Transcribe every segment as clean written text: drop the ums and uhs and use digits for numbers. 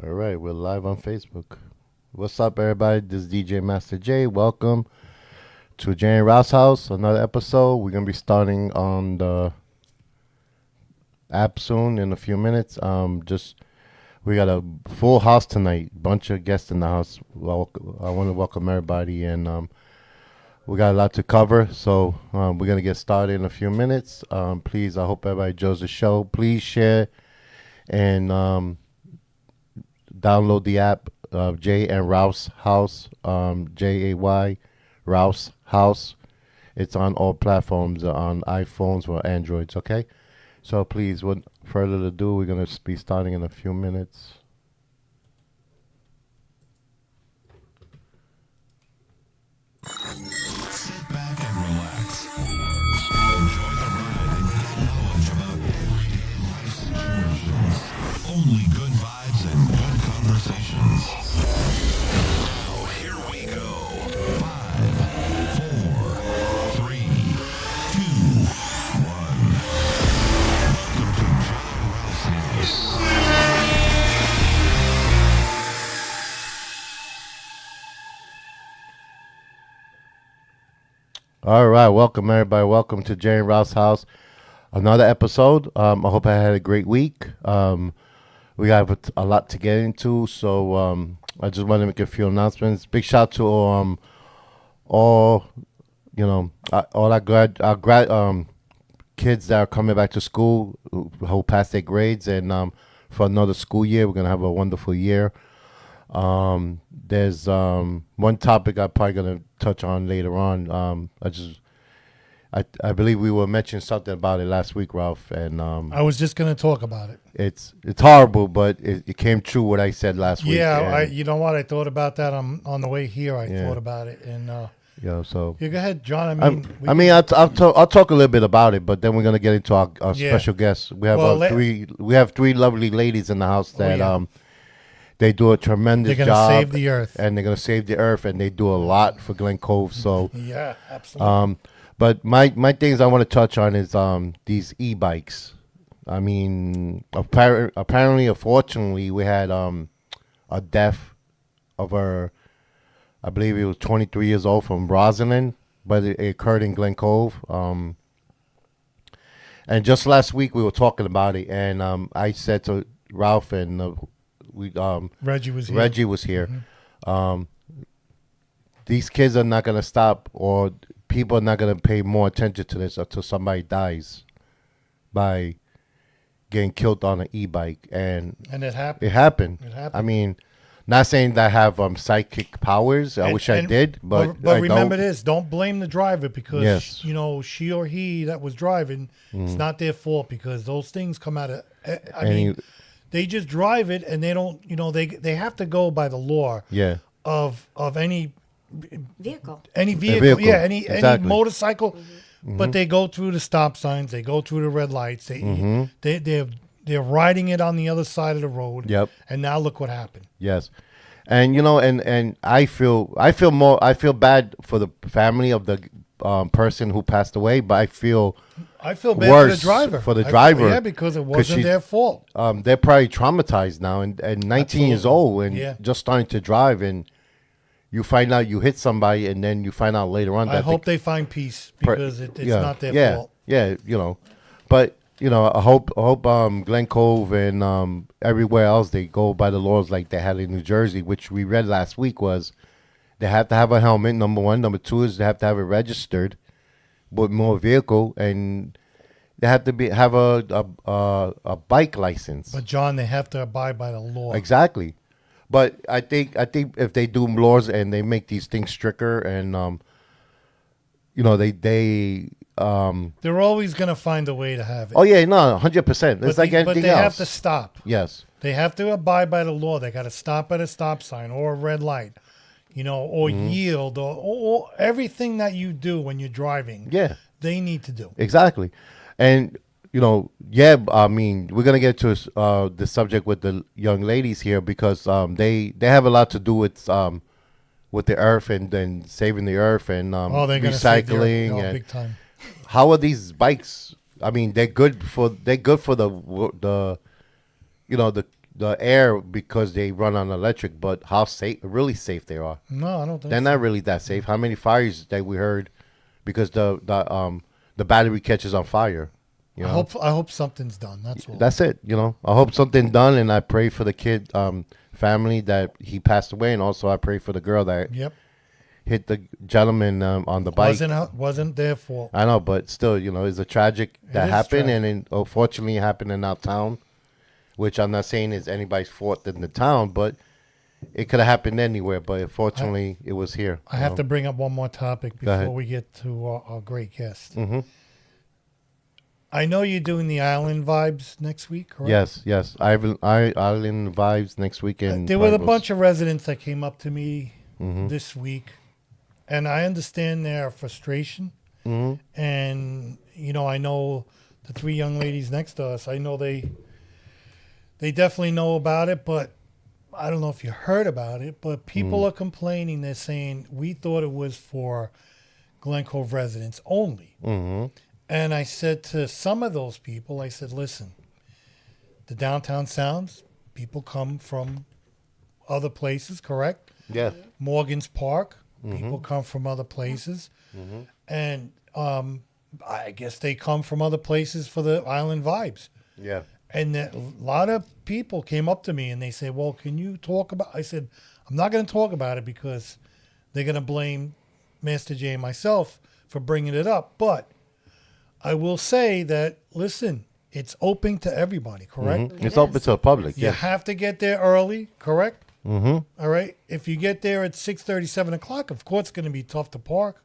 All right, we're live on Facebook. What's up, everybody? This is DJ Master J. Welcome to Jane Rouse House, another episode. We're gonna be starting on the app soon in a few minutes. Just we got a full house tonight, bunch of guests in the house. Well, I want to welcome everybody, and we got a lot to cover. So we're gonna get started in a few minutes. Please, I hope everybody enjoys the show. Please share and download the app Jay and Rouse House, Jay Rouse House. It's on all platforms, on iPhones or Androids. Okay, so please, without further ado, we're gonna be starting in a few minutes. Sit back and relax. Enjoy the ride and get knowledge about everyday life situations. Only good vibes and good conversations. Now, here we go. 5, 4, 3, 2, 1. Welcome to John Rouse All right, welcome everybody. Welcome to Jay and Rouse House. Another episode. I hope I had a great week. We have a lot to get into, so I just want to make a few announcements. Big shout to all all our grad kids that are coming back to school who passed their grades, and for another school year, we're gonna have a wonderful year. There's one topic I'm probably gonna touch on later on. I believe we were mentioning something about it last week, Ralph, and I was just going to talk about it. it's horrible, but it came true what I said last week. Yeah, and, you know what? I thought about that on the way here. I Yeah. thought about it, and so yeah, go ahead, John. I mean, I'll talk a little bit about it, but then we're gonna get into our Yeah. special guests. We have Well, we have three lovely ladies in the house that yeah. they do a tremendous they're going to job, save the earth. and they're gonna save the earth, and they do a lot for Glen Cove. So Yeah, absolutely. but my things I want to touch on is these e-bikes. I mean, apparently, unfortunately, we had a death of I believe he was 23 years old from Rosalind, but it occurred in Glen Cove. And just last week we were talking about it, and I said to Ralph and we Reggie was here. Reggie was here. These kids are not gonna stop, or people are not gonna pay more attention to this until somebody dies by getting killed on an e-bike, and And it happened. it happened. It happened. I mean, not saying that I have psychic powers. I wish I did, but I remember don't. this: don't blame the driver because Yes. she or he that was driving. It's not their fault because those things come out of. I And mean, they just drive it and they don't. They have to go by the law Yeah, of any Vehicle. vehicle, yeah, any exactly. motorcycle. But they go through the stop signs, they go through the red lights, they're riding it on the other side of the road. Yep. And now look what happened. yes, and and I feel bad for the family of the person who passed away, but I feel I feel bad Worse for the driver. driver, Yeah, because it wasn't she- their fault. they're probably traumatized now, and 19 years Absolutely. old, and Yeah. just starting to drive, and you find out you hit somebody, and then you find out later on I that hope they find peace because it's not their fault. Yeah, but I hope Glen Cove and everywhere else they go by the laws like they had in New Jersey, which we read last week was they have to have a helmet. Number one, number two is they have to have it registered with more vehicle, and they have to have a bike license. But John, they have to abide by the law. Exactly. But I think if they do laws and they make these things stricter, and they They're always going to find a way to have it. oh yeah, no, 100%. It's like but anything they else. have to stop. Yes. They have to abide by the law. They got to stop at a stop sign or a red light, or yield, or everything that you do when you're driving. Yeah. They need to do. Exactly. And yeah, I mean, we're gonna get to the subject with the young ladies here because they have a lot to do with the earth and saving the earth and They're going to save the earth. recycling No, and big time. how are these bikes? I mean, they're good for the the air because they run on electric, but how safe, really safe they are. No, I don't think They're so. not really that safe. How many fires that we heard because the battery catches on fire? You know? I hope something's done. That's all. That's it. You know, I hope something done, and I pray for the kid family that he passed away, and also I pray for the girl that Yep. hit the gentleman on the bike. Wasn't their fault. I know, but still, you know, it's a tragic that is happened, tragic. and it unfortunately happened in our town, which I'm not saying is anybody's fault in the town, but it could have happened anywhere. But unfortunately, it was here. I have to bring up one more topic ahead. before we get to our great guest. Mm-hmm. I know you're doing the island vibes next week, correct? Yes. Island vibes next weekend. There were a bunch of residents that came up to me this week, and I understand their frustration. And I know the three young ladies next to us. I know they definitely know about it, but I don't know if you heard about it. But people are complaining. They're saying we thought it was for Glen Cove residents only. And I said to some of those people, I said, listen, the downtown sounds, people come from other places, correct? Yeah. Morgan's Park, people come from other places. And I guess they come from other places for the island vibes. Yeah. And a lot of people came up to me and they said, well, can you talk about, I said, I'm not going to talk about it because they're going to blame Master J and myself for bringing it up. But I will say that, listen, it's open to everybody, correct? It's open to the public. You Yeah. have to get there early, correct? All right. If you get there at 6:30, 7 o'clock, of course, it's going to be tough to park.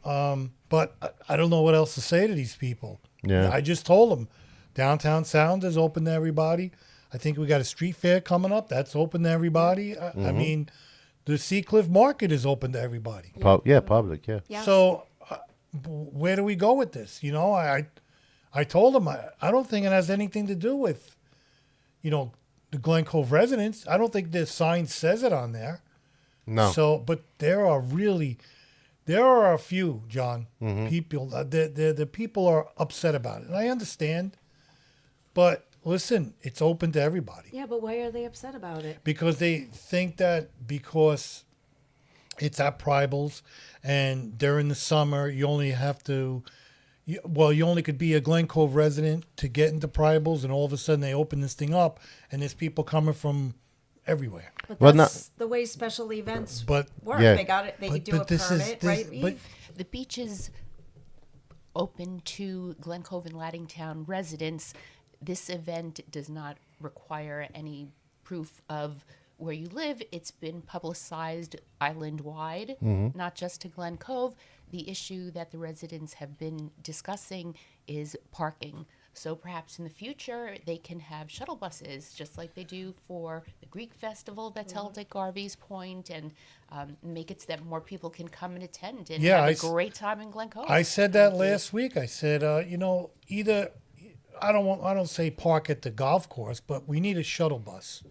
But I don't know what else to say to these people. Yeah. I just told them Downtown Sound is open to everybody. I think we got a street fair coming up. That's open to everybody. I mean, the Seacliff Market is open to everybody. Public. Yeah. Yes. So where do we go with this? I told them I don't think it has anything to do with, the Glen Cove residents. I don't think the sign says it on there. No. So, but there are a few, John, people. The people are upset about it, and I understand. But listen, it's open to everybody Yeah, but why are they upset about it? because they think that because it's at Pribal's and during the summer you only have to. You only could be a Glen Cove resident to get into Pribal's, and all of a sudden they open this thing up, and there's people coming from everywhere. But Well, that's the way special events But work. Yeah. They got it. They But- do but a this is- permit, this- right? but- Eve? The beach is open to Glen Cove and Laddingtown residents. This event does not require any proof of where you live. It's been publicized island-wide, not just to Glen Cove. The issue that the residents have been discussing is parking. So perhaps in the future, they can have shuttle buses, just like they do for the Greek festival that's held at Garvey's Point, and make it so that more people can come and attend and Yeah, have I a s- great time in Glen Cove. I said that last week. I said, either I don't say park at the golf course, but we need a shuttle bus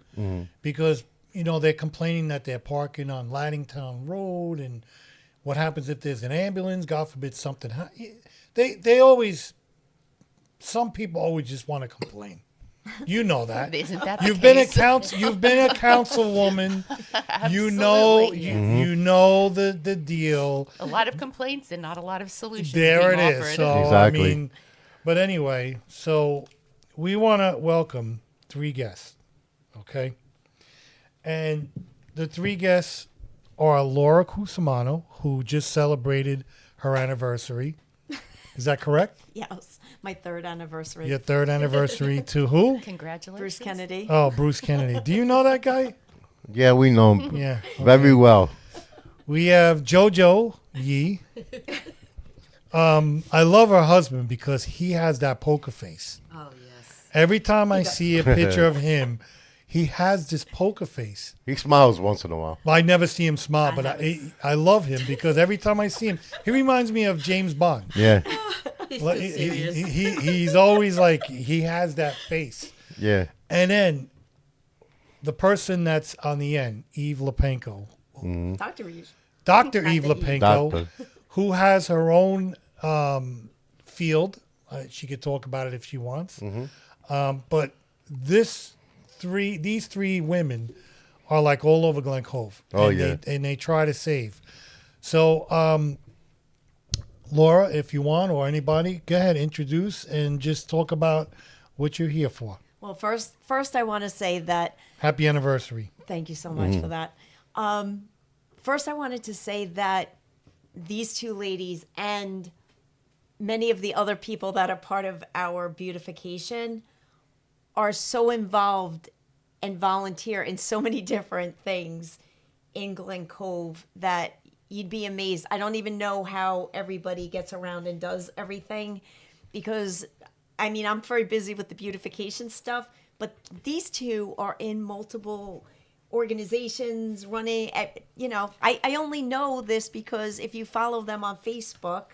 because they're complaining that they're parking on Laddingtown Road, and what happens if there's an ambulance? God forbid something. Some people always just want to complain. You know that. Isn't that the You've been a case? You've been a councilwoman. You know. Absolutely. You know the deal. A lot of complaints and not a lot of solutions. There it being is. offered. So Exactly. I mean, but anyway, so we want to welcome three guests, okay? And the three guests are Lora Cusumano, who just celebrated her anniversary. Is that correct? Yes, my third anniversary. Your third anniversary to who? Congratulations. Bruce Kennedy. Oh, Bruce Kennedy. Do you know that guy? Yeah, we know him Yeah. very well. We have Joanne Yee. I love her husband because he has that poker face. Oh yes. Every time I see a picture of him, he has this poker face. He smiles once in a while. Well, I never see him smile, but I love him because every time I see him, he reminds me of James Bond. Yeah, He's Like, too serious. he's always like, he has that face. yeah. And then the person that's on the end, Eve Lupenko, Dr. Reeves. Dr. Eve Dr. Eve. Lupenko, Doctor. who has her own field. She could talk about it if she wants. But this these three women are like all over Glen Cove. Oh, and yeah. they try to save. So, Laura, if you want, or anybody, go ahead, introduce and just talk about what you're here for. Well, first I want to say that Happy anniversary. thank you so much for that. First, I wanted to say that these two ladies and many of the other people that are part of our beautification are so involved and volunteer in so many different things in Glen Cove that you'd be amazed. I don't even know how everybody gets around and does everything because, I mean, I'm very busy with the beautification stuff, but these two are in multiple organizations running at, I only know this because if you follow them on Facebook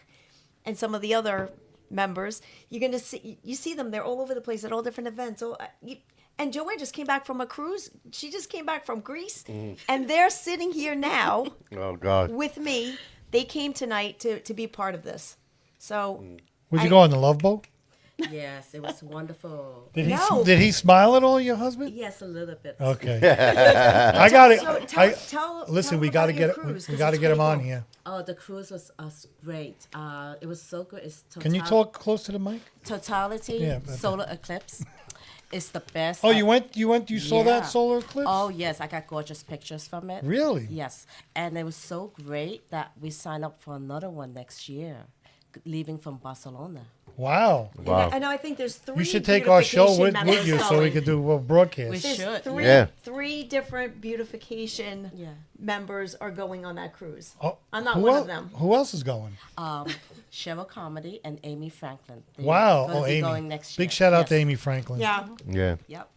and some of the other members, you're going to see them. They're all over the place at all different events. And Joanne just came back from a cruise. She just came back from Greece, and they're sitting here now Oh God. with me. They came tonight to be part of this. So, Would you go on the Love Boat? Yes, it was wonderful. Did he smile at all, your husband? Yes, a little bit. Okay. I got it. So Listen, tell we them got to about your get cruise, we 'cause got to it's get him pretty on cool. here. Oh, the cruise was great. It was so good. It's Can you talk close to the mic? Totality Yeah, that's solar eclipse. It's the best. Oh, you saw that Yeah. solar eclipse? Oh yes, I got gorgeous pictures from it. Really? Yes, and it was so great that we signed up for another one next year, leaving from Barcelona. Wow. Wow. And I think there's three. You should take our show beautification with members you so we going. could do a broadcast. We There's should. three, Yeah. three different beautification Yeah. members are going on that cruise. Oh, I'm not who one el- of them. Who else is going? Cheryl Comedy and Amy Franklin. They're Wow. gonna Oh, be Amy. going next Big year. shout out to Yes. Amy Franklin. Yeah. Yeah. Yep.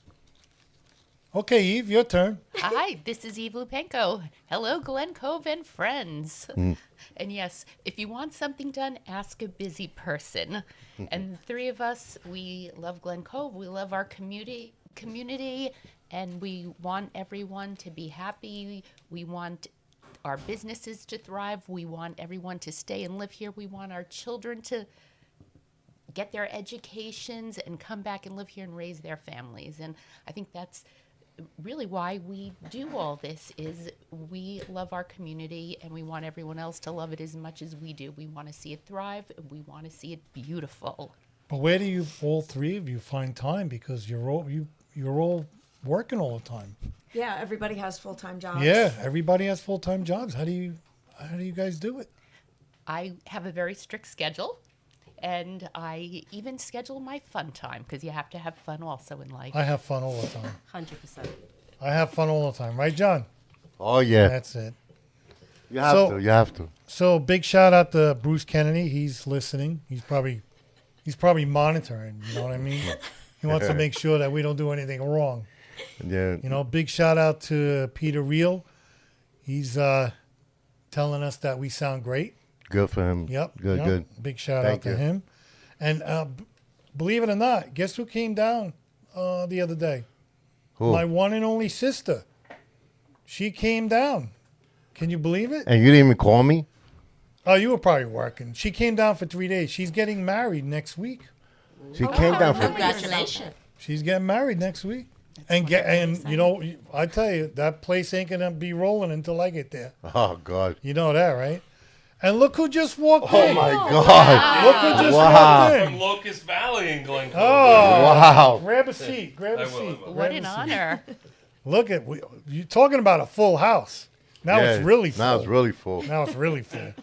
Okay, Eve, your turn. Hi, this is Eve Lupenko. Hello, Glen Cove and friends. And yes, if you want something done, ask a busy person. And the three of us, we love Glen Cove. We love our community, and we want everyone to be happy. We want our businesses to thrive. We want everyone to stay and live here. We want our children to get their educations and come back and live here and raise their families. And I think that's really why we do all this is we love our community and we want everyone else to love it as much as we do. We want to see it thrive and we want to see it beautiful. But where do you, all three of you, find time? Because you're all working all the time. Yeah, everybody has full-time jobs. Yeah, everybody has full-time jobs. How do you guys do it? I have a very strict schedule and I even schedule my fun time because you have to have fun also in life. I have fun all the time. 100%. I have fun all the time, right, John? Oh yeah. That's it. You have So- to. You have to. So big shout out to Bruce Kennedy. He's listening. He's probably monitoring. You know what I mean? He wants to make sure that we don't do anything wrong. Yeah. You know, big shout out to Peter Reel. He's telling us that we sound great. Good for him. Yep. Good. yep. Good. Big shout Thank out to you. him. And believe it or not, guess who came down the other day? Who? My one and only sister. She came down. Can you believe it? And you didn't even call me. Oh, you were probably working. She came down for 3 days. She's getting married next week. She came down for. Congratulations. She's getting married next week. And you know, I tell you, that place ain't gonna be rolling until I get there. Oh God. You know that, right? And look who just walked Oh in. my God. Look who just Wow. walked From in. Locust Valley in Glen Cove. Oh, Wow. grab a seat. Grab I a will, I seat. will. What grab an a seat. honor. Look at you talking about a full house. Now Yeah, it's really full. Now it's really full. Now it's really full.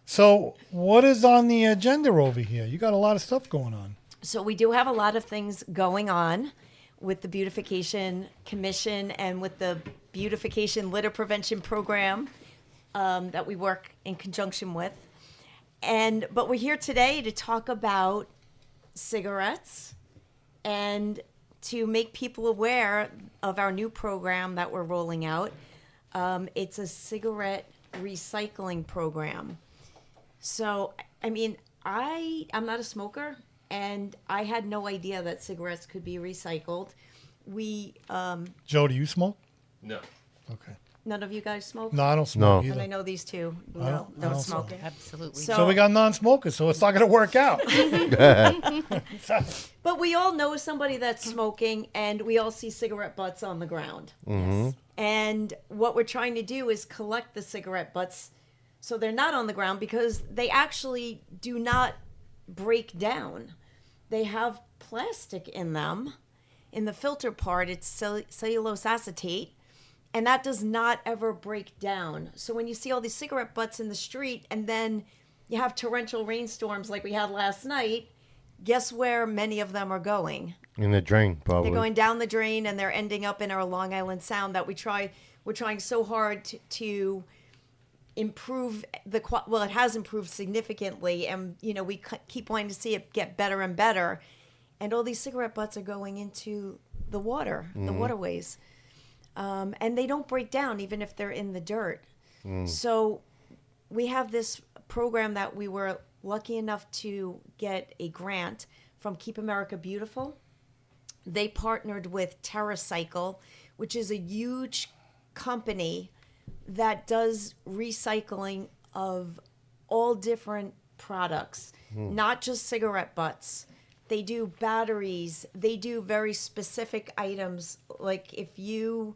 So, what is on the agenda over here? You got a lot of stuff going on. So we do have a lot of things going on with the Beautification Commission and with the Beautification Litter Prevention Program that we work in conjunction with. But we're here today to talk about cigarettes and to make people aware of our new program that we're rolling out. It's a cigarette recycling program. So, I mean, I'm not a smoker, and I had no idea that cigarettes could be recycled. Joe, do you smoke? No. Okay. None of you guys smoke? No, I don't smoke No. And I either. know these two I don't smoke. Absolutely. So we got non-smokers, so it's not going to work out. But we all know somebody that's smoking, and we all see cigarette butts on the ground. Mm-hmm. And what we're trying to do is collect the cigarette butts so they're not on the ground, because they actually do not break down. They have plastic in them. In the filter part, it's cellulose acetate, and that does not ever break down. So when you see all these cigarette butts in the street, and then you have torrential rainstorms like we had last night, guess where many of them are going? In the drain, probably. They're going down the drain, and they're ending up in our Long Island Sound that we're trying so hard to improve well, it has improved significantly, and we keep wanting to see it get better and better, and all these cigarette butts are going into the water, the waterways, and they don't break down even if they're in the dirt. So we have this program that we were lucky enough to get a grant from Keep America Beautiful. They partnered with TerraCycle, which is a huge company that does recycling of all different products, not just cigarette butts. They do batteries. They do very specific items. Like if you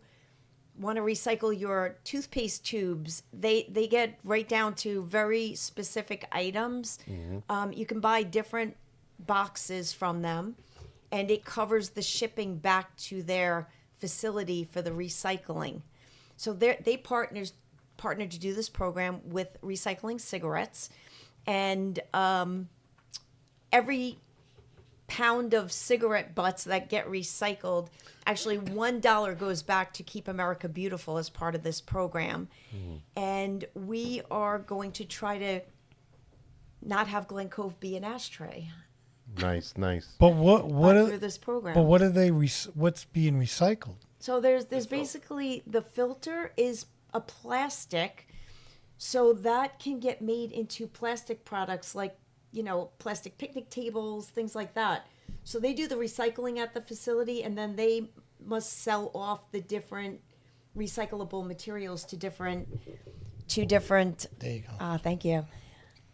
want to recycle your toothpaste tubes, they get right down to very specific items. You can buy different boxes from them, and it covers the shipping back to their facility for the recycling. So they partnered to do this program with recycling cigarettes, and every pound of cigarette butts that get recycled, actually $1 goes back to Keep America Beautiful as part of this program. And we are going to try to not have Glen Cove be an ashtray Nice. But what through this program. But what are they? What's being recycled? So there's basically, the filter is a plastic, so that can get made into plastic products like, plastic picnic tables, things like that. So they do the recycling at the facility, and then they must sell off the different recyclable materials to different. There you go. Thank you.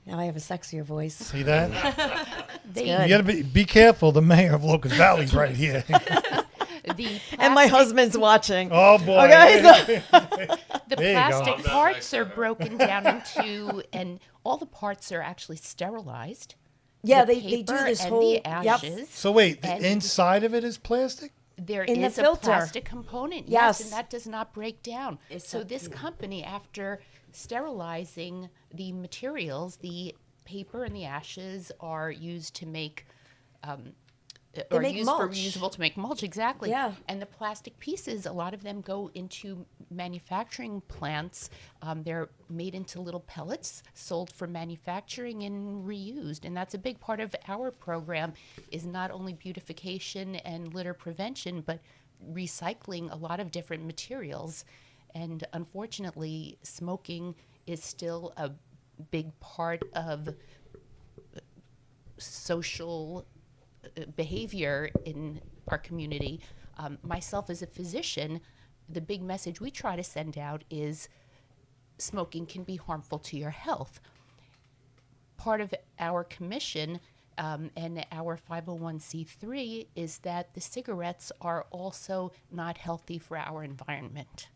Now I have a sexier voice. See that? They, You got to be careful. The mayor of Locust Valley's right here. the And my plastic- husband's watching. Oh boy. Okay, The There you go. plastic parts are broken down into, and all the parts are actually sterilized. Yeah, The they do paper this and whole. the ashes. So wait, the And- inside of it is plastic? There In the is a filter. plastic component, Yes. and that does not break down. It's So a- this company, after sterilizing the materials, the paper and the ashes are used to make, or make used for mulch. reusable to make mulch, exactly. Yeah. And the plastic pieces, a lot of them go into manufacturing plants. They're made into little pellets, sold for manufacturing and reused. And that's a big part of our program, is not only beautification and litter prevention, but recycling a lot of different materials. And unfortunately, smoking is still a big part of social behavior in our community. Myself as a physician, the big message we try to send out is smoking can be harmful to your health. Part of our commission and our 501c3 is that the cigarettes are also not healthy for our environment.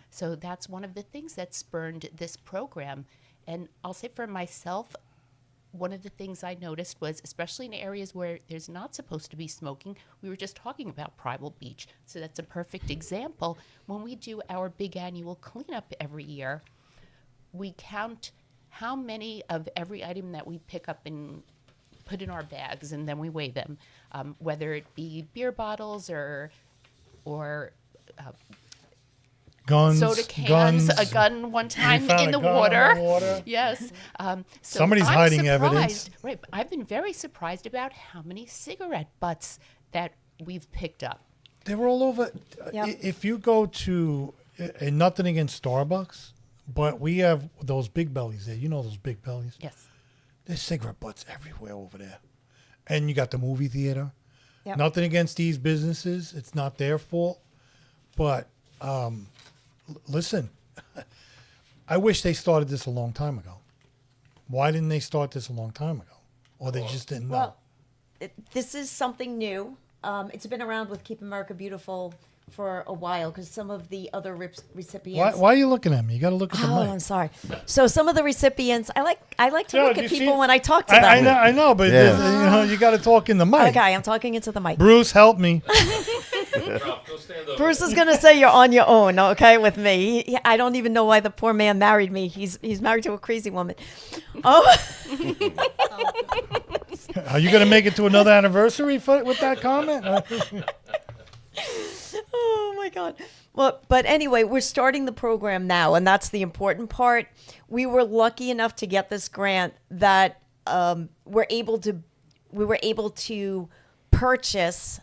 So that's one of the things that spurned this program. And I'll say for myself, one of the things I noticed was, especially in areas where there's not supposed to be smoking, we were just talking about Primal Beach, so that's a perfect example. When we do our big annual cleanup every year, we count how many of every item that we pick up and put in our bags, and then we weigh them, whether it be beer bottles or Guns, soda cans, a gun one time in the water. Yes. So Somebody's I'm hiding surprised- evidence. Right. I've been very surprised about how many cigarette butts that we've picked up. They were all over. Yep. If you go to, and nothing against Starbucks, but we have those big bellies there. You know those big bellies? Yes. There's cigarette butts everywhere over there. And you got the movie theater. Yep. Nothing against these businesses. It's not their fault. But listen, I wish they started this a long time ago. Why didn't they start this a long time ago? Or they just didn't know? Well, this is something new. It's been around with Keep America Beautiful for a while because some of the other recipients. Why are you looking at me? You got to look at the Oh, mic. I'm sorry. So some of the recipients, I like to Joe, look do at you people see- when I talk to them. I know, but Yeah. you got to talk in the mic. Okay, I'm talking into the mic. Bruce, help me. Ralph, go stand over. Bruce is gonna say you're on your own, okay, with me. I don't even know why the poor man married me. He's married to a crazy woman. Oh, Are you going to make it to another anniversary with that comment? oh my God. Well, but anyway, we're starting the program now, and that's the important part. We were lucky enough to get this grant that we were able to purchase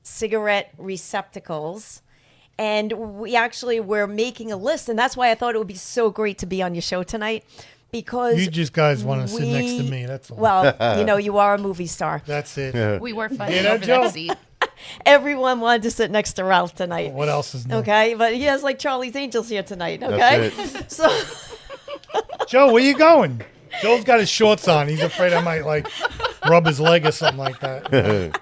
cigarette receptacles. And we actually were making a list, and that's why I thought it would be so great to be on your show tonight, because You just guys want to sit next to me. That's all. well, you are a movie star. That's it. We were fighting that, over Joe? that seat. Everyone wanted to sit next to Ralph tonight. What else is new? Okay, but he has like Charlie's Angels here tonight. That's Okay, it. so Joe, where you going? Joe's got his shorts on. He's afraid I might rub his leg or something like that.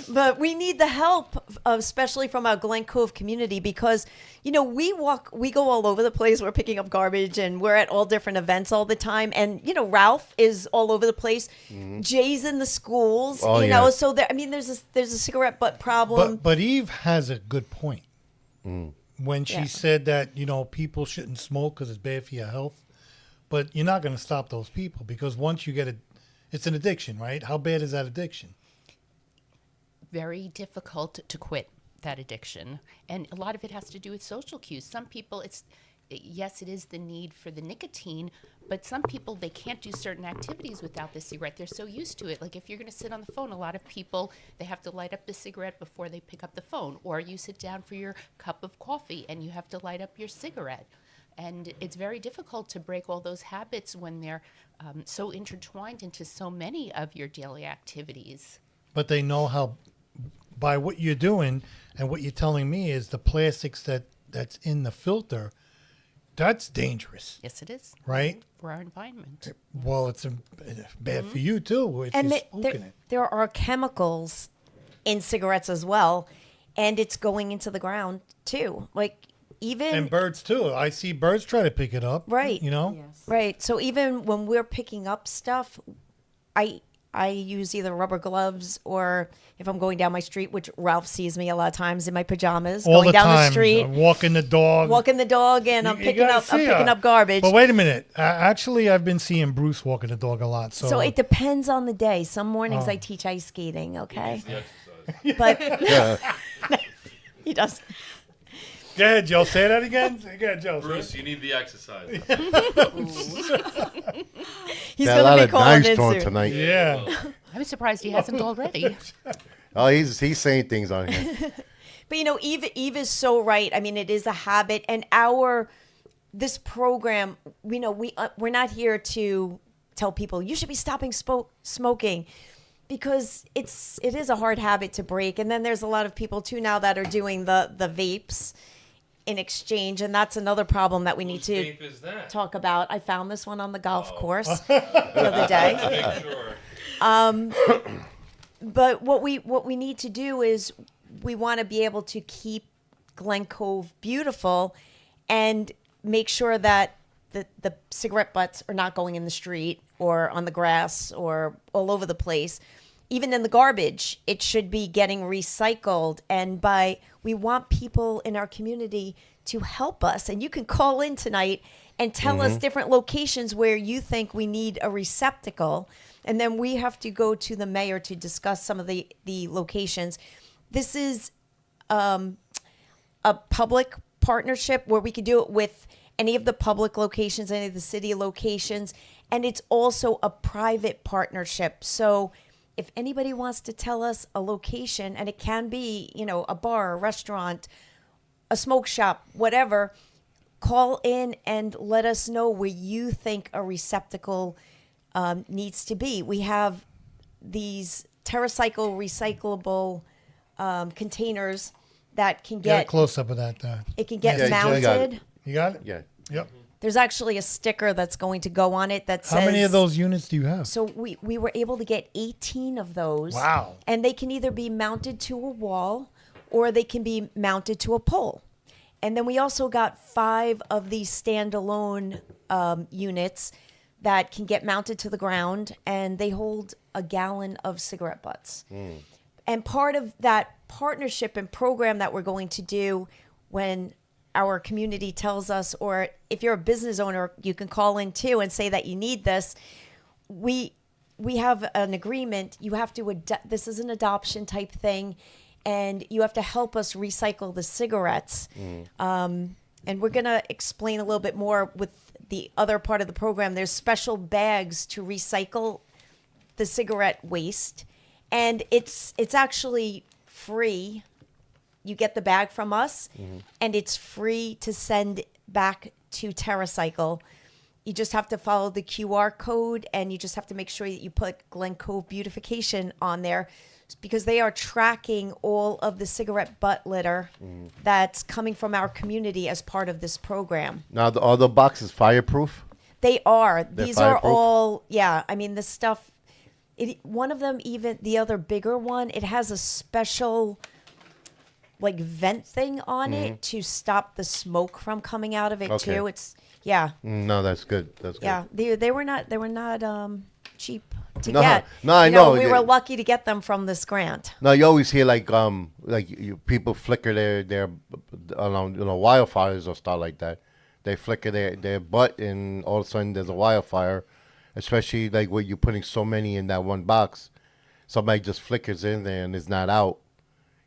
but we need the help, especially from our Glen Cove community, because we go all over the place. We're picking up garbage, and we're at all different events all the time. And Ralph is all over the place. Jay's in the schools. Oh, yeah. So there's a cigarette butt problem. But Eve has a good point when she Yeah. said that people shouldn't smoke because it's bad for your health. But you're not going to stop those people because once you get it, it's an addiction, right? How bad is that addiction? Very difficult to quit that addiction, and a lot of it has to do with social cues. Some people, yes, it is the need for the nicotine, but some people, they can't do certain activities without the cigarette. They're so used to it. Like if you're going to sit on the phone, a lot of people, they have to light up the cigarette before they pick up the phone, or you sit down for your cup of coffee and you have to light up your cigarette. And it's very difficult to break all those habits when they're so intertwined into so many of your daily activities. But they know how, by what you're doing and what you're telling me is the plastics that's in the filter, that's dangerous, Yes, it is. right? For our environment. Well, it's bad for you too if and you're there, smoking it. there are chemicals in cigarettes as well, and it's going into the ground too. Like even And birds too. I see birds try to pick it up. Right. Yes. right. So even when we're picking up stuff, I use either rubber gloves or if I'm going down my street, which Ralph sees me a lot of times in my pajamas, All going the down time, the street, walking the dog. walking the dog, and I'm You picking gotta up see her. garbage. But wait a minute. Actually, I've been seeing Bruce walking the dog a lot. So, So it depends on the day. Some mornings Oh. I teach ice skating, okay? The exercise. But he does. go ahead, Joe. Say that again. Go ahead, Joe. Bruce, you need the exercise. He's Got a going lot to be of calling knives in thrown soon. tonight. Yeah. I'm surprised he hasn't already. Oh, he's saying things on here. But Eve is so right. I mean, it is a habit, and this program, we're not here to tell people you should be stopping smoking, because it is a hard habit to break. And then there's a lot of people too now that are doing the vapes in exchange, and that's another problem that we need Whose to vape is that? talk about. I found this one on the golf course the other day. Make sure. But what we need to do is we want to be able to keep Glen Cove beautiful and make sure that the cigarette butts are not going in the street or on the grass or all over the place. Even in the garbage, it should be getting recycled. And we want people in our community to help us. And you can call in tonight and tell us different locations where you think we need a receptacle. And then we have to go to the mayor to discuss some of the locations. This is a public partnership where we could do it with any of the public locations, any of the city locations. And it's also a private partnership. So if anybody wants to tell us a location, and it can be, a bar, a restaurant, a smoke shop, whatever, call in and let us know where you think a receptacle needs to be. We have these TerraCycle recyclable containers that can Get a get close up of that there. it can get Yeah, you got it. mounted. You got it? Yeah. Yep. There's actually a sticker that's going to go on it that says. How many of those units do you have? So we were able to get 18 of those. Wow. And they can either be mounted to a wall or they can be mounted to a pole. And then we also got 5 of these standalone units that can get mounted to the ground, and they hold a gallon of cigarette butts. And part of that partnership and program that we're going to do when our community tells us, or if you're a business owner, you can call in too and say that you need this. We have an agreement. You have to this is an adoption type thing, and you have to help us recycle the cigarettes. And we're gonna explain a little bit more with the other part of the program. There's special bags to recycle the cigarette waste, and it's actually free. You get the bag from us, and it's free to send back to TerraCycle. You just have to follow the QR code, and you just have to make sure that you put Glen Cove Beautification on there, because they are tracking all of the cigarette butt litter that's coming from our community as part of this program. Now, are the boxes fireproof? They are. They're These are fireproof? all, yeah. I mean, the stuff, one of them, even the other bigger one, it has a special like vent thing on it to stop the smoke from coming out of it Okay. too. It's, yeah. No, that's good. That's good. Yeah, they were not cheap to No, get. no, I You know. We Yeah. were lucky to get them from this grant. No, you always hear like people flicker their wildfires or stuff like that. They flicker their butt, and all of a sudden there's a wildfire. Especially like where you're putting so many in that one box, somebody just flickers in there and it's not out.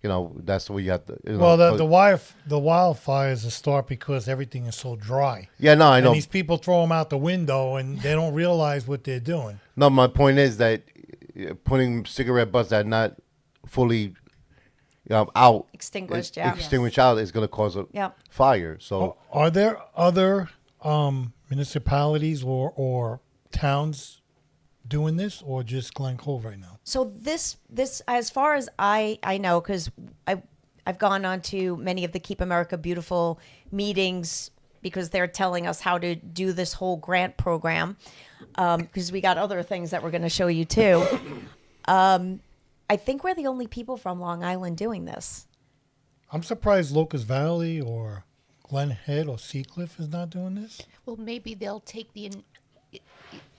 You know, that's where you have to. Well, the wildfire is a start because everything is so dry. Yeah, no, I know. And these people throw them out the window and they don't realize what they're doing. No, my point is that putting cigarette butts that are not fully out, Extinguished, yeah. extinguished out is going to cause a Yep. fire. So Are there other municipalities or towns doing this, or just Glen Cove right now? So this as far as I know, because I've gone on to many of the Keep America Beautiful meetings, because they're telling us how to do this whole grant program, because we got other things that we're going to show you too. I think we're the only people from Long Island doing this. I'm surprised Locust Valley or Glen Head or Seacliff is not doing this. Well, maybe they'll take the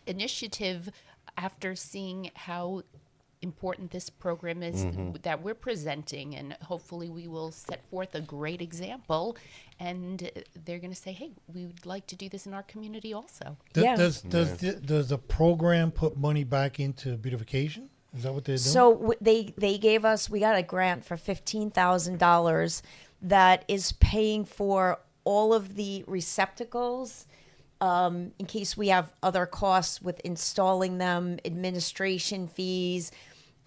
initiative after seeing how important this program is that we're presenting, and hopefully we will set forth a great example, and they're going to say, hey, we would like to do this in our community also. Yeah. Does the program put money back into beautification? Is that what they're doing? So they gave us, we got a grant for $15,000 that is paying for all of the receptacles, in case we have other costs with installing them, administration fees.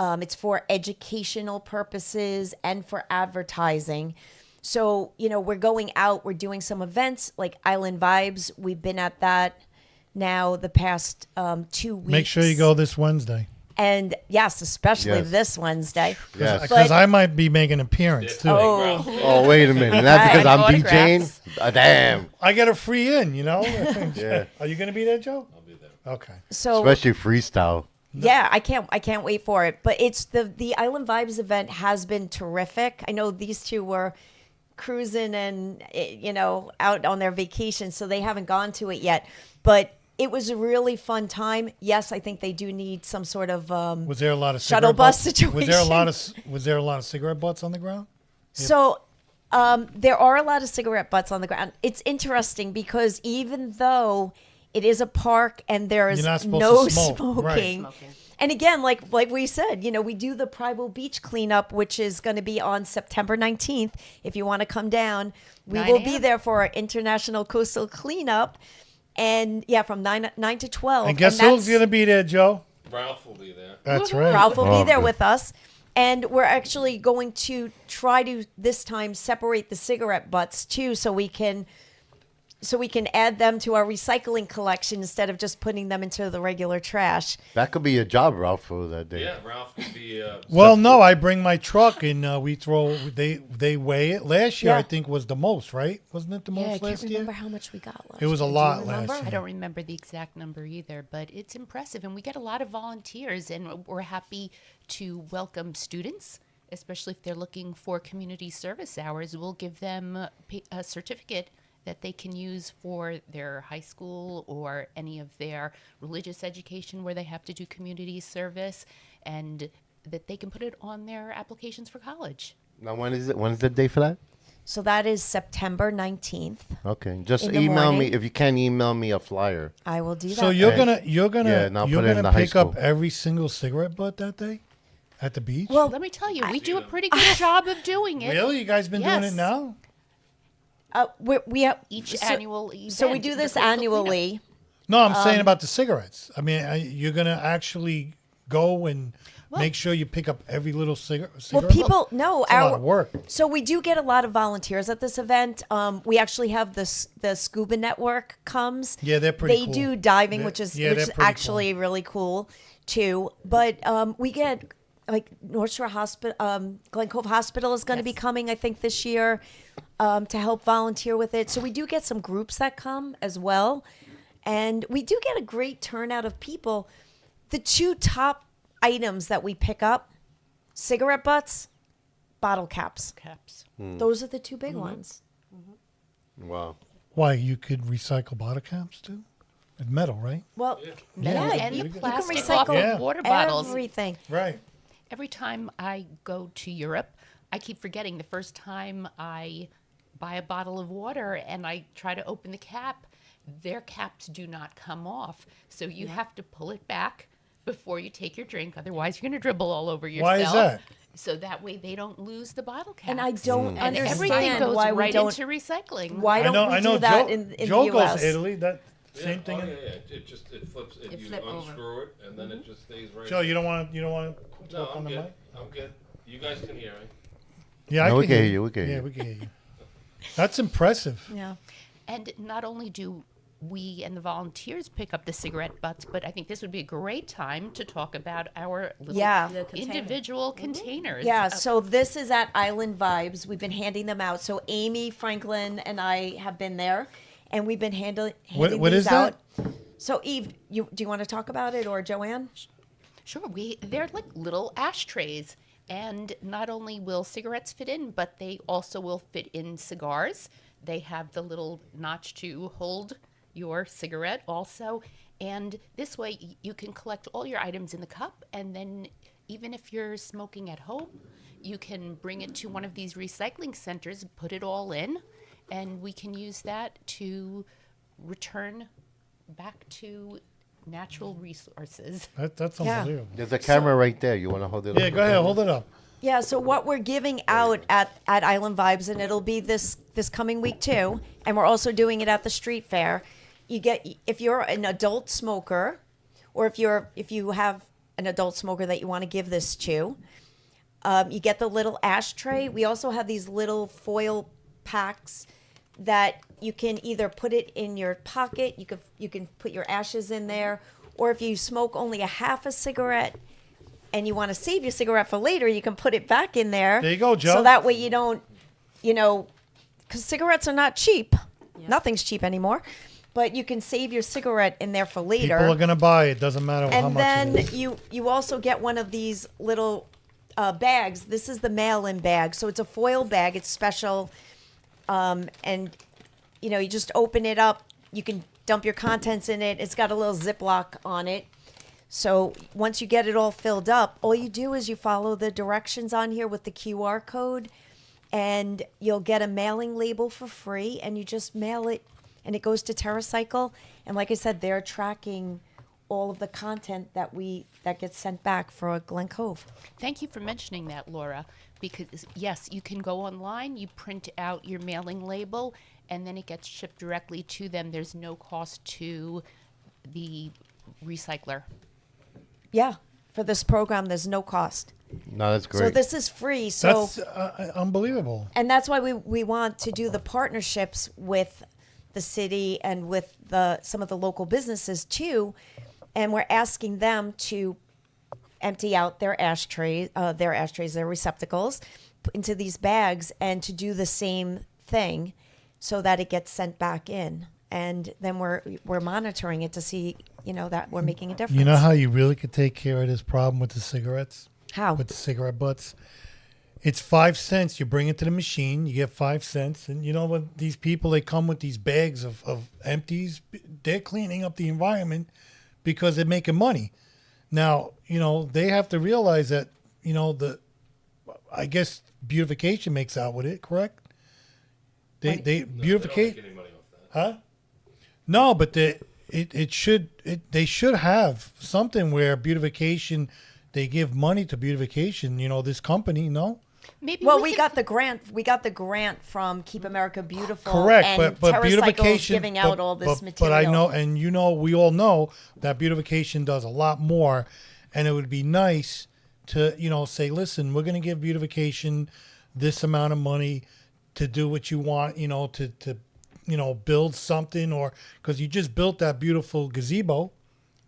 It's for educational purposes and for advertising. So, we're going out, we're doing some events like Island Vibes. We've been at that now the past 2 weeks. Make sure you go this Wednesday. And yes, especially Yes. this Wednesday. yes. Because But- I might be making an appearance too. Oh, Oh, wait a minute. That's because I'm Autographs. DJing? Damn. I get a free in, Yeah. Are you going to be there, Joe? I'll be there. Okay. so Especially freestyle. yeah, I can't wait for it. But it's the Island Vibes event has been terrific. I know these two were cruising and out on their vacation, so they haven't gone to it yet. But it was a really fun time. Yes, I think they do need some sort of Was there a lot of shuttle cigarette bus butts? situation. Was there a lot of cigarette butts on the ground? So there are a lot of cigarette butts on the ground. It's interesting because even though it is a park and there is You're not supposed no to smoke, right. smoking. And again, like we said, we do the Primal Beach cleanup, which is going to be on September 19th. If you want to come down, we 9 will be a.m. there for our International Coastal Cleanup. And yeah, from 9 to 12. And guess that's- who's going to be there, Joe? Ralph will be there. That's right. Ralph will Oh, be there good. with us. And we're actually going to try to this time separate the cigarette butts too, so we can so we can add them to our recycling collection instead of just putting them into the regular trash. That could be your job, Ralph, for that day. Yeah, Ralph could be. Well, no, I bring my truck and we throw. They weigh it. Last year, Yeah. I think was the most, right? Wasn't it the Yeah, I most can't last year? remember how much we got last It was a year. Do you lot remember? last I year. don't remember the exact number either, but it's impressive. And we get a lot of volunteers, and we're happy to welcome students, especially if they're looking for community service hours. We'll give them a certificate that they can use for their high school or any of their religious education where they have to do community service, and that they can put it on their applications for college. Now, when is it? When is the day for that? So that is September 19th. Okay, just In the email me morning. if you can. Email me a flyer. I will do that. So you're Hey. gonna Yeah, and I'll you're put it in gonna the high pick up school. every single cigarette butt that day at the beach. Well, Let me tell you, we do a pretty good job of doing it. really, you guys been doing Yes. it now? we have Each so, annual event. So we do this the critical cleanup. annually. No, I'm saying about the cigarettes. I mean, you're gonna actually go and make sure you pick up every little cigarette. Well, people know It's a lot of work. So we do get a lot of volunteers at this event. We actually have the Scuba Network comes. Yeah, they're pretty They cool. do diving, They're- which is yeah, they're pretty actually really cool too. But we get like North Shore Hospital, Glen Cove Hospital is going to be coming, I think, this year to help volunteer with it. So we do get some groups that come as well, and we do get a great turnout of people. The two top items that we pick up: cigarette butts, bottle caps. Caps. Those are the two big ones. Wow. Why you could recycle bottle caps too? It's metal, right? Well, Metal yeah, and you, the you can plastic recycle off of Yeah. water bottles. everything. Right. Every time I go to Europe, I keep forgetting the first time I buy a bottle of water and I try to open the cap, their caps do not come off. So you have to pull it back before you take your drink. Otherwise, you're going to dribble all over yourself. Why is that? So that way they don't lose the bottle cap. And I don't And understand everything goes why we right don't. into recycling. Why don't I we know do that Joe, in Joe the goes U.S.? to Italy. That Yeah. same thing. Oh, yeah, yeah. It flips. You flip over. unscrew it, and then it just stays right. Joe, you don't want to No, talk on I'm the good. mic? I'm good. You guys can hear me. Yeah, I No, we can can hear hear you, we can hear Yeah, you. we can hear you. That's impressive. Yeah. And not only do we and the volunteers pick up the cigarette butts, but I think this would be a great time to talk about our little Yeah. The container. individual containers. Yeah, so this is at Island Vibes. We've been handing them out. So Amy, Franklin, and I have been there, and we've been handing What these is out. that? So Eve, do you want to talk about it, or Joanne? Sure, they're like little ashtrays, and not only will cigarettes fit in, but they also will fit in cigars. They have the little notch to hold your cigarette also, and this way you can collect all your items in the cup, and then even if you're smoking at home, you can bring it to one of these recycling centers, put it all in, and we can use that to return back to natural resources. That's Yeah. unbelievable. There's a camera right there. You want to hold it up? Yeah, go ahead, hold it up. Yeah, so what we're giving out at Island Vibes, and it'll be this coming week too, and we're also doing it at the street fair. You get, if you're an adult smoker, or if you have an adult smoker that you want to give this to, you get the little ashtray. We also have these little foil packs that you can either put it in your pocket. You can put your ashes in there, or if you smoke only a half a cigarette and you want to save your cigarette for later, you can put it back in there. There you go, Joe. So that way you don't, because cigarettes are not cheap. Nothing's cheap anymore. But you can save your cigarette in there for later. People are gonna buy it. Doesn't matter how And much then it is. you also get one of these little bags. This is the mail-in bag. So it's a foil bag. It's special. And, you just open it up. You can dump your contents in it. It's got a little Ziploc on it. So once you get it all filled up, all you do is you follow the directions on here with the QR code, and you'll get a mailing label for free, and you just mail it, and it goes to TerraCycle. And like I said, they're tracking all of the content that gets sent back for Glen Cove. Thank you for mentioning that, Laura, because yes, you can go online, you print out your mailing label, and then it gets shipped directly to them. There's no cost to the recycler. Yeah, for this program, there's no cost. No, that's great. So this is free. So That's unbelievable. and that's why we want to do the partnerships with the city and with some of the local businesses too, and we're asking them to empty out their ashtrays, their receptacles into these bags, and to do the same thing so that it gets sent back in. And then we're monitoring it to see, that we're making a difference. You know how you really could take care of this problem with the cigarettes? How? With the cigarette butts? It's 5 cents. You bring it to the machine, you get 5 cents. And you know what? These people, they come with these bags of empties. They're cleaning up the environment because they're making money. Now, they have to realize that, I guess beautification makes out with it, correct? They They beautificate. don't make any money off that. Huh? No, but they should have something where beautification, they give money to beautification. This company, no. Maybe Well, we we can- got the grant. We got the grant from Keep America Beautiful. Correct, and but TerraCycle's beautification giving out all this but material. I know, and we all know that beautification does a lot more, and it would be nice to say, listen, we're going to give beautification this amount of money to do what you want, to build something, or because you just built that beautiful gazebo,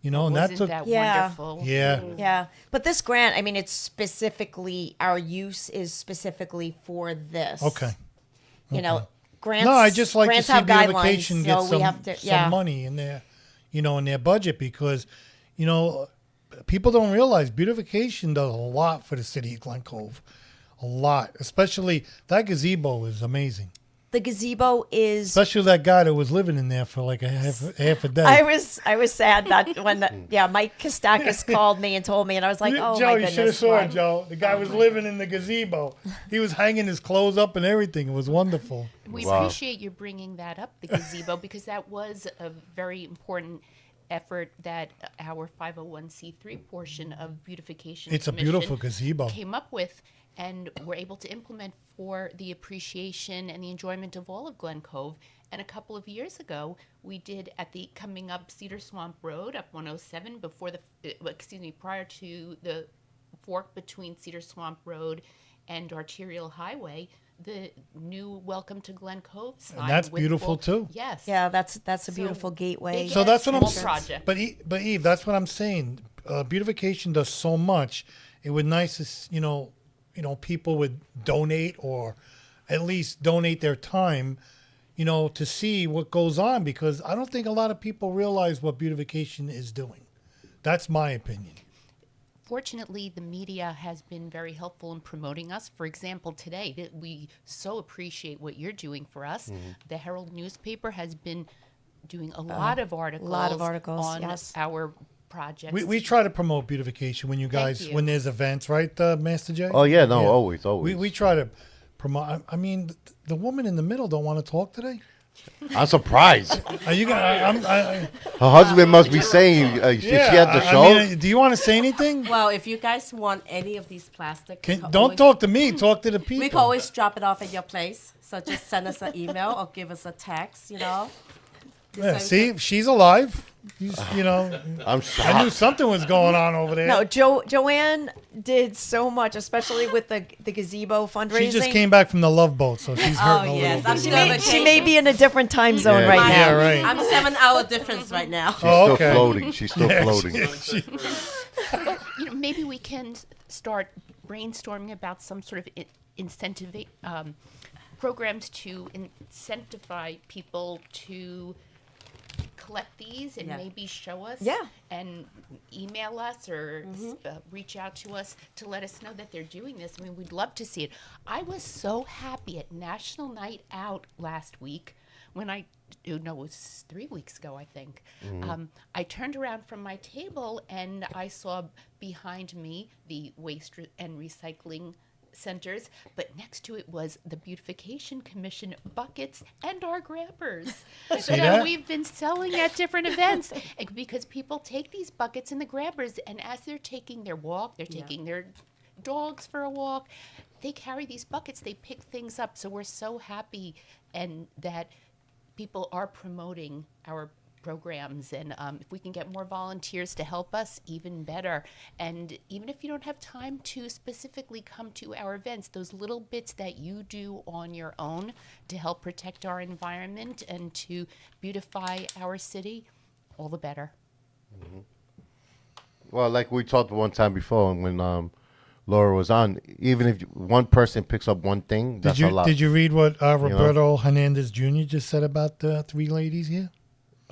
and Wasn't that's that Yeah. wonderful? yeah. Yeah, but this grant, I mean, it's specifically, our use is specifically for this. Okay. Grants. No, I just like to grants see have guidelines, beautification so get we have to, some money in their, in their budget, because, people don't realize beautification does a lot for the city of Glen Cove. A lot. Especially that gazebo is amazing. The gazebo is. Especially that guy that was living in there for like a half a day. I was sad that when Mike Kostakis called me and told me, and I was like, oh Joe, my you should have goodness. saw why? it, Joe. The guy was living in the gazebo. He was hanging his clothes up and everything. It was wonderful. We Wow. appreciate you bringing that up, the gazebo, because that was a very important effort that our 501c3 portion of Beautification It's a Commission beautiful gazebo. came up with, and were able to implement for the appreciation and the enjoyment of all of Glen Cove. And a couple of years ago, we did at the coming up Cedar Swamp Road up 107 prior to the fork between Cedar Swamp Road and Arterial Highway, the new Welcome to Glen Cove sign. that's with beautiful, too. Yes. Yeah, that's a So beautiful gateway. they So that's what I'm Small saying. project. But Eve, that's what I'm saying. Beautification does so much. It would nice to people would donate, or at least donate their time, to see what goes on, because I don't think a lot of people realize what beautification is doing. That's my opinion. Fortunately, the media has been very helpful in promoting us. For example, today, we so appreciate what you're doing for us. Mm-hmm. The Herald newspaper has been doing a lot of articles, on yes. our projects. We try to promote beautification when you guys you. when there's events, right, Master J? Oh yeah, no, always. We try to promote. I mean, the woman in the middle don't want to talk today. I'm surprised. Are you gonna? Her husband must be saying she had the show. I mean, do you want to say anything? Well, if you guys want any of these plastic, you can Don't always- talk to me. Talk to the people. We can always drop it off at your place. So just send us an email or give us a text. Yeah, see, she's alive. I'm I knew shocked. something was going on over there. No, Joanne did so much, especially with the gazebo fundraising. She just came back from the Love Boat, so she's hurting a yes, little I'm bit. She still may, on she may be in a different time zone Yeah, right yeah, now. right. I'm 7-hour difference right now. She's Oh, still okay. floating. She's still floating. Maybe we can start brainstorming about some sort of incentive programs to incentivize people to collect these and Yeah. maybe show us Yeah. and email us or reach out to us to let us know that they're doing this. I mean, we'd love to see it. I was so happy at National Night Out last week when it was 3 weeks ago, I think. I turned around from my table and I saw behind me the waste and recycling centers, but next to it was the Beautification Commission buckets and our grabbers See that that? we've been selling at different events, because people take these buckets and the grabbers, and as they're taking their walk, they're taking their dogs for a walk, they carry these buckets, they pick things up. So we're so happy and that people are promoting our programs. And if we can get more volunteers to help us, even better. And even if you don't have time to specifically come to our events, those little bits that you do on your own to help protect our environment and to beautify our city, all the better. Well, like we talked one time before when Laura was on, even if one person picks up one thing, that's a lot. Did you read what Roberto Hernandez Jr. just said about the three ladies here?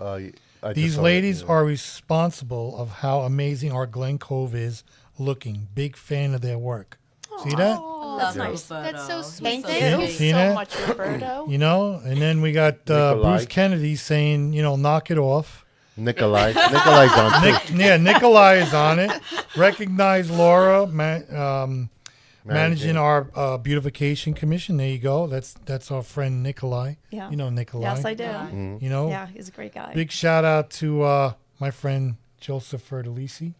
I just These saw ladies it, yeah. are responsible of how amazing our Glen Cove is looking. Big fan of their work. See that? That's nice. That's so sweet. Thank Thank you. you See so that? much, Roberto. You know, and then we got Nikolai. Bruce Kennedy saying, knock it off. Nikolai's on too. Nikolai is on it. Recognize Laura managing our beautification commission. There you go. That's our friend Nikolai. Yeah. You know Nikolai. Yes, I do. You know, Yeah, he's a great guy. big shout out to my friend Joseph Fertalisi.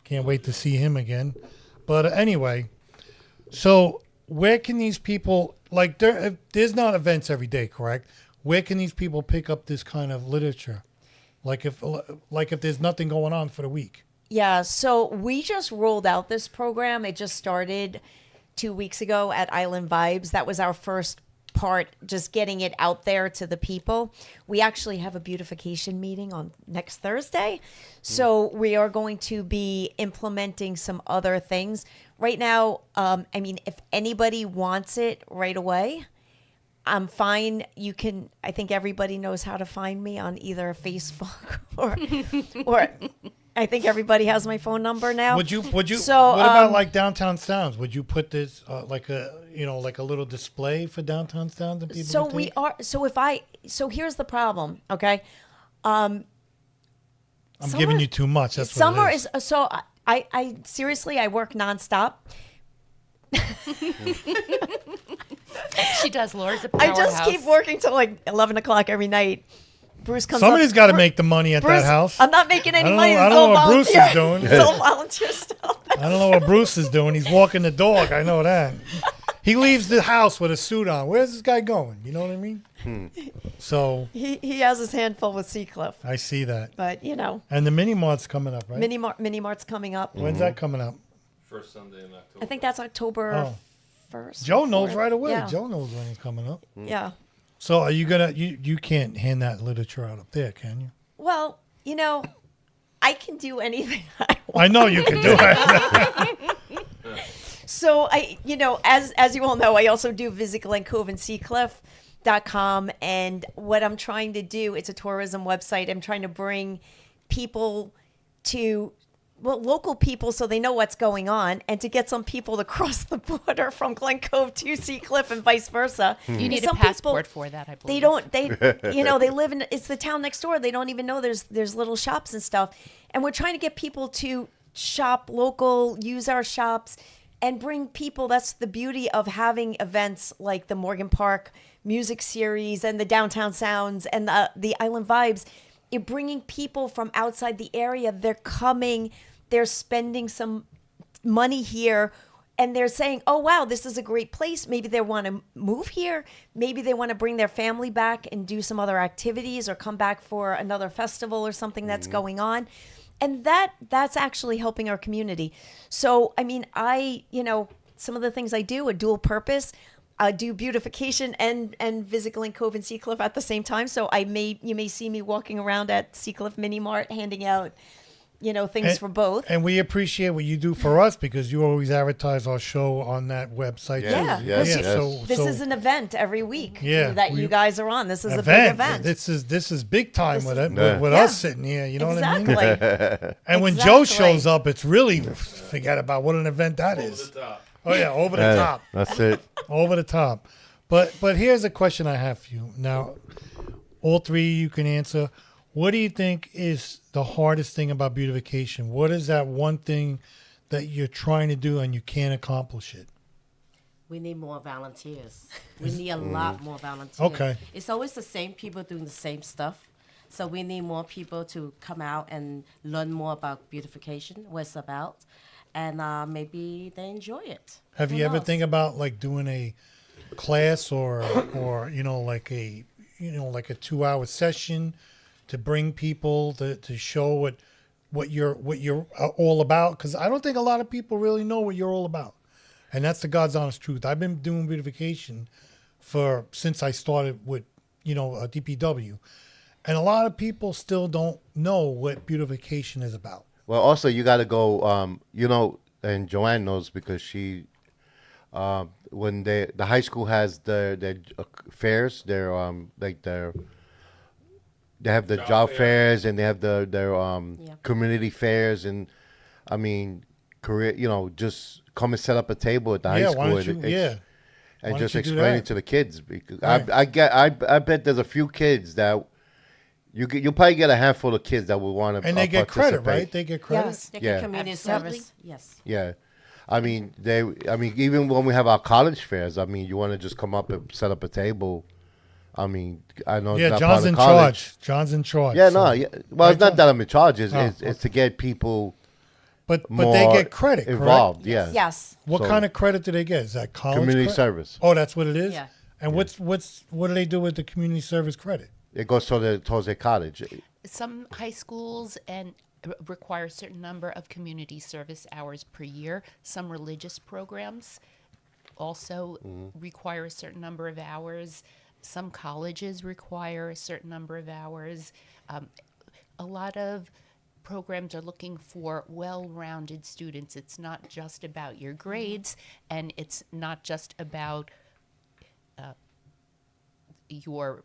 Can't wait to see him again. But anyway, so where can these people, like, there's not events every day, correct? Where can these people pick up this kind of literature? Like if there's nothing going on for the week. Yeah, so we just rolled out this program. It just started 2 weeks ago at Island Vibes. That was our first part, just getting it out there to the people. We actually have a beautification meeting on next Thursday. So we are going to be implementing some other things. Right now, if anybody wants it right away, I'm fine. You can, I think everybody knows how to find me on either Facebook or I think everybody has my phone number now. Would you? So, what about like Downtown Sounds? Would you put this like a little display for Downtown Sounds and people? So to we take? are. So here's the problem. Okay. I'm giving you too much. That's Summer what it is. so. I seriously, I work nonstop. She does. Laura's a I powerhouse. just keep working till like 11 o'clock every night. Bruce comes. Somebody's got to make the money at Bruce, that house. I'm not making any money. I It's don't know all what Bruce is volunteer. doing. It's all volunteer stuff. I don't know what Bruce is doing. He's walking the dog. I know that. He leaves the house with a suit on. Where's this guy going? You know what I mean? So He has his hand full with Seacliff, I see that. but And the mini mart's coming up, right? Mini Mart's coming up. When's that coming up? First Sunday in October. I think that's October Oh. 1st. Joe or knows 4th. right away. Yeah. Joe knows when it's coming up. Yeah. So are you gonna? You can't hand that literature out up there, can you? Well, I can do anything I want. I know you can do it. So as you all know, I also do visit Glen Cove and Seacliff.com, and what I'm trying to do, it's a tourism website. I'm trying to bring people to local people so they know what's going on, and to get some people to cross the border from Glen Cove to Seacliff and vice versa. You need a Some passport people, for that, I believe. they don't. They they live in. It's the town next door. They don't even know there's little shops and stuff. And we're trying to get people to shop local, use our shops, and bring people. That's the beauty of having events like the Morgan Park Music Series and the Downtown Sounds and the Island Vibes. You're bringing people from outside the area. They're coming. They're spending some money here. And they're saying, oh, wow, this is a great place. Maybe they want to move here. Maybe they want to bring their family back and do some other activities or come back for another festival or something that's going on. And that's actually helping our community. So, some of the things I do are dual purpose. I do beautification and visit Glen Cove and Seacliff at the same time. So you may see me walking around at Seacliff Mini Mart handing out things for both. And we appreciate what you do for us because you always advertise our show on that website. Yeah. too. Yes, yeah. yes. So, This so is an event every week Yeah, that we- you guys are on. This is a big event. This is big time This with is- it with Yeah. us sitting here. You know what I mean? Exactly. And when Joe Exactly. shows up, it's really forget about what an event that Over is. the top. Oh yeah, over the Yeah, top, That's it. over the top. But here's a question I have for you. Now, all three you can answer. What do you think is the hardest thing about beautification? What is that one thing that you're trying to do and you can't accomplish it? We need more volunteers. We need a lot more volunteers. Okay. It's always the same people doing the same stuff. So we need more people to come out and learn more about beautification, what it's about, and maybe they enjoy it. Have Who you ever knows? think about like doing a class or like a 2-hour session to bring people to show what you're all about. Because I don't think a lot of people really know what you're all about, and that's the God's honest truth. I've been doing beautification since I started with DPW, and a lot of people still don't know what beautification is about. Well, also you got to go. And Joanne knows because she, when the high school has their fairs, their they have the Job job fair. fairs and they have their Yeah. community fairs, and I mean career. Just come and set up a table at the high Yeah, school. why don't you? and, Yeah, and why just don't you do explain that? it to the kids because Right. I bet there's a few kids that you'll probably get a handful of kids that will want to and they get credit, participate. right? They get credit. Yes. They Yeah. get community Absolutely. service. Yes. Yeah. I mean, even when we have our college fairs, I mean, you want to just come up and set up a table. I mean, I know it's Yeah, not John's part of in college. charge. John's in charge. Yeah, so- no, yeah. Well, Right, it's not John? that I'm in charge. It's, Oh, it's to get people But more they get credit, involved. correct? Yeah. Yes. What So- kind of credit do they get? Is that college Community credit? service. Oh, that's what it is. Yeah. And what do they do with the community service credit? It goes towards their college. Some high schools require a certain number of community service hours per year. Some religious programs also require a certain number of hours. Some colleges require a certain number of hours. A lot of programs are looking for well-rounded students. It's not just about your grades, and it's not just about your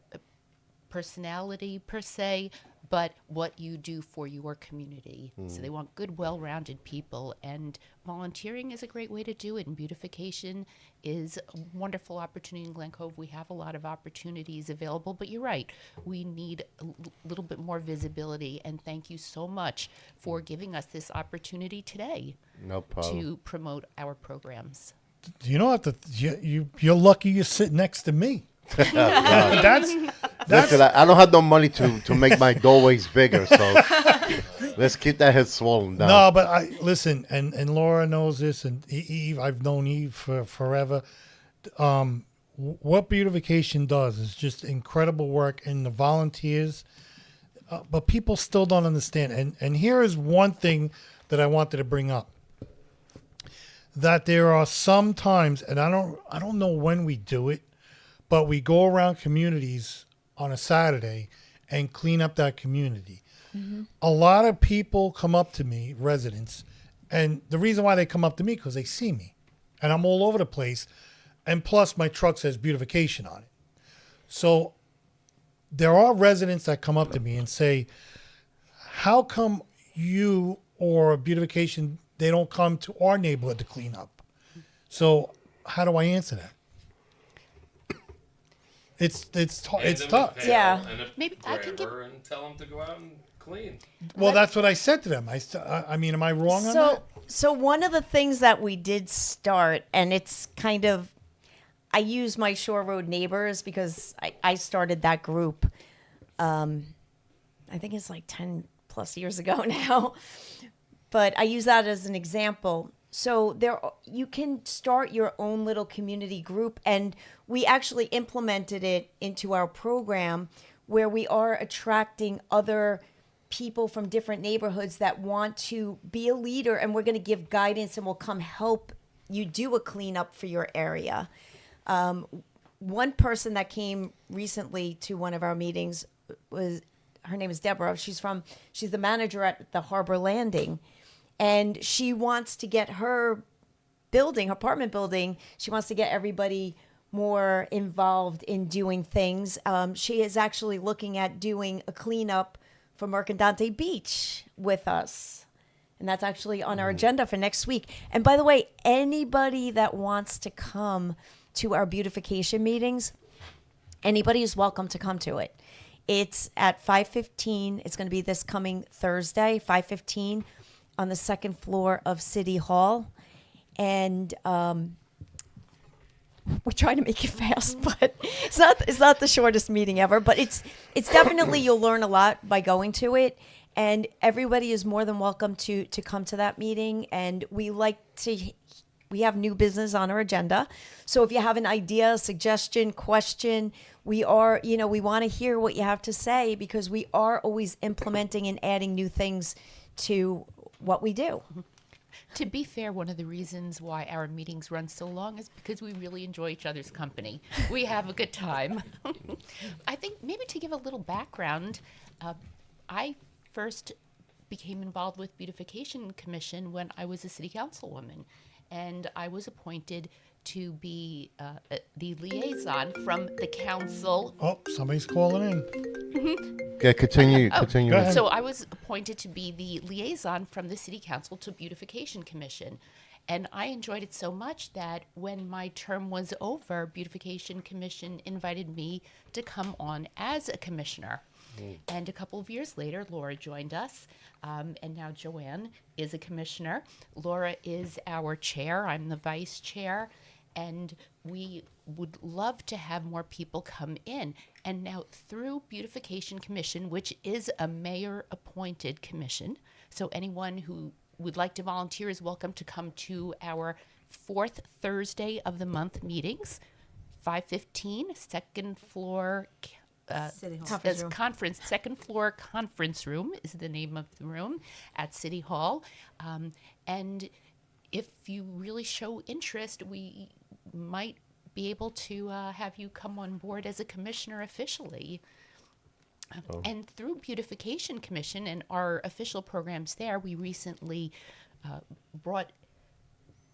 personality per se, but what you do for your community. So they want good, well-rounded people, and volunteering is a great way to do it. And beautification is a wonderful opportunity in Glen Cove. We have a lot of opportunities available, but you're right. We need a little bit more visibility, and thank you so much for giving us this opportunity today No problem. to promote our programs. You don't have to. You're lucky you sit next to me. that's Listen, I don't have no money to make my doorways bigger, so let's keep that head swollen down. no. But listen, and Laura knows this, and Eve. I've known Eve for forever. What beautification does is just incredible work, and the volunteers. But people still don't understand. And here is one thing that I wanted to bring up. That there are some times, and I don't know when we do it, but we go around communities on a Saturday and clean up that community. A lot of people come up to me, residents, and the reason why they come up to me because they see me, and I'm all over the place, and plus my truck says beautification on it. So there are residents that come up to me and say, "How come you or beautification they don't come to our neighborhood to clean up?" So how do I answer that? It's Hand them a tough. pail Yeah. And a Maybe I can grabber and tell them to go out and clean. Well, that's what I said to them. I mean, am I wrong on that? So one of the things that we did start, and it's kind of, I use my Shore Road neighbors because I started that group. I think it's like 10 plus years ago now, but I use that as an example. So you can start your own little community group, and we actually implemented it into our program where we are attracting other people from different neighborhoods that want to be a leader, and we're going to give guidance and we'll come help you do a cleanup for your area. One person that came recently to one of our meetings her name is Deborah. She's the manager at the Harbor Landing, and she wants to get her apartment building, she wants to get everybody more involved in doing things. She is actually looking at doing a cleanup for Mercadante Beach with us. And that's actually on our agenda for next week. And by the way, anybody that wants to come to our beautification meetings, anybody is welcome to come to it. It's at 5:15. It's going to be this coming Thursday, 5:15, on the second floor of City Hall. And we're trying to make it fast, but it's not the shortest meeting ever. But it's definitely, you'll learn a lot by going to it. And everybody is more than welcome to come to that meeting. And we have new business on our agenda. So if you have an idea, suggestion, question, we are, we want to hear what you have to say because we are always implementing and adding new things to what we do. To be fair, one of the reasons why our meetings run so long is because we really enjoy each other's company. We have a good time. I think maybe to give a little background, I first became involved with Beautification Commission when I was a city councilwoman, and I was appointed to be the liaison from the council. Oh, somebody's calling in. Yeah, continue. Oh, Continue. go ahead. So I was appointed to be the liaison from the City Council to Beautification Commission. And I enjoyed it so much that when my term was over, Beautification Commission invited me to come on as a commissioner. And a couple of years later, Lora joined us, and now Joanne is a commissioner. Lora is our chair. I'm the vice chair. And we would love to have more people come in. And now through Beautification Commission, which is a mayor-appointed commission, so anyone who would like to volunteer is welcome to come to our fourth Thursday of the month meetings, 5:15, second floor City Hall. Conference room. second floor conference room is the name of the room at City Hall. And if you really show interest, we might be able to have you come on board as a commissioner officially. And through Beautification Commission and our official programs there, we recently brought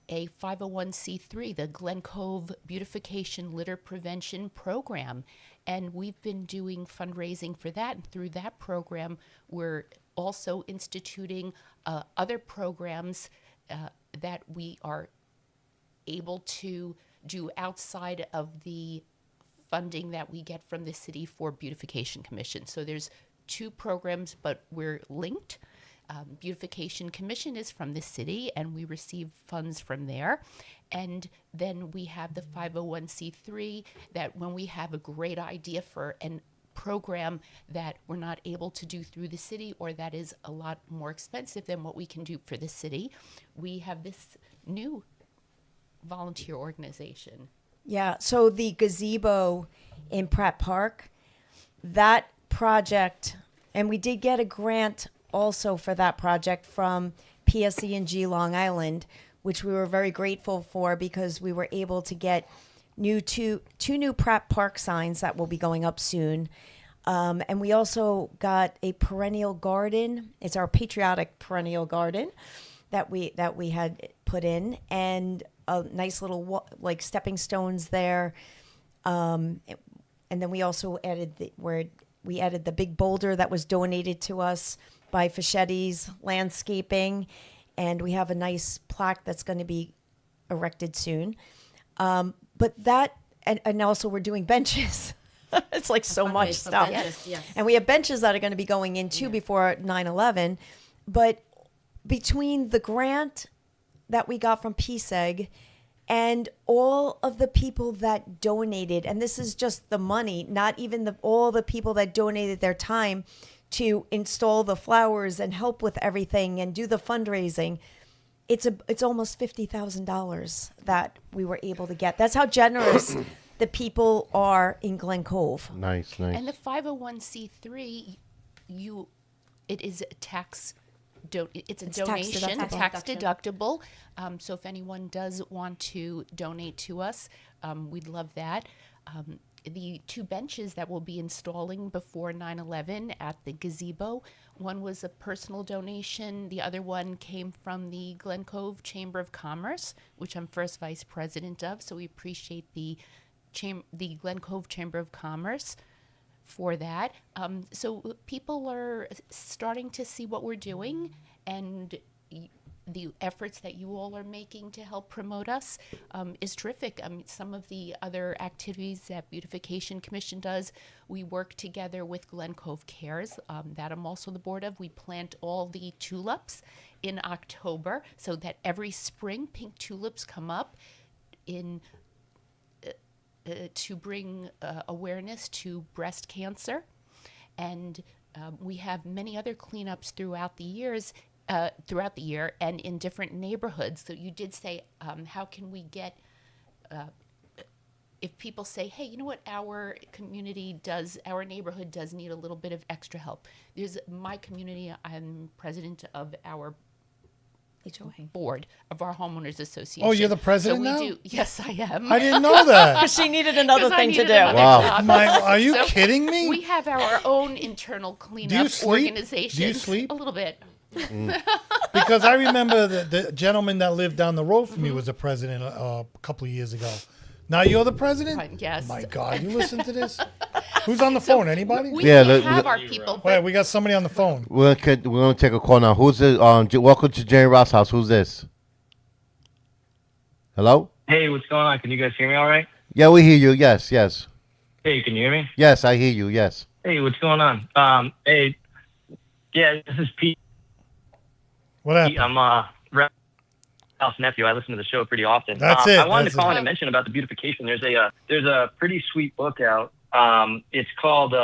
a 501c3, the Glen Cove Beautification Litter Prevention Program. And we've been doing fundraising for that. And through that program, we're also instituting other programs that we are able to do outside of the funding that we get from the city for Beautification Commission. So there's two programs, but we're linked. Beautification Commission is from the city, and we receive funds from there. And then we have the 501c3 that when we have a great idea for a program that we're not able to do through the city or that is a lot more expensive than what we can do for the city, we have this new volunteer organization. Yeah, so the gazebo in Pratt Park, that project, and we did get a grant also for that project from PSE&G Long Island, which we were very grateful for because we were able to get two new Pratt Park signs that will be going up soon. And we also got a perennial garden. It's our patriotic perennial garden that we had put in, and a nice little stepping stones there. And then we also added the big boulder that was donated to us by Fachetti's Landscaping, and we have a nice plaque that's going to be erected soon. But that, and also we're doing benches. It's like so much Fundraise for stuff. benches, yes. And we have benches that are going to be going in too before 9/11. But between the grant that we got from PSEG and all of the people that donated, and this is just the money, not even all the people that donated their time to install the flowers and help with everything and do the fundraising, it's almost $50,000 that we were able to get. That's how generous the people are in Glen Cove. Nice. And the 501c3, it is a tax. It's a donation, tax deductible. So if anyone does want to donate to us, we'd love that. The two benches that we'll be installing before 9/11 at the gazebo, one was a personal donation. The other one came from the Glen Cove Chamber of Commerce, which I'm first vice president of. So we appreciate the Glen Cove Chamber of Commerce for that. So people are starting to see what we're doing, and the efforts that you all are making to help promote us is terrific. Some of the other activities that Beautification Commission does, we work together with Glen Cove Cares, that I'm also the board of. We plant all the tulips in October so that every spring pink tulips come up to bring awareness to breast cancer. And we have many other cleanups throughout the year and in different neighborhoods. So you did say, how can we get if people say, hey, you know what, our neighborhood does need a little bit of extra help. There's my community, I'm president of our board of our homeowners association. Oh, you're the president so we now? do. Yes, I am. I didn't know that. Because she needed another 'Cause I thing to needed do. another Wow. job. Are you So kidding me? We have our own internal cleanup sleep? organization. Do you sleep? A little bit. Because I remember the gentleman that lived down the road from me was the president a couple of years ago. Now you're the president? Yes. My God, you listen to this? Who's on the phone? Anybody? We Yeah, have our people, Wait, but we got somebody on the phone. We're gonna take a call now. Who's this? Welcome to Jane Ross House. Who's this? Hello? Hey, what's going on? Can you guys hear me all right? Yeah, we hear you. Yes, yes. Hey, can you hear me? Yes, I hear you. Yes. Hey, what's going on? Hey, yeah, this is Pete. What happened? I'm Ralph's nephew. I listen to the show pretty often. That's it. I wanted That's to call it. in and mention about the beautification. There's a pretty sweet book out. It's called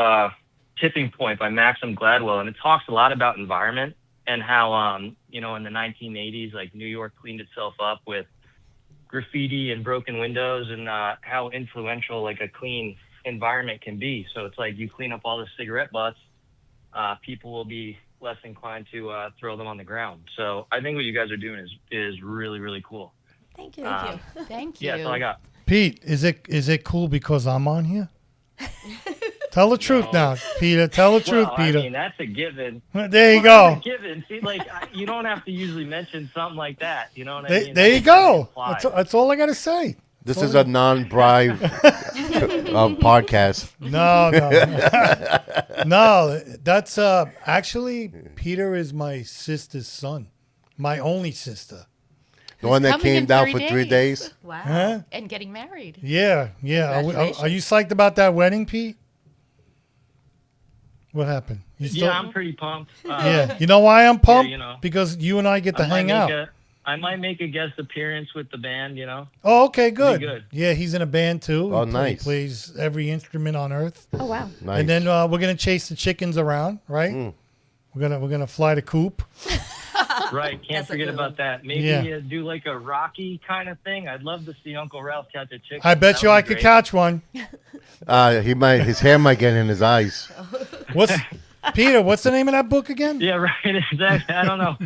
Tipping Point by Maxim Gladwell, and it talks a lot about environment and how in the 1980s, like New York cleaned itself up with graffiti and broken windows, and how influential like a clean environment can be. So it's like you clean up all the cigarette butts, people will be less inclined to throw them on the ground. So I think what you guys are doing is really, really cool. Thank you. thank you. Yeah, that's all I got. Pete, is it cool because I'm on here? Tell the truth now, Peter. Tell the truth, Well, Peter. I mean, that's a given. There you Well, go. that's a given. See, like, you don't have to usually mention something like that. You know what I mean? There you That's kinda go. implied. That's all I got to say. This is a non-bribe podcast. No. No, that's actually Peter is my sister's son. My only sister. The one that coming came in down 3 for 3 days. days. Wow. Huh? And getting married. Yeah. Are you psyched about that wedding, Pete? What happened? You still- Yeah, I'm pretty pumped. Yeah. You know why I'm pumped? you know. Because you and I get to hang out. I might make a guest appearance with the band, Oh, okay, good. good. Yeah, he's in a band too. Oh, He nice. plays every instrument on earth. Oh, wow. Nice. And then we're gonna chase the chickens around, right? We're gonna fly the coop. Right, can't That's a forget good about that. Maybe Yeah. do like a Rocky kind of thing. I'd love to see Uncle Ralph catch a chicken. I bet That you would I be could great. catch one. His hair might get in his eyes. What's Peter? What's the name of that book again? Yeah, right. Exactly. I don't know.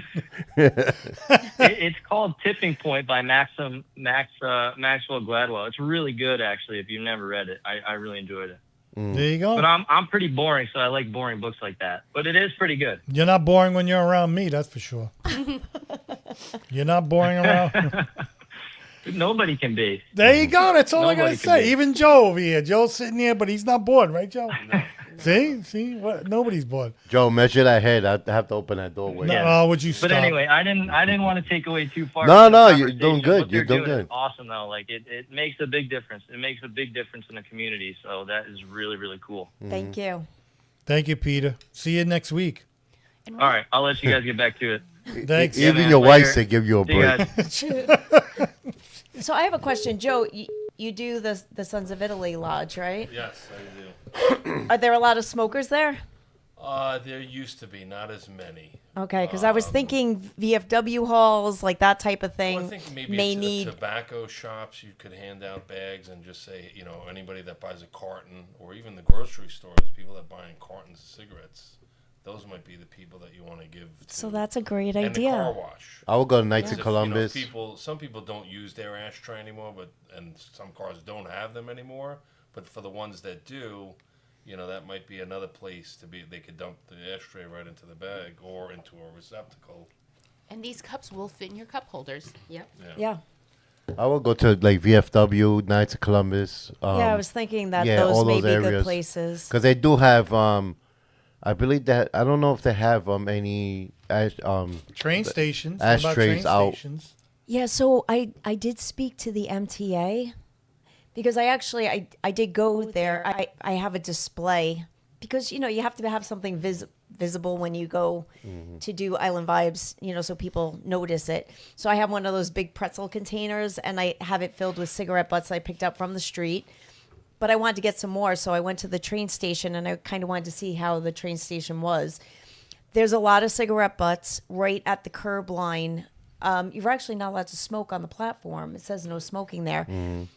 It's called Tipping Point by Maxwell Gladwell. It's really good, actually. If you've never read it, I really enjoyed it. There you go. But I'm pretty boring, so I like boring books like that. But it is pretty good. You're not boring when you're around me, that's for sure. You're not boring around. Nobody can be. There you go. That's all I gotta Nobody can say. be. Even Joe over here. Joe's sitting here, but he's not bored, right, Joe? See, what? Nobody's bored. Joe, measure that head. I have to open that doorway. No, Yeah. would you stop? But anyway, I didn't want to take away too far. No, from the no, you're conversation. doing good. What You're they're doing doing good. is awesome though. Like it makes a big difference. It makes a big difference in the community. So that is really, really cool. Thank you. Thank you, Peter. See you next week. And All right, I'll let you guys get back to it. Thanks. Yeah, Even man, your wife later. said give you a See you break. guys. So I have a question, Joe. You do the Sons of Italy Lodge, right? Yes, I do. Are there a lot of smokers there? There used to be, not as many. Okay, because I was thinking VFW halls, like that type of thing, Well, I think maybe may it's need. tobacco shops. You could hand out bags and just say, anybody that buys a carton, or even the grocery stores, people that buy in cartons of cigarettes. Those might be the people that you want to give to. So that's a great and the car idea. wash. I will go to Knights If, of Columbus. some people don't use their ashtray anymore, and some cars don't have them anymore. But for the ones that do, that might be another place to be. They could dump the ashtray right into the bag or into a receptacle. And these cups will fit in your cup holders. Yep. Yeah. I will go to like VFW, Knights of Columbus. Yeah, I was thinking that yeah, all those may those be good areas. places. Because they do have, I believe that, I don't know if they have any Train stations. What about ashtrays train out. stations? Yeah, so I did speak to the MTA because I did go there. I have a display because you have to have something visible when you go to do Island Vibes, so people notice it. So I have one of those big pretzel containers and I have it filled with cigarette butts I picked up from the street. But I wanted to get some more, so I went to the train station and I kind of wanted to see how the train station was. There's a lot of cigarette butts right at the curb line. You're actually not allowed to smoke on the platform. It says no smoking there.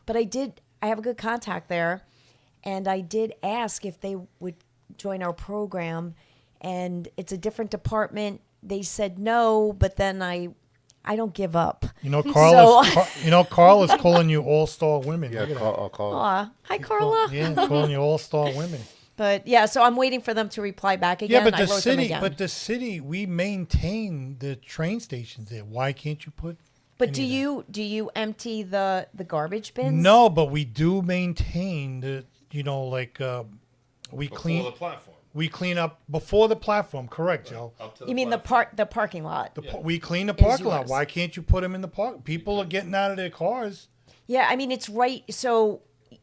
But I did I have a good contact there, and I did ask if they would join our program, and it's a different department. They said no, but then I don't give up. You know, So- Carl is calling you all-star women. Yeah, Look at that. call. Aw, hi Carla. Yeah, calling you all-star women. But yeah, so I'm waiting for them to reply back again. Yeah, but I wrote them again. the city, we maintain the train stations there. Why can't you put? But any of do you empty the garbage bins? No, but we do maintain the. You know, like we Before clean. the platform. We clean up before the platform. Correct, Joe. Up to You mean platform. the parking lot? We clean the parking lot. yours. Why can't you put them in the park? People are getting out of their cars. Yeah, I mean it's right. So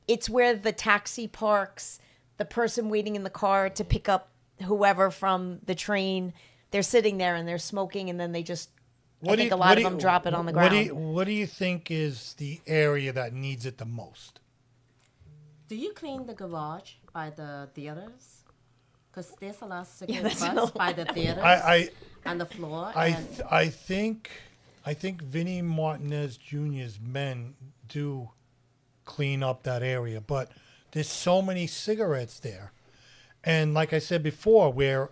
it's where the taxi parks. The person waiting in the car to pick up whoever from the train. They're sitting there and they're smoking, and then they just. I think a lot of them drop it on the ground. What do you think is the area that needs it the most? Do you clean the garage by the theaters? Because there's a lot of cigarette that's butts another by the theaters I on the floor. I and th- I think Vinny Martinez Jr.'s men do clean up that area, but there's so many cigarettes there, and like I said before, where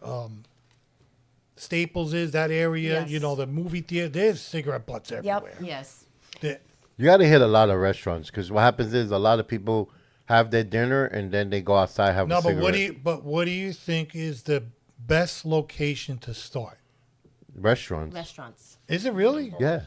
Staples is, that area, Yes. you know, the movie theater, there's cigarette butts everywhere. yes. You got to hit a lot of restaurants because what happens is a lot of people have their dinner and then they go outside have No, a but cigarette. what do you think is the best location to start? Restaurants. Restaurants. Is it really? Yeah.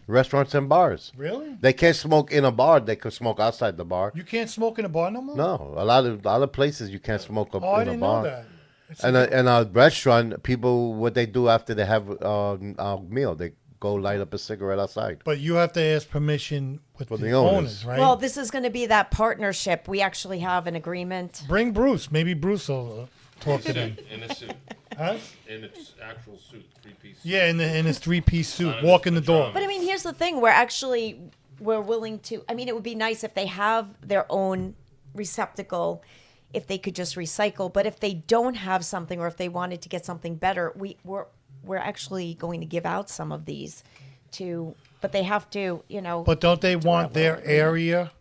Restaurants and bars. Really? They can't smoke in a bar. They can smoke outside the bar. You can't smoke in a bar no more? No, a lot of places you can't smoke up Oh, I in a didn't bar. know that. It's And a restaurant, people, what they do after they have a meal, they go light up a cigarette outside. But you have to ask permission with For the, the owners, owners. right? Well, this is going to be that partnership. We actually have an agreement. Bring Bruce. Maybe Bruce will talk to them. In a suit. Huh? In its actual suit, 3-piece. Yeah, in his 3-piece suit, Not in walking his the door. pajamas. But I mean, here's the thing: we're willing to. I mean, it would be nice if they have their own receptacle, if they could just recycle. But if they don't have something, or if they wanted to get something better, we're actually going to give out some of these to. But they have to, you know. But don't they want their area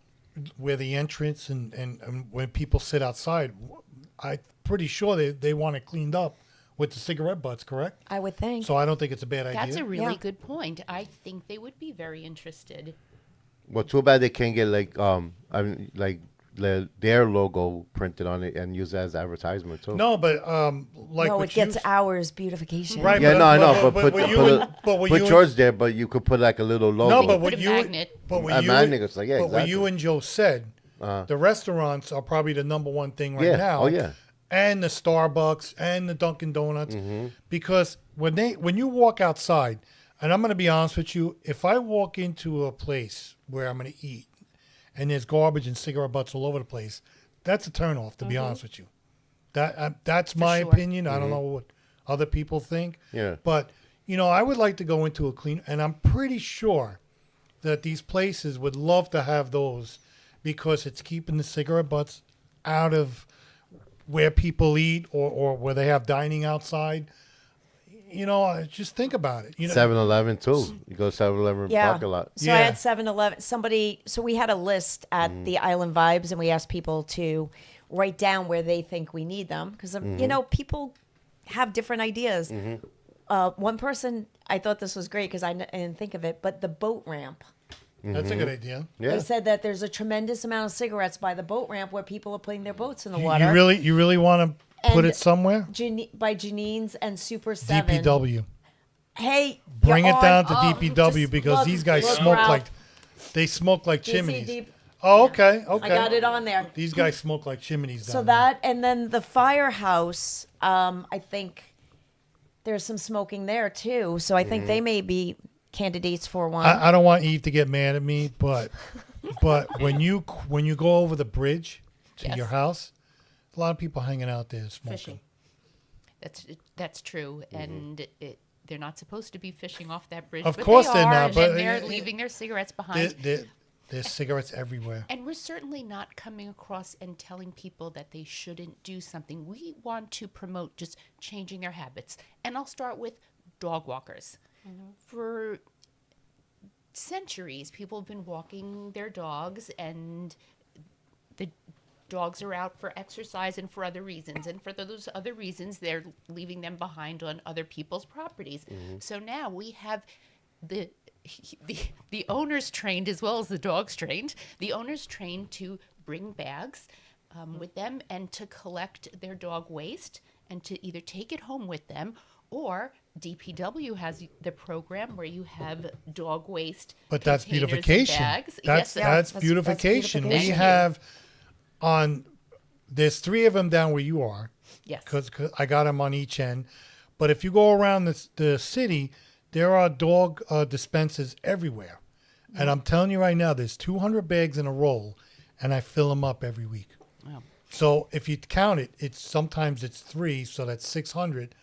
where the entrance and when people sit outside? I'm pretty sure they want it cleaned up with the cigarette butts, correct? I would think. So I don't think it's a bad idea. That's a really Yeah. good point. I think they would be very interested. Well, too bad they can't get their logo printed on it and use it as advertisement too. No, but like no, what it gets you, ours beautification. right? Yeah, but, no, I know, but, but put what you put, and- but what put you yours there, but you could put like a little logo. No, but Put what a you magnet. but what A you magnet, it's like, yeah, but what you exactly. and Joe said, the restaurants are probably the number one thing right Yeah. now. Oh, yeah. And the Starbucks and the Dunkin' Donuts, Mm-hmm. because when you walk outside, and I'm going to be honest with you, if I walk into a place where I'm going to eat, and there's garbage and cigarette butts all over the place, that's a turnoff. To be honest with you, that's my sure. opinion. I don't know what other people think. Yeah. But you know, I would like to go into a clean, and I'm pretty sure that these places would love to have those because it's keeping the cigarette butts out of where people eat or where they have dining outside. You know, just think about it. You know, 7-Eleven too. You go to 7-Eleven Yeah. parking lot. So I Yeah. had 7-Eleven. So we had a list at the Island Vibes, and we asked people to write down where they think we need them because you know people have different ideas. One person, I thought this was great because I didn't think of it, but the boat ramp. that's a good idea. Yeah. They said that there's a tremendous amount of cigarettes by the boat ramp where people are putting their boats in the water. You really want to put And it somewhere? By Janine's and Super 7. DPW. Hey, Bring you're it down on- to DPW just because look- these guys look, smoke Ralph. like they smoke like Do you see chimneys. deep- Oh, okay, okay. I got it on there. These guys smoke like chimneys. So down there. that, and then the firehouse, I think there's some smoking there too. So I think they may be candidates for one. I don't want Eve to get mad at me, but when you go over the bridge to Yes. your house, a lot of people hanging out there smoking. Fishing. That's true, and they're not supposed to be fishing off that bridge. Of but course they they're are, not, but and they're it- leaving their cigarettes behind. There's cigarettes everywhere. And we're certainly not coming across and telling people that they shouldn't do something. We want to promote just changing their habits. And I'll start with dog walkers. For centuries, people have been walking their dogs, and dogs are out for exercise and for other reasons. And for those other reasons, they're leaving them behind on other people's properties. So now we have the owners trained as well as the dogs trained. The owners trained to bring bags with them and to collect their dog waste and to either take it home with them, or DPW has the program where you have dog waste. But that's containers and beautification. bags. That's Yes, beautification. We beautification. have there's 3 of them down where you are. yes. Because I got them on each end. But if you go around the city, there are dog dispensers everywhere. And I'm telling you right now, there's 200 bags in a roll, and I fill them up every week. Wow. So if you count it, sometimes it's 3, so that's 600.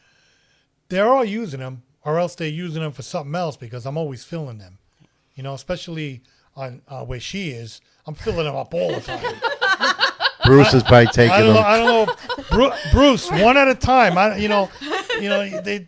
They're all using them, or else they're using them for something else because I'm always filling them. You know, especially on where she is, I'm filling them up all the time. Bruce is probably taking I them. don't know, Bruce, one at a time.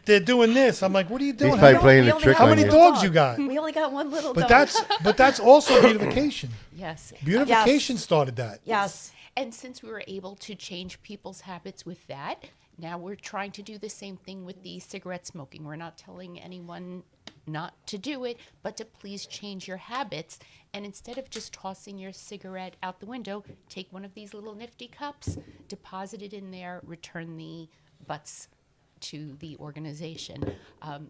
They're doing this. I'm like, what are you doing? He's probably playing we the only trick have How on many you. dogs you got? We only got one little But dog. that's also beautification. Yes. Beautification started that. Yes. And since we were able to change people's habits with that, now we're trying to do the same thing with the cigarette smoking. We're not telling anyone not to do it, but to please change your habits. And instead of just tossing your cigarette out the window, take one of these little nifty cups, deposit it in there, return the butts to the organization.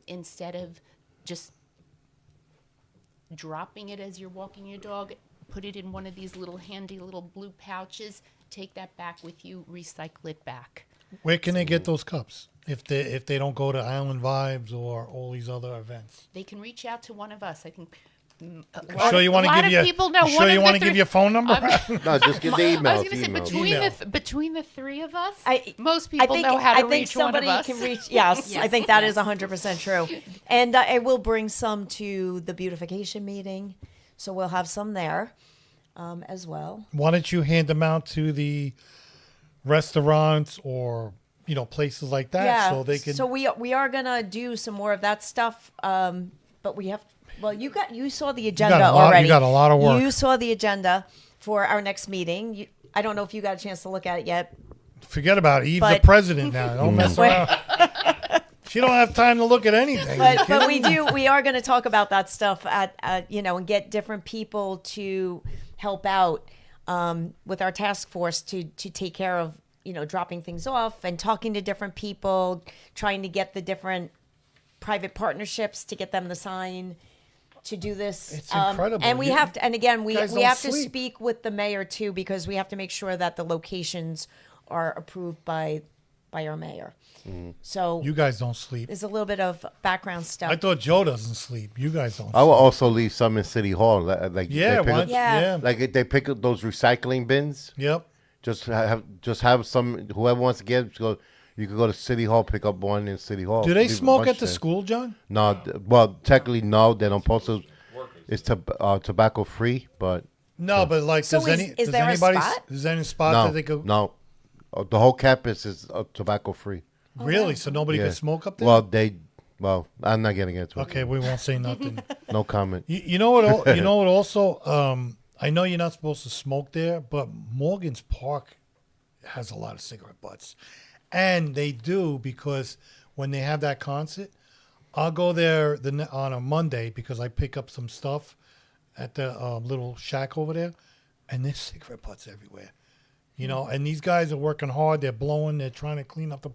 Instead of just dropping it as you're walking your dog, put it in one of these little handy little blue pouches, take that back with you, recycle it back. Where can they get those cups if they don't go to Island Vibes or all these other events? They can reach out to one of us. I think Sure, you want to give people know. you sure you want to give your phone number? No, just give the emails. I was going to say emails. between the 3 of us, I- most people know how to I think reach one of somebody us. can reach. Yes, I think that is 100% true. And I will bring some to the beautification meeting, so we'll have some there as well. Why don't you hand them out to the restaurants or places like that Yeah. so they can. So we are gonna do some more of that stuff, but we have. Well, you saw the agenda already. You got a lot of work. You saw the agenda for our next meeting. I don't know if you got a chance to look at it yet. Forget about it. Eve's But- the president now. Don't mess around. She don't have time to look at anything. But we are going to talk about that stuff and get different people to help out with our task force to take care of dropping things off and talking to different people, trying to get the different private partnerships to get them to sign to do this. It's incredible. And we have to, and again, we guys don't have to sleep. speak with the mayor too, because we have to make sure that the locations are approved by our mayor. So You guys don't sleep. there's a little bit of background stuff. I thought Joe doesn't sleep. You guys don't. I will also leave some in City Hall. Like Yeah, they pick why- up, Yeah. like they pick up those recycling bins. Yep. Just have some. Whoever wants to get it, go. You could go to City Hall, pick up one in City Hall. Do they Leave a smoke bunch at the there. school, John? No, well, technically no. They don't post it. It's tobacco free, but No, but like, So does is there a spot? Is there any spot no, that they go? no. The whole campus is tobacco free. Really? So nobody Yeah. can smoke up there? Well, I'm not getting into it. Okay, we won't say nothing. No comment. You know what? You know what? Also, I know you're not supposed to smoke there, but Morgan's Park has a lot of cigarette butts, and they do because when they have that concert, I'll go there on a Monday because I pick up some stuff at the little shack over there, and there's cigarette butts everywhere. And these guys are working hard. They're blowing. They're trying to clean up the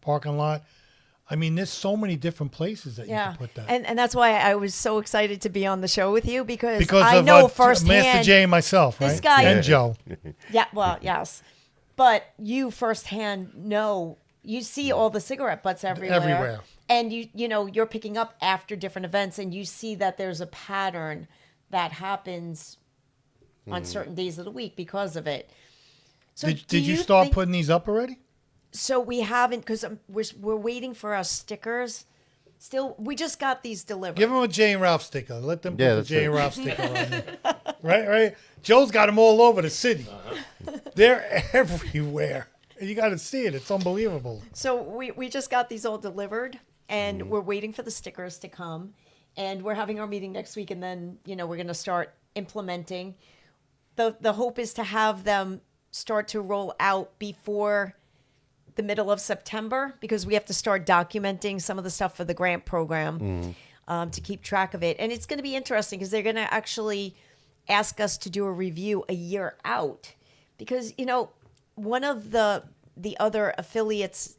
parking lot. I mean, there's so many different places that you Yeah, can put that. and that's why I was so excited to be on the show with you because I of know Master firsthand. J and myself, right? this guy- and Joe. Yeah, well, yes, but you firsthand know. You see all the cigarette butts everywhere, and you're picking up after different events, and you see that there's a pattern that happens on certain days of the week because of it. So Did you start putting these up already? So we haven't because we're waiting for our stickers. Still, we just got these delivered. Give them a J and Ralph sticker. Let them put Yeah, the that's J it. and Ralph sticker on there. Right. Joe's got them all over the city. They're everywhere. You got to see it. It's unbelievable. So we just got these all delivered, and we're waiting for the stickers to come. And we're having our meeting next week, and then we're going to start implementing. The hope is to have them start to roll out before the middle of September because we have to start documenting some of the stuff for the grant program to keep track of it. And it's going to be interesting because they're going to actually ask us to do a review a year out because, you know, one of the other affiliates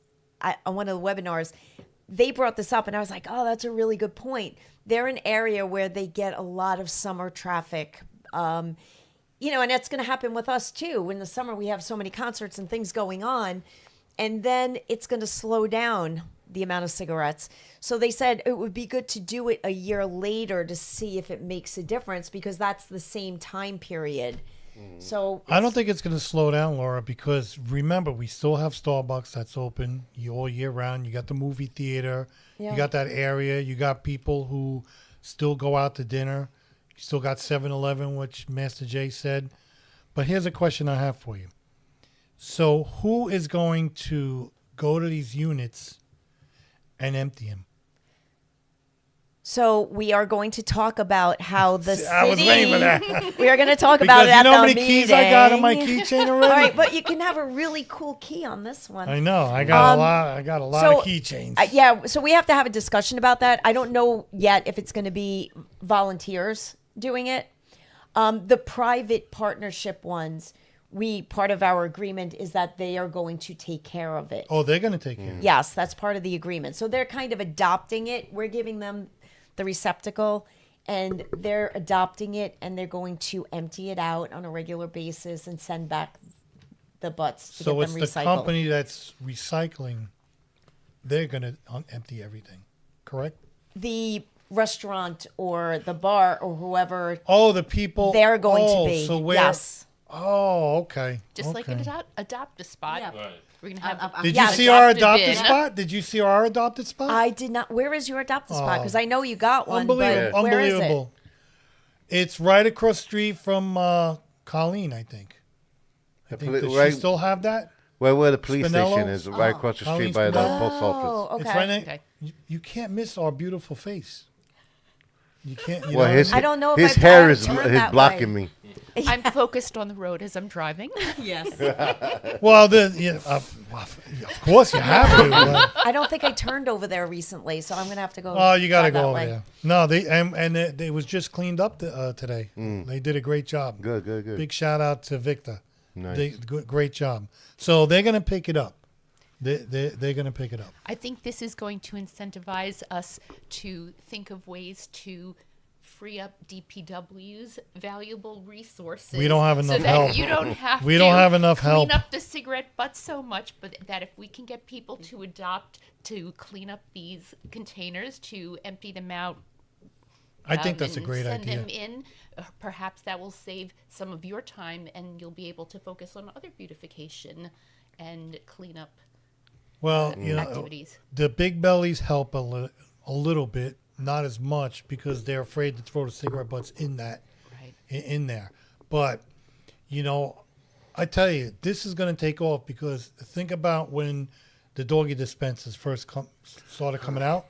on one of the webinars, they brought this up and I was like, oh, that's a really good point. They're an area where they get a lot of summer traffic. You know, and that's going to happen with us too. In the summer, we have so many concerts and things going on. And then it's going to slow down the amount of cigarettes. So they said it would be good to do it a year later to see if it makes a difference because that's the same time period. So I don't think it's going to slow down, Laura, because remember, we still have Starbucks that's open all year round. You got the movie theater. Yeah. You got that area. You got people who still go out to dinner. You still got 7-Eleven, which Master J said. But here's a question I have for you. So who is going to go to these units and empty them? So we are going to talk about how the city. I was waiting for that. We are going to talk about Because it at you know how the many meeting. keys I got on my keychain already? All right, but you can have a really cool key on this one. I know. I got a lot. I got a lot of keychains. Yeah, so we have to have a discussion about that. I don't know yet if it's going to be volunteers doing it. The private partnership ones, part of our agreement is that they are going to take care of it. Oh, they're going to take care of it. Yes, that's part of the agreement. So they're kind of adopting it. We're giving them the receptacle and they're adopting it and they're going to empty it out on a regular basis and send back the butts to So get them it's recycled. the company that's recycling. They're going to empty everything, correct? The restaurant or the bar or whoever, Oh, the people. they're going to be. So where? Yes. Oh, okay. Just like okay. an adopt a spot. Yeah. Right. We're going to have Did Yeah, you see our adopted adopted bin. spot? Did you see our adopted spot? I did not. Where is your adopted spot? Oh. Because I know you got one. Unbelievable. But where is it? Unbelievable. It's right across the street from Colleen, I think. I think does she still have that? Where the police Spinello? station is, right across the street Colleen's by the Spinello? post office. Oh, okay. It's right Okay. you can't miss our beautiful face. You can't. You Well, know his I don't know if his I've hair ever is turned that blocking way. me. I'm focused on the road as I'm driving. Yes. Well, of course you have to. but- I don't think I turned over there recently, so I'm gonna have to go. Oh, you got to that go over way. there. No, they was just cleaned up today. They did a great job. Good, good, good. Big shout out to Victor. Nice. Great job. So they're gonna pick it up. They're gonna pick it up. I think this is going to incentivize us to think of ways to free up DPW's valuable resources. We don't have so enough that help. You don't have We to don't have enough help. clean up the cigarette butts so much, but that if we can get people to adopt to clean up these containers, to empty them out. I think that's a and great send idea. them in. Perhaps that will save some of your time, and you'll be able to focus on other beautification and clean up Well, you know, activities. the big bellies help a little bit, not as much because they're afraid to throw the cigarette butts in that Right. in there. But you know, I tell you, this is going to take off because think about when the doggy dispensers first started coming out.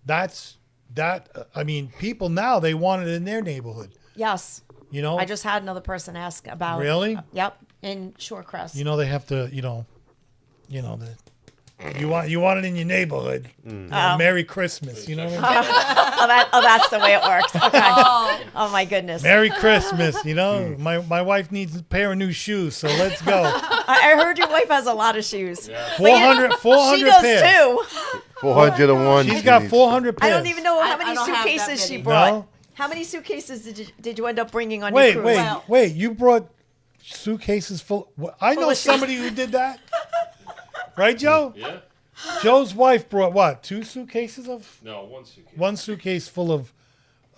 I mean, people now they want it in their neighborhood. Yes. You know, I just had another person ask about. Really? Yep. In Shorecrest. you know they have to. You want it in your neighborhood. Merry Christmas. You know what I mean? That's the way it works. Okay. Oh my goodness. Merry Christmas. You know, my wife needs a pair of new shoes, so let's go. I heard your wife has a lot of shoes. 400 She does pairs. too. 401. She's got 400 I pairs. don't even know how I many don't have that suitcases she many. brought. No? How many suitcases did you end up bringing on your cruise? Wait. You brought suitcases full. I know of shoes. somebody who did that. Right, Joe? Yeah. Joe's wife brought what? 2 suitcases of? No, one suitcase. One suitcase full of.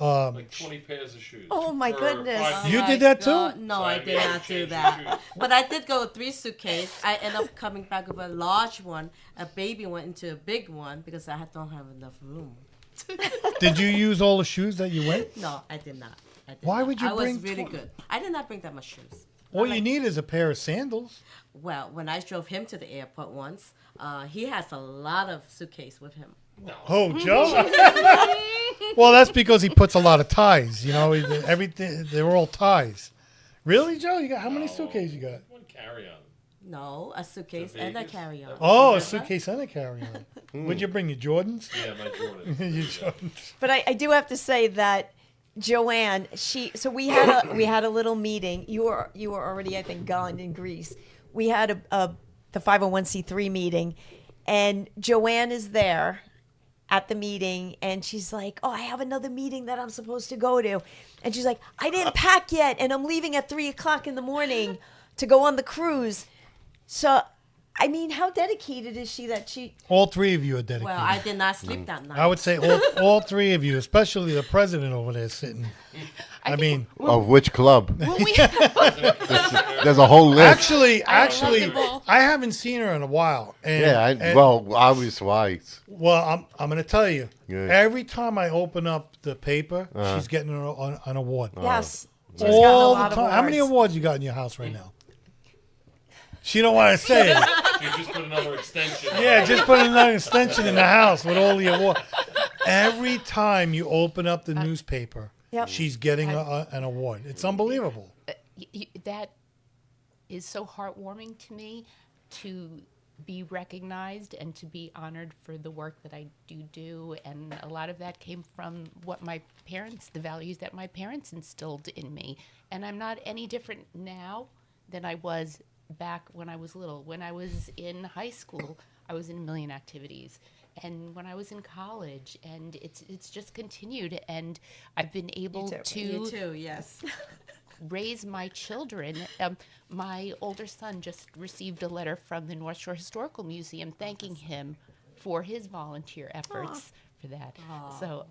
Like 20 pairs of shoes. Oh, my For goodness. 5 You people. did that too? No, I did not do Change that. shoes. But I did go with 3 suitcases. I ended up coming back with a large one. A baby went into a big one because don't have enough room. Did you use all the shoes that you went? No, I did not. Why would you I bring was really 20? good. I did not bring that much shoes. All you need is a pair of sandals. Well, when I drove him to the airport once, he has a lot of suitcase with him. Oh, Joe. Well, that's because he puts a lot of ties. You know, everything. They're all ties. Really, Joe? You got how many suitcases you got? One carry on. No, a suitcase To and a Vegas? carry-on. Oh, a Remember? suitcase and a carry-on. What'd you bring? Your Jordans? Yeah, my Jordan. Your Jordans. But I do have to say that Joanne, so we had a little meeting. You were already, I think, gone in Greece. We had the 501c3 meeting, and Joanne is there at the meeting, and she's like, "Oh, I have another meeting that I'm supposed to go to," and she's like, "I didn't pack yet, and I'm leaving at 3:00 in the morning to go on the cruise." So, I mean, how dedicated is she that she? All three of you are dedicated. Well, I did not sleep that night. I would say all three of you, especially the president over there sitting. I mean, Of which club? When we, There's a whole list. actually, Unbelievable. I haven't seen her in a while. And, and- well, obvious why. well, I'm going to tell you. Yeah. Every time I open up the paper, she's getting an award. Yes, she's gotten a All the lot of time. How many awards. awards you got in your house right now? She don't want to say it. You just put another extension. Yeah, just put another extension in the house with all the awards. Every time you open up the newspaper, Yep. she's getting an award. It's unbelievable. that is so heartwarming to me, to be recognized and to be honored for the work that I do. And a lot of that came from what my parents, the values that my parents instilled in me. And I'm not any different now than I was back when I was little. When I was in high school, I was in a million activities. And when I was in college, and it's just continued. And I've been able to You too, yes. raise my children. My older son just received a letter from the North Shore Historical Museum thanking him for his volunteer efforts for that. So,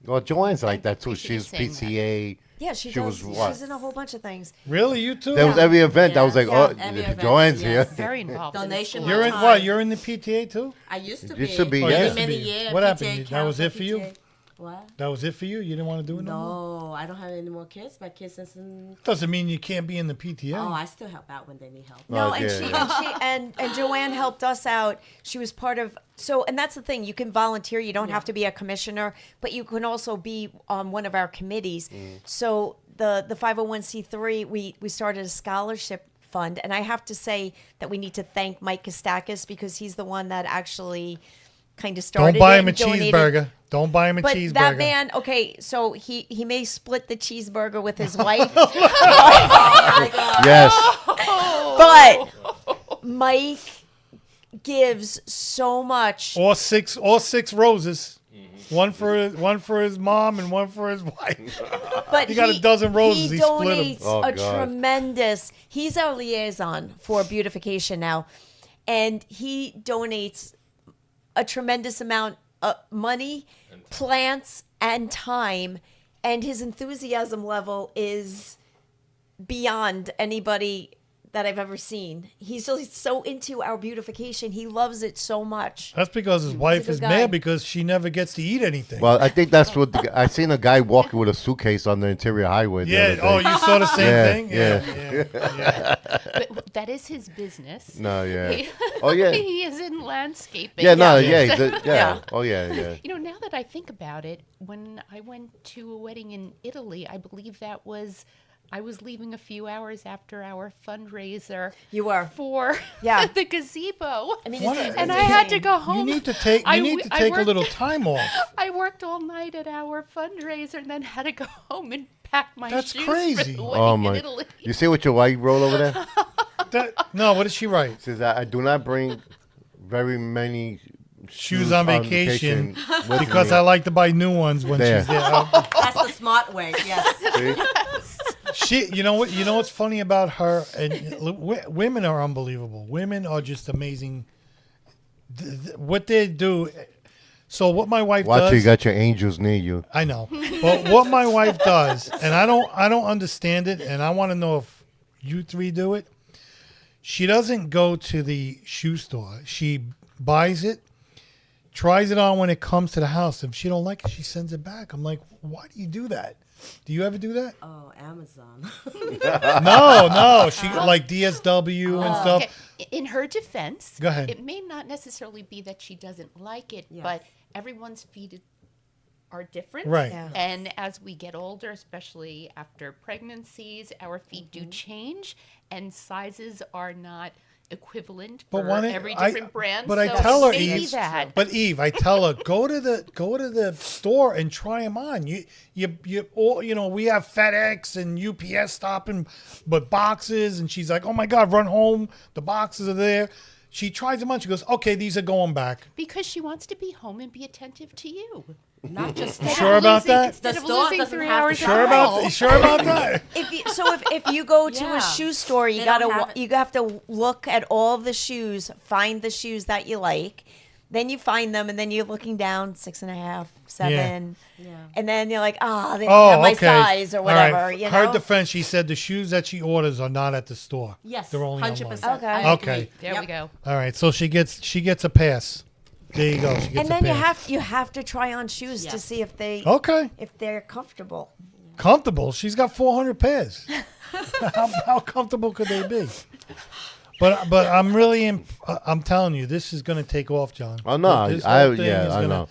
Well, Joanne's like that too. appreciate you She's saying that. PCA. Yeah, she She does. was what? She's in a whole bunch of things. Really, you too? There was every event. I was like, Yeah, oh, every event, Joanne's yes. here. very involved. Donation. In You're in time. what? You're in the PTA too? I used to You be. should be, Oh, yeah. you used to Many be. years. What happened? PTA That was council, it for you? PTA. What? That was it for you? You didn't want to do it no more? No, I don't have any more kids. My kids isn't. Doesn't mean you can't be in the PTA. Oh, I still help out when they need help. No, Oh, and yeah, and Joanne helped us out. She was part of and that's the thing. You can volunteer. You don't have to be a commissioner, but you can also be on one of our committees. So the 501c3, we started a scholarship fund, and I have to say that we need to thank Mike Kostakis because he's the one that actually kind of started. Don't buy it him a and donated. cheeseburger. Don't buy him a But cheeseburger. that man, okay, so he may split the cheeseburger with his wife, Yes. but Mike gives so much. all six roses. One for his mom and one for his wife. But He got a dozen roses, He he split 'em. donates Oh, a God. tremendous. He's our liaison for beautification now, and he donates a tremendous amount of money, plants, and time. And his enthusiasm level is beyond anybody that I've ever seen. He's just so into our beautification. He loves it so much. That's because his wife good is guy. mad because she never gets to eat anything. Well, I think that's what I seen a guy walking with a suitcase on the interior highway. The yeah. other day. Oh, you saw the same Yeah, thing? yeah. But that is his business. No, yeah. Oh, yeah. He is in landscaping. Yeah, no, yeah, yeah. Yeah. Oh, yeah, yeah. You know, now that I think about it, when I went to a wedding in Italy, I believe I was leaving a few hours after our fundraiser. You were. For Yeah. the gazebo. I mean, What it's- a- And it's I had to insane. go home. You need to take I a worked- little time off. I worked all night at our fundraiser and then had to go home and pack my That's shoes crazy. for the wedding Oh in my! Italy. You see what your wife wrote over there? No, what did she write? Says I do not bring very many Shoes on vacation with because me. I like to buy new ones when There. she's there. That's the smart way. Yes. See? You know what? You know what's funny about her? And women are unbelievable. Women are just amazing. What they do. So what my wife Watch, does. you got your angels near you. I know, but what my wife does, and I don't understand it, and I want to know if you three do it. She doesn't go to the shoe store. She buys it, tries it on when it comes to the house. If she don't like it, she sends it back. I'm like, why do you do that? Do you ever do that? Oh, Amazon. No. She like DSW and stuff. Okay. In her defense, Go ahead. it may not necessarily be that she doesn't like it, Yes. but everyone's feet are different. Right. Yeah. And as we get older, especially after pregnancies, our feet do change and sizes are not equivalent But for when every different brand. But I so tell her, it may be Eve. that. But Eve, I tell her, go to the store and try them on. You all, we have FedEx and UPS stopping, but boxes, and she's like, oh my God, run home. The boxes are there. She tries them on. She goes, okay, these are going back. Because she wants to be home and be attentive to you. Not just You that. sure about that? Instead The of store losing doesn't 3 have to hours shop. Sure at about home. sure about that? If you go to Yeah. a shoe store, you They don't gotta have it. you have to look at all the shoes, find the shoes that you like, then you find them, and then you're looking down 6.5, 7, Yeah. and then you're like, they don't have Oh, my okay. size or All whatever. right. You Her know. defense, she said the shoes that she orders are not at the store. Yes. They're only 100%. online. Okay. I agree. Okay. There Yep. we go. All right, so she gets a pass. There you go. She gets And a then pass. you have to try on shoes to Yes. see if Okay. they're comfortable. Comfortable. She's got 400 pairs. how comfortable could they be? But I'm really I'm telling you, this is going to take off, John. Oh no, This whole thing is I Mm-hmm. gonna- know.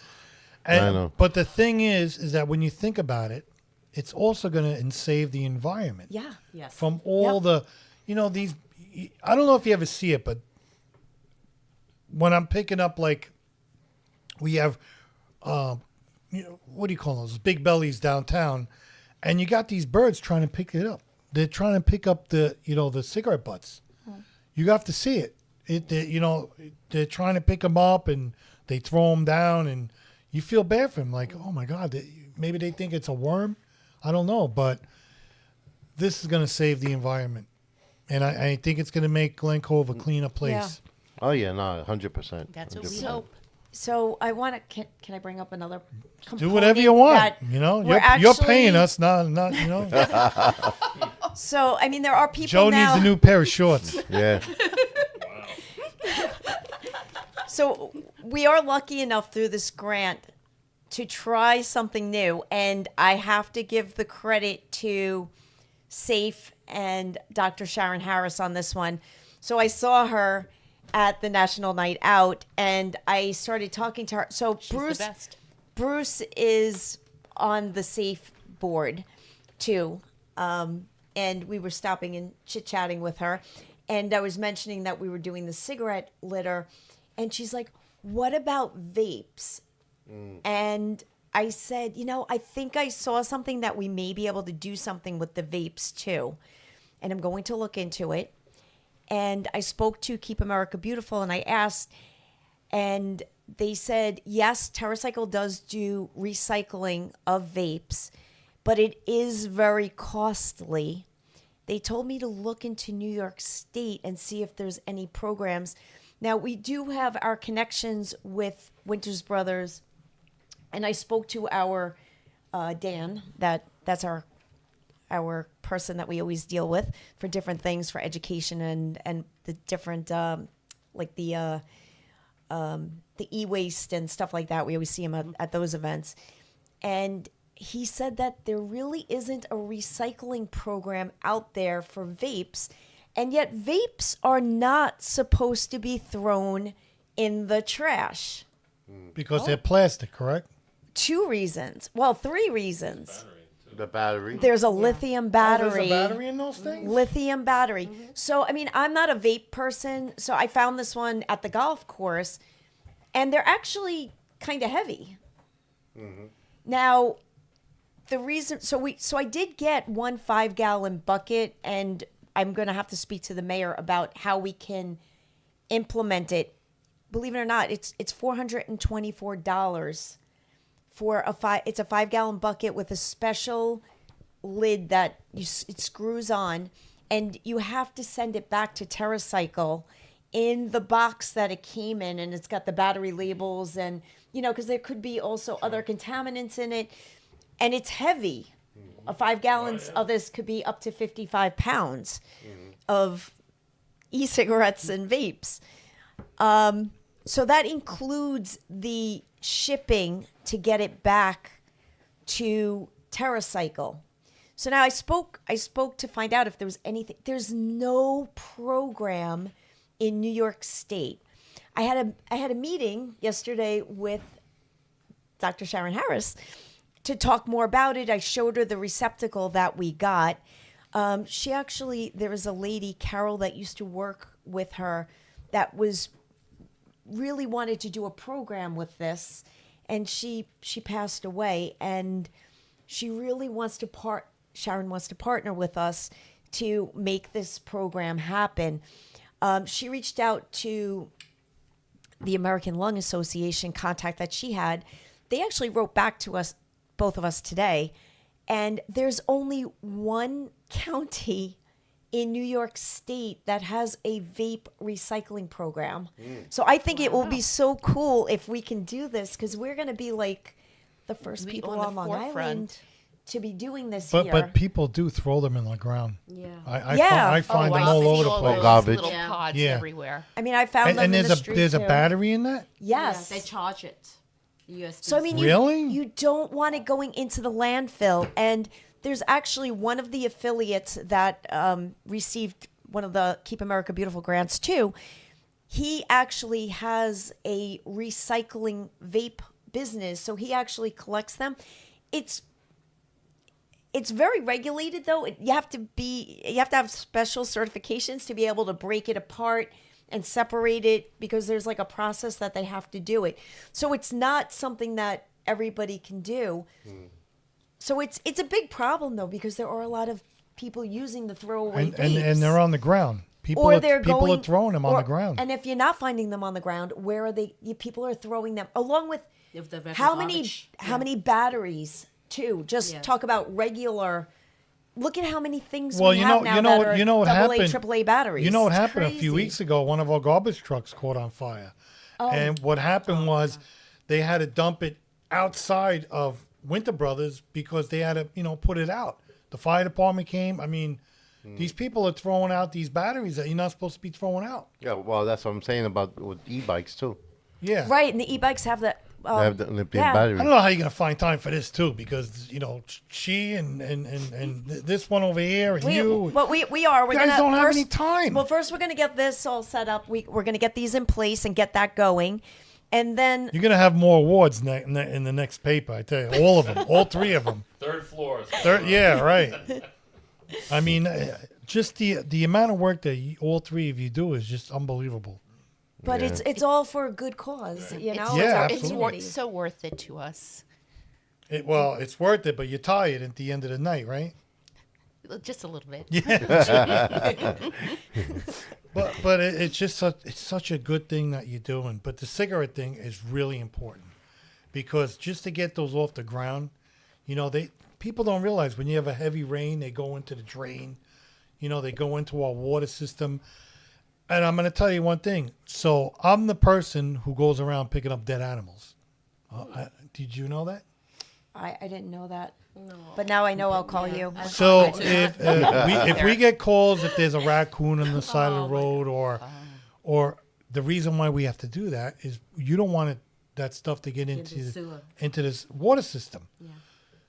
And, I know. But the thing is that when you think about it, it's also going to save the environment Yeah. Yes. from all the, these. I don't know if you ever see it, but when I'm picking up, like, we have, what do you call those big bellies downtown, and you got these birds trying to pick it up. They're trying to pick up the cigarette butts. You have to see it. They're trying to pick them up and they throw them down, and you feel bad for them. Like, oh my God, maybe they think it's a worm. I don't know, but this is going to save the environment, and I think it's going to make Glen Cove a cleaner place. Oh yeah, no, 100%. That's what we 100%. hope. So I want to. Can I bring up another? Do whatever you want. You're paying us, not. So I mean, there are people Joe now. needs a new pair of shorts. Yeah. So we are lucky enough through this grant to try something new, and I have to give the credit to Safe and Dr. Sharon Harris on this one. So I saw her at the National Night Out, and I started talking to her. So She's the best. Bruce is on the Safe board too, and we were stopping and chit-chatting with her, and I was mentioning that we were doing the cigarette litter, and she's like, what about vapes? And I said, I think I saw something that we may be able to do something with the vapes too, and I'm going to look into it. And I spoke to Keep America Beautiful, and I asked, and they said, yes, TerraCycle does do recycling of vapes, but it is very costly. They told me to look into New York State and see if there's any programs. Now, we do have our connections with Winters Brothers, and I spoke to our Dan, that's our person that we always deal with for different things, for education and the different like the e-waste and stuff like that. We always see him at those events, and he said that there really isn't a recycling program out there for vapes, and yet vapes are not supposed to be thrown in the trash. Because they're plastic, correct? 2 reasons. Well, 3 reasons. The battery. There's a lithium battery. There's a battery in those things? Lithium battery. So, I mean, I'm not a vape person, so I found this one at the golf course, and they're actually kind of heavy. Now, the reason, so I did get 1 5-gallon bucket, and I'm going to have to speak to the mayor about how we can implement it. Believe it or not, it's $424 for it's a 5-gallon bucket with a special lid that it screws on, and you have to send it back to TerraCycle in the box that it came in, and it's got the battery labels, and because there could be also other contaminants in it, and it's heavy. A 5 gallons of this could be up to 55 pounds of e-cigarettes and vapes. So that includes the shipping to get it back to TerraCycle. So now I spoke to find out if there was anything. There's no program in New York State. I had a meeting yesterday with Dr. Sharon Harris, to talk more about it, I showed her the receptacle that we got. There was a lady, Carol, that used to work with her that was really wanted to do a program with this, and she passed away, and she really wants to Sharon wants to partner with us to make this program happen. She reached out to the American Lung Association contact that she had. They actually wrote back to us, both of us, today, and there's only one county in New York State that has a vape recycling program. So I think it will be so cool if we can do this, because we're going to be like the first Be people on the on Long forefront. Island to be doing this But here. but people do throw them in the ground. Yeah. Yeah. I find Oh, them I all see over the all place. those Garbage. little Yeah. pods Yeah. everywhere. I mean, I found And, them and in there's the a street there's a too. battery in that. Yes. Yeah, they charge it. USB. So I mean, Really? you don't want it going into the landfill. And there's actually one of the affiliates that received one of the Keep America Beautiful grants too. He actually has a recycling vape business, so he actually collects them. It's very regulated though. You have to have special certifications to be able to break it apart and separate it, because there's like a process that they have to do it. So it's not something that everybody can do. So it's a big problem though, because there are a lot of people using the throwaway And vapes. they're on the ground. People Or are they're people going, are throwing them on or- the ground. And if you're not finding them on the ground, where are they? People are throwing them along with If the regular how many garbage. how many batteries too? Just Yeah. talk about regular. Look at how many things Well, we have now that are you know what AA, happened. AAA batteries. You know what It's happened a few crazy. weeks ago? One of our garbage trucks caught on fire, and what happened was they had to dump it outside of Winter Brothers because they had to put it out. The fire department came. I mean, these people are throwing out these batteries that you're not supposed to be throwing out. Yeah, well, that's what I'm saying about with e-bikes too. Yeah, Right, and the e-bikes have that. They have the lithium yeah. batteries. I don't know how you're gonna find time for this too, because she and this one over here and you. But we are. We're guys gonna don't have first, any time. Well, first we're gonna get this all set up. We're gonna get these in place and get that going, and then You're gonna have more awards in the next paper. I tell you, all of them, all three of them. Third floor. Yeah, right. I mean, just the amount of work that all three of you do is just unbelievable. but Yeah. it's all for a good cause, you know. Yeah, It's It's absolutely. so worth it to us. It's worth it, but you're tired at the end of the night, right? Just a little bit. But it's just it's such a good thing that you're doing. But the cigarette thing is really important, because just to get those off the ground, people don't realize when you have a heavy rain, they go into the drain. They go into our water system. And I'm going to tell you one thing. So I'm the person who goes around picking up dead animals. Did you know that? I didn't know that. No. But now I know I'll call you. So if we get calls, if there's a raccoon on the side of the road, or the reason why we have to do that is you don't want that stuff to get sewer. into this water system. Yeah.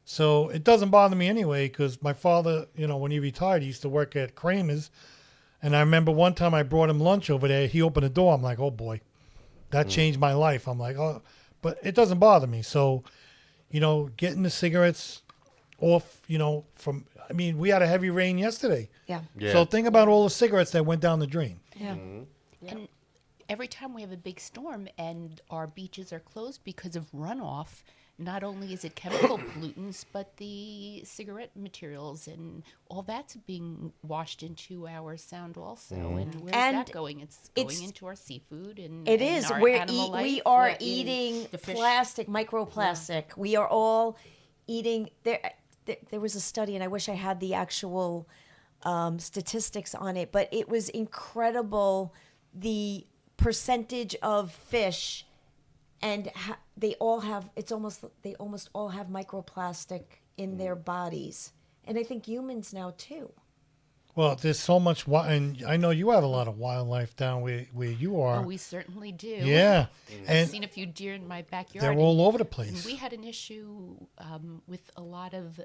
So it doesn't bother me anyway, because my father, when he retired, he used to work at Kramer's. And I remember one time I brought him lunch over there. He opened the door. I'm like, oh, boy, that changed my life. I'm like, oh, but it doesn't bother me. So, getting the cigarettes off, we had a heavy rain yesterday. Yeah. Yeah. So think about all the cigarettes that went down the drain. Yeah. And every time we have a big storm and our beaches are closed because of runoff, not only is it chemical pollutants, but the cigarette materials and all that's being washed into our sound also. And where's And that going? It's going it's- into our seafood and It and is. our We animal life. we are Yeah, eating the fish. plastic, microplastic. We are all eating. There was a study, and I wish I had the actual statistics on it, but it was incredible the percentage of fish, and they almost all have microplastic in their bodies, and I think humans now too. Well, there's so much, and I know you have a lot of wildlife down where you are. Oh, we certainly do. Yeah. I've And seen a few deer in my backyard. they're all over the And place. we had an issue with a lot of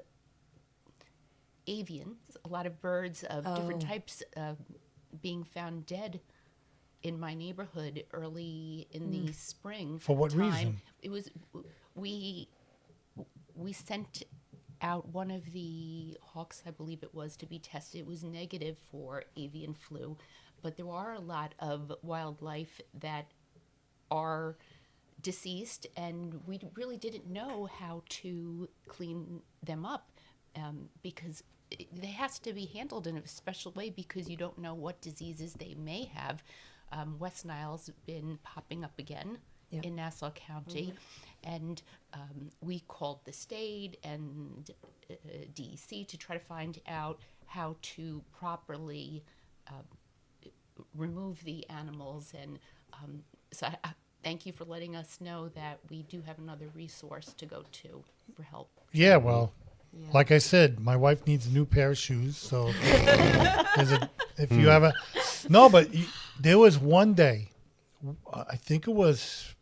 avians, a lot of birds of different types being found dead in my neighborhood early in the spring. For what time. reason? It was we we sent out one of the hawks, I believe it was, to be tested. It was negative for avian flu, but there are a lot of wildlife that are deceased, and we really didn't know how to clean them up because they has to be handled in a special way because you don't know what diseases they may have. West Nile's been popping up again in Nassau County, and we called the state and DEC to try to find out how to properly remove the animals. And so I thank you for letting us know that we do have another resource to go to for help. Yeah, well, like I said, my wife needs a new pair of shoes. So if you have a... No, but there was one day, I think it was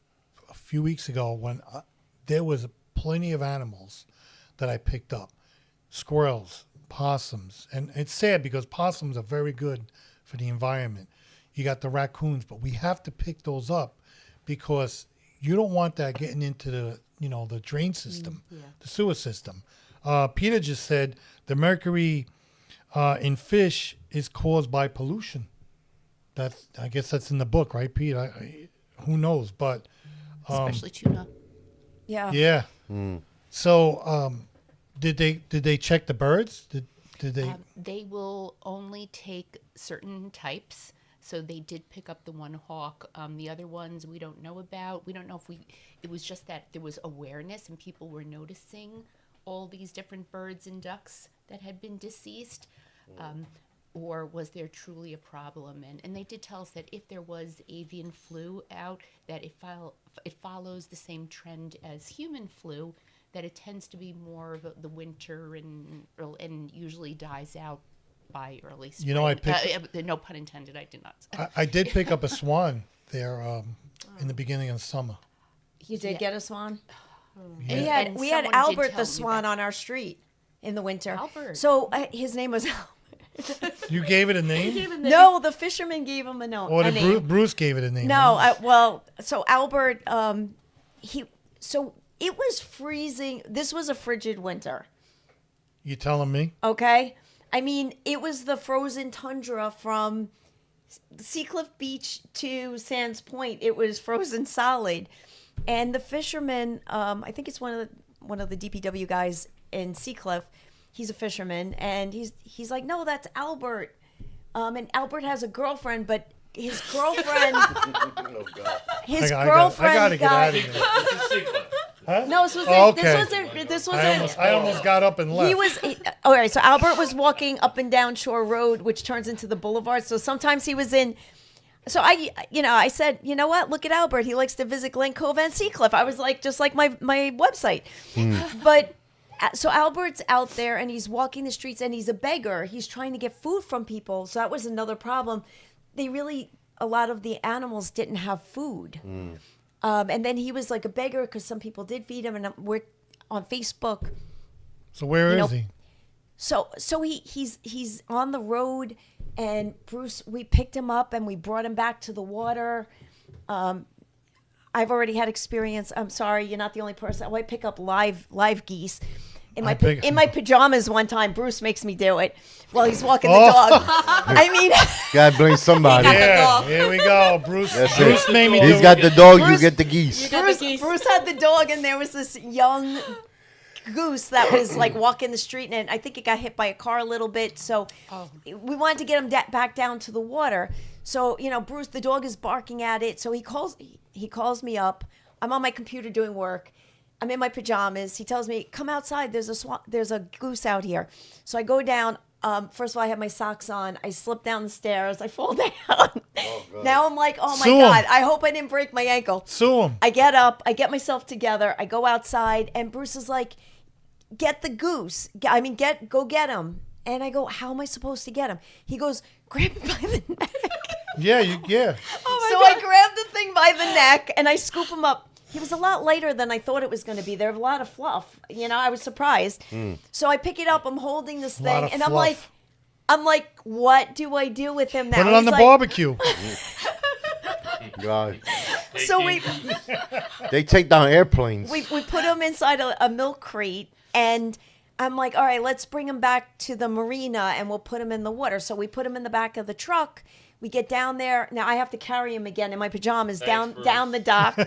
a few weeks ago, when there was plenty of animals that I picked up. Squirrels, possums. And it's sad because possums are very good for the environment. You got the raccoons, but we have to pick those up because you don't want that getting into the, the drain system, the sewer system. Peter just said the mercury in fish is caused by pollution. I guess that's in the book, right, Pete? Who knows? But especially tuna. Yeah. Yeah. So did they check the birds? Did they? They will only take certain types. So they did pick up the one hawk. The other ones we don't know about. We don't know if it was just that there was awareness and people were noticing all these different birds and ducks that had been deceased. Or was there truly a problem? And they did tell us that if there was avian flu out, that it follows the same trend as human flu, that it tends to be more of the winter and usually dies out by early spring. I picked... no pun intended, I did not. I did pick up a swan there in the beginning of the summer. You did get a swan? Yeah. And we had someone did Albert tell the me swan that. on our street in the winter. Albert. So his name was... You gave it a name? No, the fisherman gave him a Or name. Bruce gave it a name? No, so Albert, so it was freezing. This was a frigid winter. You telling me? Okay. I mean, it was the frozen tundra from Seacliff Beach to Sands Point. It was frozen solid. And the fisherman, I think it's one of the DPW guys in Seacliff. He's a fisherman, and he's like, no, that's Albert. And Albert has a girlfriend, but his girlfriend, his girlfriend I gotta get got. out of here. Huh? No, this wasn't. Oh, okay. This wasn't. I almost got up and left. He was. All right. So Albert was walking up and down Shore Road, which turns into the boulevard. So sometimes he was in. So I said, you know what? Look at Albert. He likes to visit Glen, Cove, and Seacliff. I was like, just like my website. But so Albert's out there and he's walking the streets and he's a beggar. He's trying to get food from people. So that was another problem. A lot of the animals didn't have food. And then he was like a beggar because some people did feed him. And we're on Facebook. So where is he? So he's on the road, and Bruce, we picked him up and we brought him back to the water. I've already had experience. I'm sorry, you're not the only person. I pick up live geese. In my pajamas one time, Bruce makes me do it while he's walking the dog. I mean, Gotta blame somebody. Yeah, here we go. Bruce made me do it. He's got the dog, you get the geese. Bruce had the dog, and there was this young goose that was like walking the street, and I think it got hit by a car a little bit. So we wanted to get him back down to the water. So Bruce, the dog is barking at it. So he calls me up. I'm on my computer doing work. I'm in my pajamas. He tells me, "Come outside. There's a goose out here." So I go down. First of all, I have my socks on. I slip down the stairs. I fall down. Now I'm like, oh my God, I hope I didn't break my ankle. Sue him. I get up. I get myself together. I go outside, and Bruce is like, "Get the goose. Go get him." And I go, "How am I supposed to get him?" He goes, "Grab him by the neck." Yeah. So I grab the thing by the neck and I scoop him up. He was a lot lighter than I thought it was going to be. There was a lot of fluff. I was surprised. So I pick it up. I'm holding this thing, and I'm like, what do I do with him now? Put it on the barbecue. God. So They take down airplanes. we put him them inside a milk crate, and I'm like, all right, let's bring them back to the marina, and we'll put them in the water. So we put them in the back of the truck. We get down there. Now I have to carry him again in my pajamas down the dock.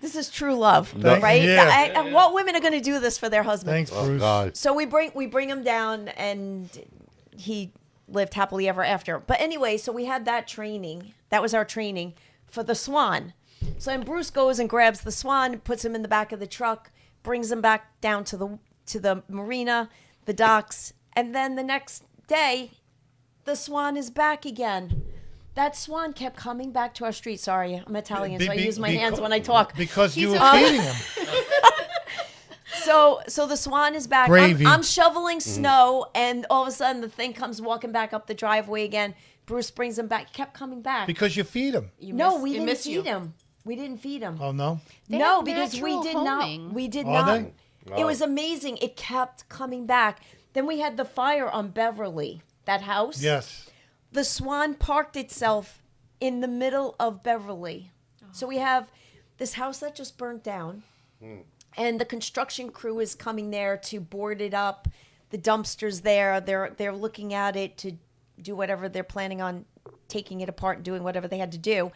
This is true love, right? Yeah. What women are going to do this for their husband? Thanks, Oh, Bruce. God. So we bring him down, and he lived happily ever after. But anyway, so we had that training. That was our training for the swan. So then Bruce goes and grabs the swan, puts him in the back of the truck, brings him back down to the marina, the docks, and then the next day, the swan is back again. That swan kept coming back to our street. Sorry, I'm Italian, so I use my hands when I talk. Because you were feeding him. So the swan is back. Gravy. I'm shoveling snow, and all of a sudden the thing comes walking back up the driveway again. Bruce brings him back. He kept coming back. Because you feed him. We didn't feed him. We didn't feed him. Oh, no? No, because we did homing. not. We did Are not. they? It was amazing. It kept coming back. Then we had the fire on Beverly, that house. Yes. The swan parked itself in the middle of Beverly. So we have this house that just burnt down, and the construction crew is coming there to board it up. The dumpster's there. They're looking at it to do whatever they're planning on, taking it apart and doing whatever they had to do.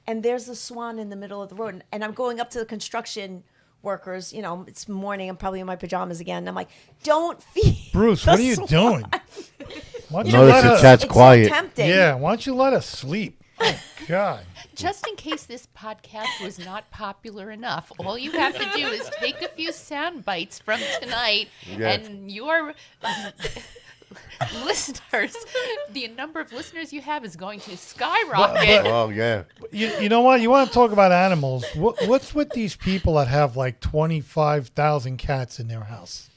And there's the swan in the middle of the road. And I'm going up to the construction workers. You know, it's morning. I'm probably in my pajamas again. And I'm like, don't feed Bruce, the what are you swan. doing? Why don't you Notice let the us, chat's It's quiet. so tempting. yeah, why don't you let us sleep? Oh, God. Just in case this podcast was not popular enough, all you have to do is take a few sound bites from tonight, and your listeners, the number of listeners you have is going to skyrocket. Oh, yeah. You know what? You want to talk about animals. What's with these people that have like 25,000 cats in their house?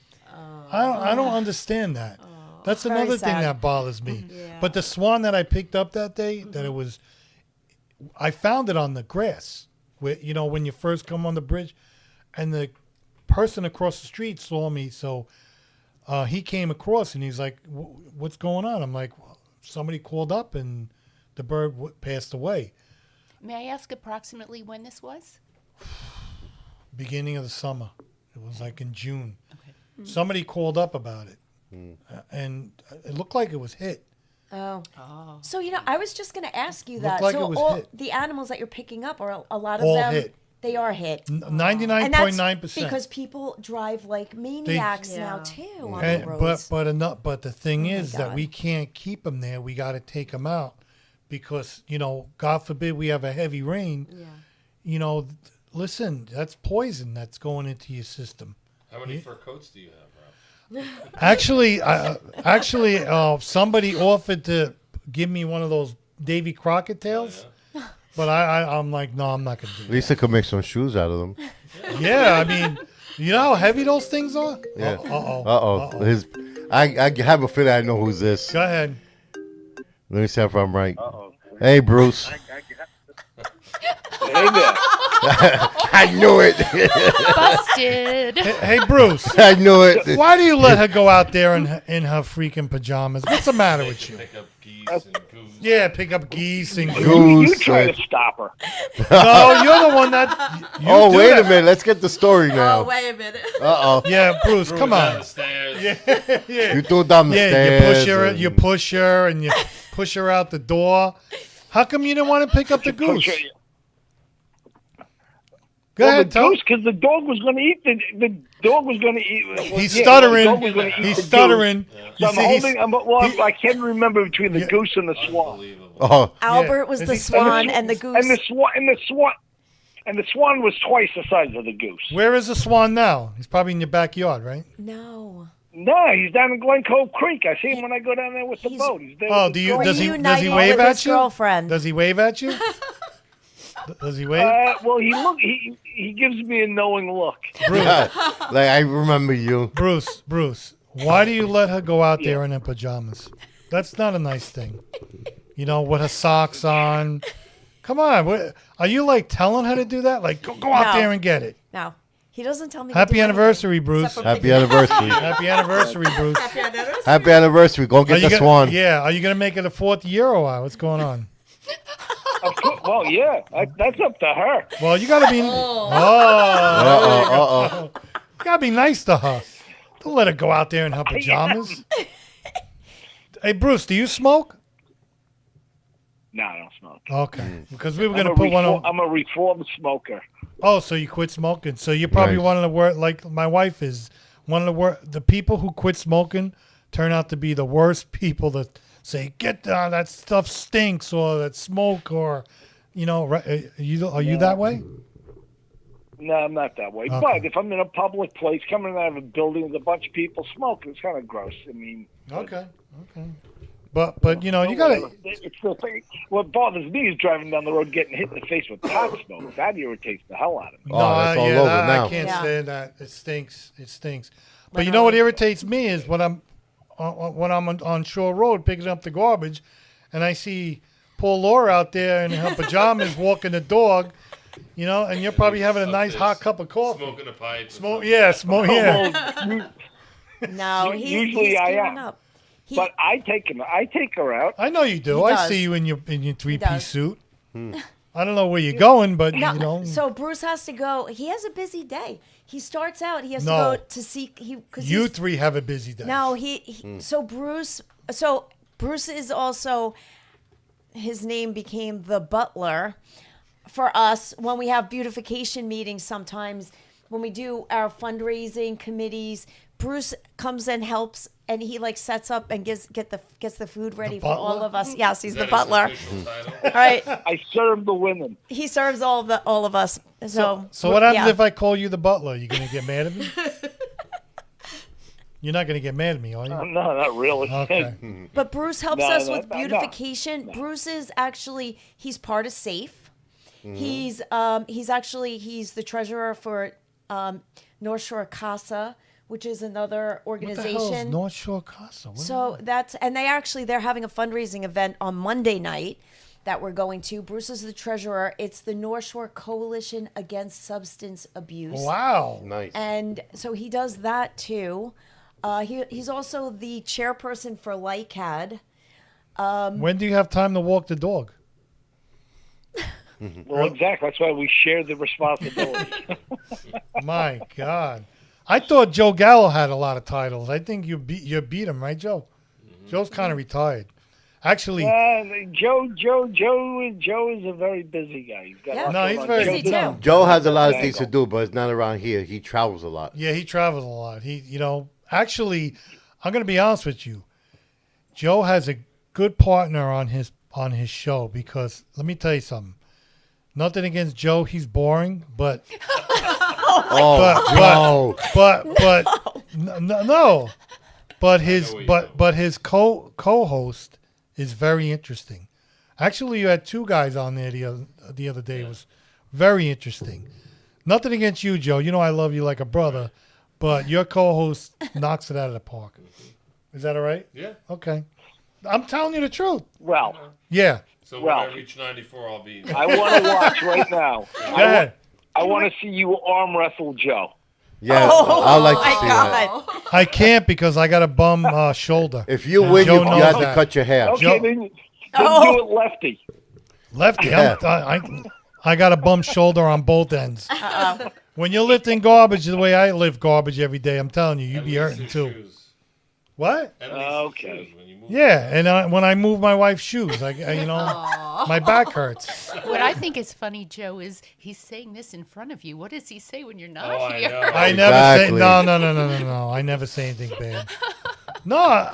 I don't understand that. That's very another thing sad. that bothers me. But the swan that I picked up that day, I found it on the grass. Where, you know, when you first come on the bridge, and the person across the street saw me, so he came across and he's like, "What's going on?" I'm like, well, "Somebody called up and the bird passed away." May I ask approximately when this was? Beginning of the summer. It was like in June. Okay. Somebody called up about it, and it looked like it was hit. Oh. So, you know, I was just going to ask you that. like so it was all hit. the animals that you're picking up are a lot of All them. hit. They are hit. 99.9%. Because people drive like maniacs now too on the And, roads. but the thing is that God. we can't keep them there. We got to take them out because, you know, God forbid we have a heavy rain. Yeah. You know, listen, that's poison that's going into your system. How many fur coats do you have, Rob? Actually, somebody offered to give me one of those Davy Crockett tails, but I'm like, no, I'm not gonna do At least I could make some shoes out of them. that. Yeah, I mean, you know how heavy those things are. Yeah. Uh-oh. I have a feeling I know who's this. Go ahead. Let me see if I'm right. Hey, Bruce. Hey there. I knew it. Busted. Hey, Bruce. I knew it. Why do you let her go out there in her freaking pajamas? What's the matter with you? Pick up geese and goose. Yeah, pick up geese and Goose. You try to stop her. No, you're the one that. You Oh, do wait that. a minute. Let's get the story now. wait a minute. Uh-oh. Yeah, Bruce, come Down on. the stairs. Yeah. You threw down the Yeah, stairs. you push her, and you push her out the door. How come you didn't want to pick up the goose? Go Well, ahead, the tell. goose, because the dog was going to eat the dog was going to eat. He's yeah, stuttering. The dog was gonna eat He's the stuttering. goose. You So I'm see, holding. I can't remember between the goose and the swan. Unbelievable. Oh, Albert was Is the he- swan and the goose. And the swan was twice the size of the goose. where is the swan now? He's probably in your backyard, right? No. No, he's down in Glen Cove Creek. I see him when I go down there with the He's- boat. He's there Oh, with do his you? girl. Does he Reuniting wave with at his you? girlfriend. Does he wave at you? Does he wave? Well, he gives me a knowing look. like I remember you. Bruce, why do you let her go out there in her pajamas? That's not a nice thing. You know, with her socks on. Come on, are you like telling her to do that? Like, go out No. there and get it. No. He doesn't tell me to Happy do anything. anniversary, Bruce. Except for Happy anniversary. Happy anniversary, Bruce. Happy anniversary. Go Are get you the swan. Yeah, are you gonna make it a 4th year or what? What's going on? Of course. Well, yeah, that's up to her. Well, you gotta be. Oh, you gotta be nice to her. Don't let her go out there in her pajamas. Hey, Bruce, do you smoke? No, I don't smoke. Okay, because we were gonna put one on. I'm a reformed smoker. Oh, so you quit smoking? So you're probably Nice. one of the worst. Like my wife is one of the people who quit smoking turn out to be the worst people that say get down, that stuff stinks, or that smoke, or right, are you that way? No, I'm not that way. Okay. But if I'm in a public place, coming out of a building with a bunch of people smoking, it's kind of gross. I mean, Okay. But you gotta. It's the thing. What bothers me is driving down the road, getting hit in the face with pot smoke. That irritates the hell out of me. Oh, that's all over now. I can't Yeah. stand that. It stinks. It stinks. But you know what irritates me is when I'm on Shore Road picking up the garbage, and I see poor Laura out there in her pajamas walking the dog, and you're probably having a nice hot cup of coffee. Smoking a pipe. Smoke, yeah. No, Usually he's I gearing am. up. But I take her out. I know you do. He I does. see you in your three-piece does. suit. I don't know where you're going, but No, so Bruce has to go. He has a busy day. He starts out. He has to No. go to see. you three have a busy day. No, so Bruce. So Bruce is also. His name became the butler for us when we have beautification meetings. Sometimes when we do our fundraising committees, Bruce comes and helps, and he sets up and gets the food ready for all butler? of us. Yes, he's Is the that his butler. official title? All right, I serve the women. he serves all of us. So what happens yeah. if I call you the butler? You gonna get mad at me? You're not gonna get mad at me, are you? No, not really. Okay. But Bruce helps No, us no, with no, beautification. Bruce is actually he's part of SAFE. He's the treasurer for North Shore Casa, which is another What the hell is organization. North Shore Casa? What So they're having a fundraising event on Monday night that we're going to. Bruce is the treasurer. It's the North Shore Coalition Against Substance Abuse. Wow. Nice. And so he does that too. He's also the chairperson for LICAD. When do you have time to walk the dog? Well, exactly. That's why we share the responsibility. My God. I thought Joe Gallo had a lot of titles. I think you beat him, right, Joe? Joe's kind of retired. Actually, Joe is a very busy guy. He's got lots no, going he's on. very Busy good. too. Joe has a lot of There things you to go. do, but it's not around here. He travels a lot. Yeah, he travels a lot. Actually, I'm going to be honest with you. Joe has a good partner on his show because let me tell you something. Nothing against Joe, he's boring, but Oh, Joe. no. But his I know where you're but his co-host is very interesting. Actually, you had two guys on there the other day. It was very interesting. Nothing against you, Joe. You know I love you like a brother, but your co-host knocks it out of the park. Is that all right? Yeah. Okay. I'm telling you the truth. Well, Yeah. So Well- when I reach 94, I'll be. I want to watch right now. Go ahead. I want to see you arm wrestle Joe. Yeah, I like to see that. God. I can't because I got a bum shoulder. If you win, Joe you knows have to that. cut your hair. Okay, Joe- then Oh. do it lefty. Lefty. Yeah. I got a bum shoulder on both ends. When you're lifting garbage the way I lift garbage every day, I'm telling you, you'd be hurting too. What? Okay. When you move. Yeah, and when I move my wife's shoes, my back hurts. What I think is funny, Joe, is he's saying this in front of you. What does he say when you're not Oh, I here? know. I never say Exactly. no. I never say anything bad. No,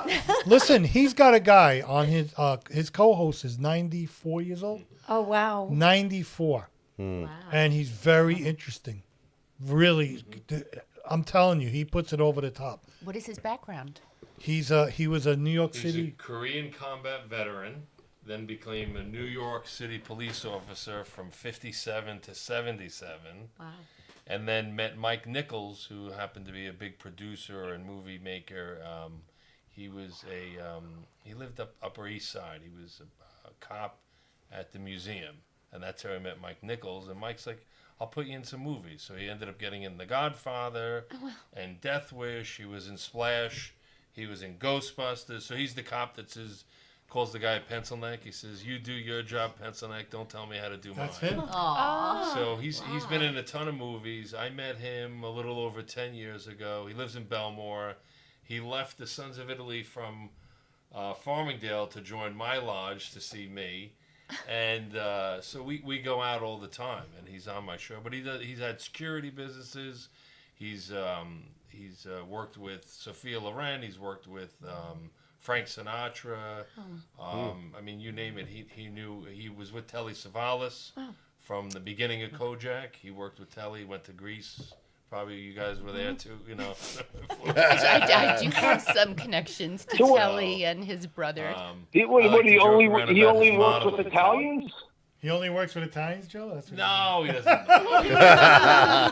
listen, he's got a guy on his co-host is 94 years old. Oh wow. 94. And he's very interesting. Really, I'm telling you, he puts it over the top. What is his background? He was a New York He's a City. Korean combat veteran, then became a New York City police officer from 57 to 77. Wow. And then met Mike Nichols, who happened to be a big producer and movie maker. He was he lived up Upper East Side. He was a cop at the museum, and that's how I met Mike Nichols. And Mike's like, "I'll put you in some movies." So he ended up getting in The Godfather and Death Wish. He was in Splash. He was in Ghostbusters. So he's the cop that's his calls the guy Pencil Neck. He says, "You do your job, Pencil Neck. Don't tell me how to do That's mine." him. So he's been in a ton of movies. I met him a little over 10 years ago. He lives in Belmore. He left the Sons of Italy from Farmingdale to join my lodge to see me. And so we go out all the time, and he's on my show. But he's had security businesses. He's worked with Sophia Loren. He's worked with Frank Sinatra. I mean, you name it. He knew. He was with Telly Savalas from the beginning of Kojak. He worked with Telly. Went to Greece. Probably you guys were there too. You know. I do have some connections to Telly and his brother. He only works with Italians? He only works with Italians, Joe? That's what No, he doesn't.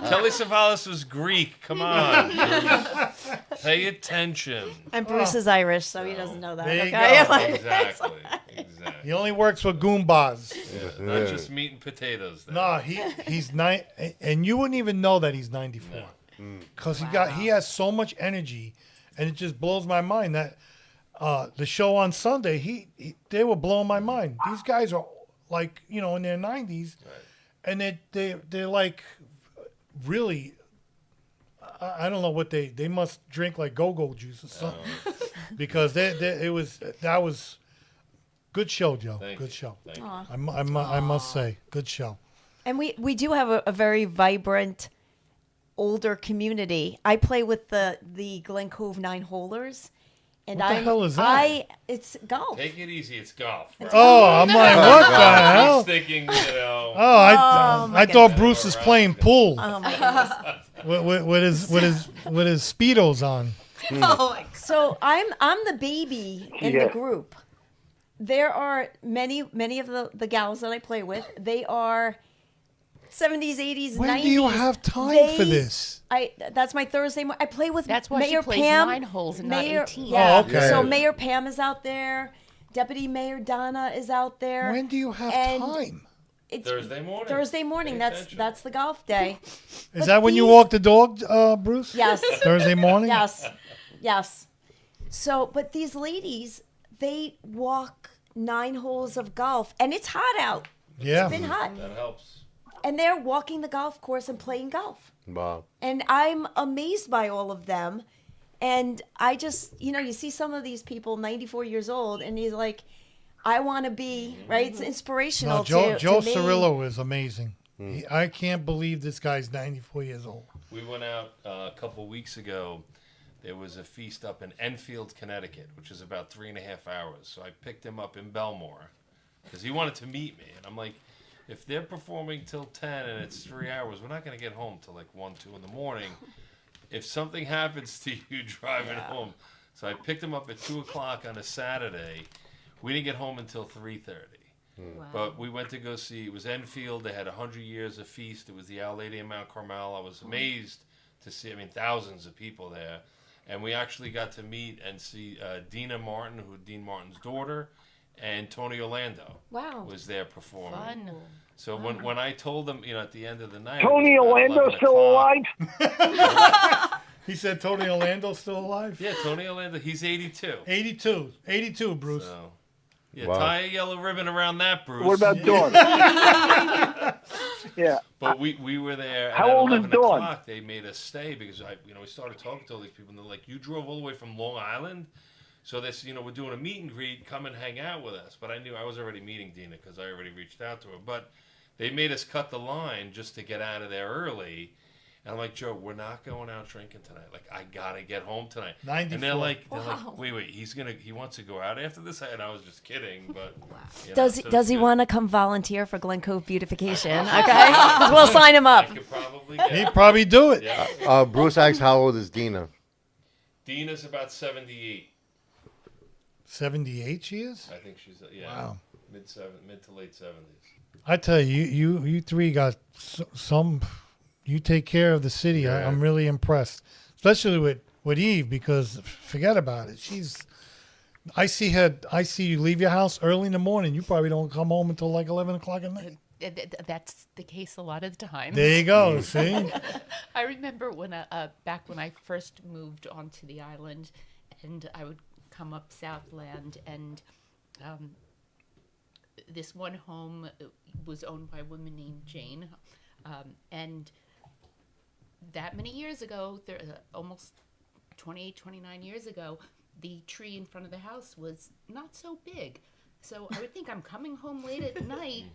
Telly Savalas was Greek. Come on. Bruce. Pay attention. And Bruce is Irish, so he doesn't know that. There you okay? go. Exactly. He only works for Goombas. Yeah, not just meat and potatoes. There. No, he's nine, and you wouldn't even know that he's 94, because he has so much energy, and it just blows my mind that the show on Sunday they were blowing my mind. These guys are like in their 90s, and they're like really. I don't know what they must drink like go-go juice or something, because that was. Good show, Joe. Good show. I must say, good show. And we do have a very vibrant older community. I play with the Glen Cove 9-holers. And What the hell is that? It's golf. Take it easy. It's golf. Oh, I'm like, what the hell? He's thinking, Oh, I thought Bruce is playing pool. Oh my goodness. with his Speedos on. So I'm the baby in the group. There are many of the gals that I play with. They are 70s, 80s, 90s. When do you have time for this? That's my Thursday. I play with That's why Mayor she plays Pam. 9 holes and Mayor, not 18. Yeah. Oh, okay. So Mayor Pam is out there. Deputy Mayor Donna is out there. When do you have And time? It's Thursday morning. Thursday morning. Pay That's attention. the golf day. Is that when you walk the dog, Bruce? Yes. Thursday morning? Yes. So, but these ladies, they walk 9 holes of golf, and it's hot out. Yeah. It's been hot. That helps. And they're walking the golf course and playing golf. Wow. And I'm amazed by all of them. And I just, you see some of these people, 94 years old, and he's like, I want to be, right? It's inspirational No, Joe to me. Cirillo is amazing. I can't believe this guy's 94 years old. We went out a couple weeks ago. There was a feast up in Enfield, Connecticut, which is about 3.5 hours. So I picked him up in Belmore because he wanted to meet me. And I'm like, if they're performing till 10 and it's 3 hours, we're not going to get home till like 1, 2 in the morning. If something happens to you driving home. So I picked him up at 2 o'clock on a Saturday. We didn't get home until 3:30. Wow. But we went to go see, it was Enfield. They had 100 years of feast. It was the Our Lady of Mount Carmel. I was amazed to see, thousands of people there. And we actually got to meet and see Dina Martin, who Dean Martin's daughter, and Tony Orlando. Wow. Was there performing. Fun. So when I told them, at the end of the night, Tony it was about Orlando 11 still o'clock. alive? He said Tony Orlando's still alive? Yeah, Tony Orlando. He's 82. 82, Bruce. So, yeah, Wow. tie a yellow ribbon around that, Bruce. What about Dawn? Yeah. But we were there. And How at old is 11 Dawn? o'clock, they made us stay because we started talking to all these people, and they're like, "You drove all the way from Long Island." So they said, we're doing a meet and greet. Come and hang out with us. But I knew I was already meeting Dina because I already reached out to her. But they made us cut the line just to get out of there early. And I'm like, Joe, we're not going out drinking tonight. Like, I gotta get home tonight. 94. And they're like, wait, he wants to go out after this? And I was just kidding, but Does so does he good. want to come volunteer for Glen Cove beautification? Okay, 'Cause we'll sign him up. I could probably get He'd probably do it. Yeah. Bruce asks, how old is Dina? Dina's about 78. 78 she is? I think she's Wow. mid to late 70s. I tell you, you three got some. You take care of the city. Yeah. I'm really impressed, especially with Eve, because forget about it. I see you leave your house early in the morning. You probably don't come home until like 11 o'clock at night. That's the case a lot of the time. There you go. See. I remember when back when I first moved onto the island, and I would come up Southland, and this one home was owned by a woman named Jane, and that many years ago, almost 28, 29 years ago, the tree in front of the house was not so big. So I would think I'm coming home late at night,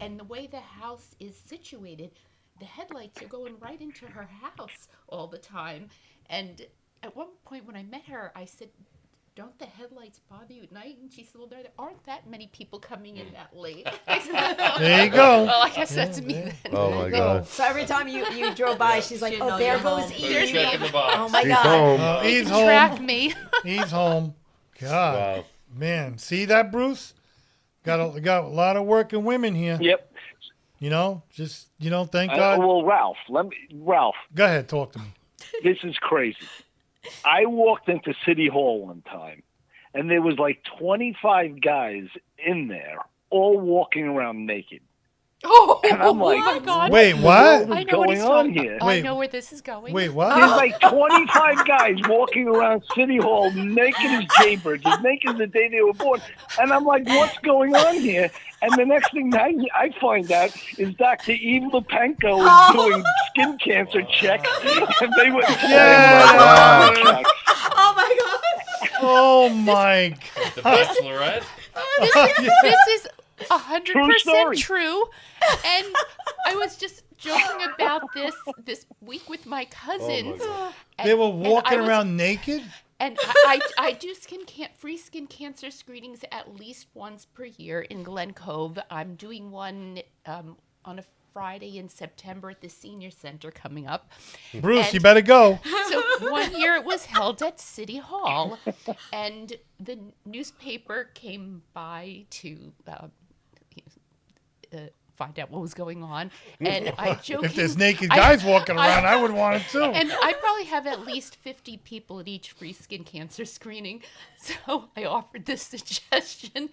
and the way the house is situated, the headlights are going right into her house all the time. And at one point when I met her, I said, "Don't the headlights bother you at night?" And she said, "Well, there aren't that many people coming in that late." There you go. Well, I guess that's me then. Oh my God. So every time you drove by, she's like, She "Oh, know there you're goes home. She's Eve." checking the box. Oh my She's God. home. He's You can track home. me. He's home. God, Wow. man, see that, Bruce? Got a lot of working women here. Yep. You know, just thank God. Well, Ralph, Go ahead, talk to me. this is crazy. I walked into City Hall one time, and there was like 25 guys in there, all walking around naked. Oh, And I'm like, my God. Wait, what? What I is know what going he's on talking here? about. I Wait. know where this is going. Wait, There's what? like 25 guys walking around City Hall naked as jaybirds, as naked as the day they were born. And I'm like, what's going on here? And the next thing I find out is Dr. Eve Lupenko is doing skin cancer checks. And they were Yeah. Oh my God. Oh my The Bachelorette. This is True 100% story. true. And I was just joking about this week with my cousins. They were and walking I was- around naked? And I do free skin cancer screenings at least once per year in Glen Cove. I'm doing one on a Friday in September at the Senior Center coming up. Bruce, And- you better go. So one year it was held at City Hall, and the newspaper came by to find out what was going on. And I jokingly... If there's naked guys walking around, I would want it too. And I probably have at least 50 people at each free skin cancer screening. So I offered this suggestion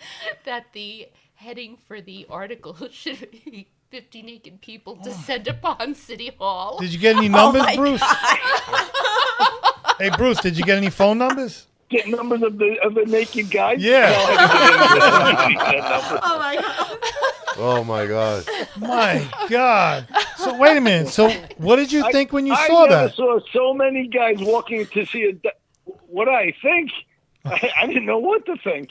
that the heading for the article should be 50 naked people descend upon City Hall. Did you get any numbers, Bruce? Hey, Bruce, did you get any phone numbers? Get numbers of the naked guys? Yeah. Oh my God. Oh my God. My God. So wait a minute. So what did you think when you I saw never that? saw so many guys walking to see what I think. I didn't know what to think.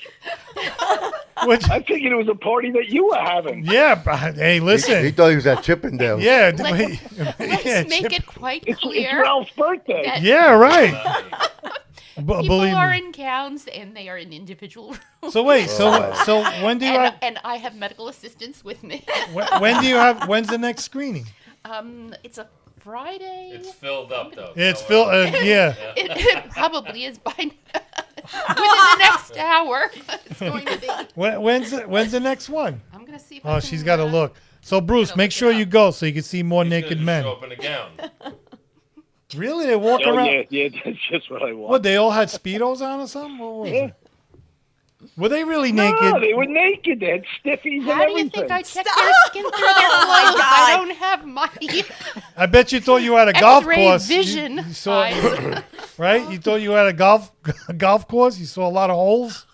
Which, I figured it was a party that you were having. yeah, but, hey, He listen. thought he was at Chippendale. Yeah, Let's yeah, make it quite It's clear Ralph's birthday. that yeah, right. people Believe are me. in gowns and they are in individual rooms. So wait, so when do you have? And I have medical assistants with me. When do you have? When's the next screening? It's a Friday. It's filled up though. It's so, Phil. Yeah. It probably is by within the next hour. It's going to be. When's the next one? I'm gonna see if Oh, she's got to look. So Bruce, gotta make look sure it you up. go so you can see more he's naked gonna just men. Show up in a gown. Really? They walk Oh, around? yeah, that's just what I want. What? They all had speedos on or something? What was Yeah. it? Were they really No, naked? they were naked. They had stiffies How and do you everything. think I check their skin through their clothes? I don't have my I bet you thought you had a golf X-ray course. vision You saw, eyes. right? You thought you had a golf course. You saw a lot of holes.